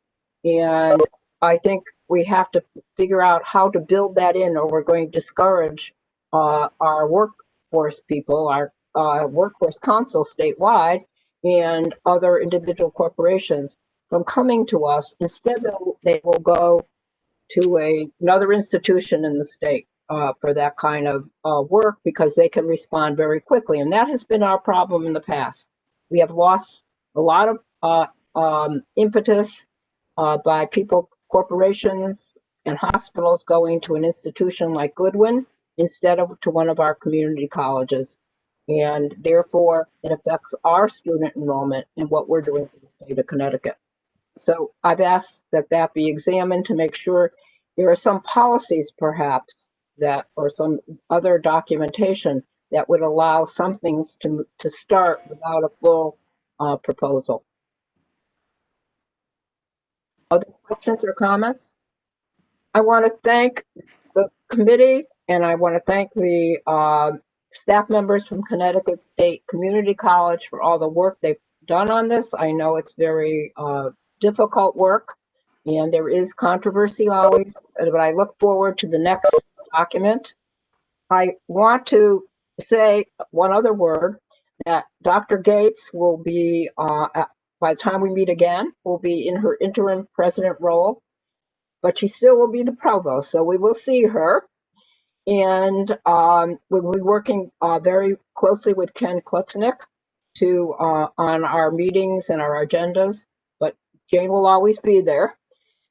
S2: and I think we have to figure out how to build that in, or we're going to discourage our workforce people, our workforce council statewide, and other individual corporations from coming to us. Instead, they will go to another institution in the state for that kind of work, because they can respond very quickly. And that has been our problem in the past. We have lost a lot of impetus by people, corporations, and hospitals going to an institution like Goodwin instead of to one of our community colleges. And therefore, it affects our student enrollment and what we're doing for the state of Connecticut. So I've asked that that be examined to make sure there are some policies perhaps that, or some other documentation that would allow some things to start without a full proposal. Other questions or comments? I want to thank the committee, and I want to thank the staff members from Connecticut State Community College for all the work they've done on this. I know it's very difficult work, and there is controversy always, but I look forward to the next document. I want to say one other word, that Dr. Gates will be, by the time we meet again, will be in her interim president role, but she still will be the provost, so we will see her. And we'll be working very closely with Ken Klutznick on our meetings and our agendas, but Jane will always be there.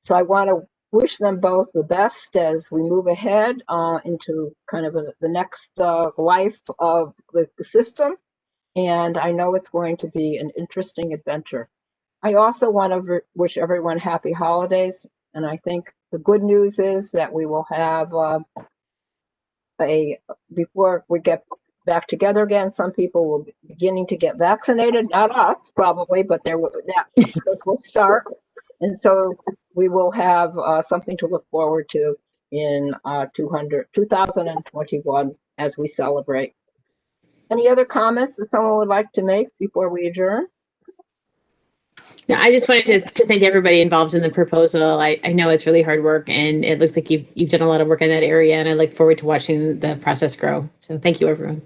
S2: So I want to wish them both the best as we move ahead into kind of the next life of the system. And I know it's going to be an interesting adventure. I also want to wish everyone happy holidays. And I think the good news is that we will have before we get back together again, some people will be beginning to get vaccinated, not us probably, but that will start. And so we will have something to look forward to in 2021 as we celebrate. Any other comments that someone would like to make before we adjourn?
S3: No, I just wanted to thank everybody involved in the proposal. I know it's really hard work, and it looks like you've done a lot of work in that area, and I look forward to watching the process grow. So thank you, everyone.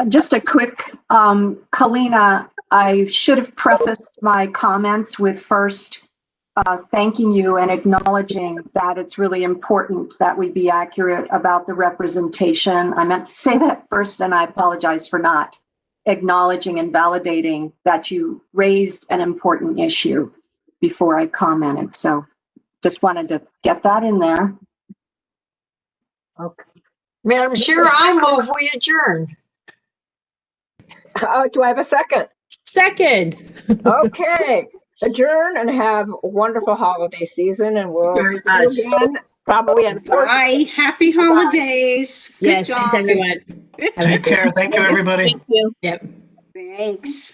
S7: Just a quick, Kalina, I should have prefaced my comments with first thanking you and acknowledging that it's really important that we be accurate about the representation. I meant to say that first, and I apologize for not acknowledging and validating that you raised an important issue before I commented. So just wanted to get that in there.
S10: Okay. Madam Chair, I move we adjourn.
S2: Do I have a second?
S3: Second.
S2: Okay, adjourn and have a wonderful holiday season, and we'll
S1: Very
S2: see you
S1: much.
S2: again probably on
S4: Bye. Happy holidays. Good
S3: Yes,
S4: job.
S3: thanks everyone.
S22: Take care. Thank you, everybody.
S3: Thank you. Yep.
S4: Thanks.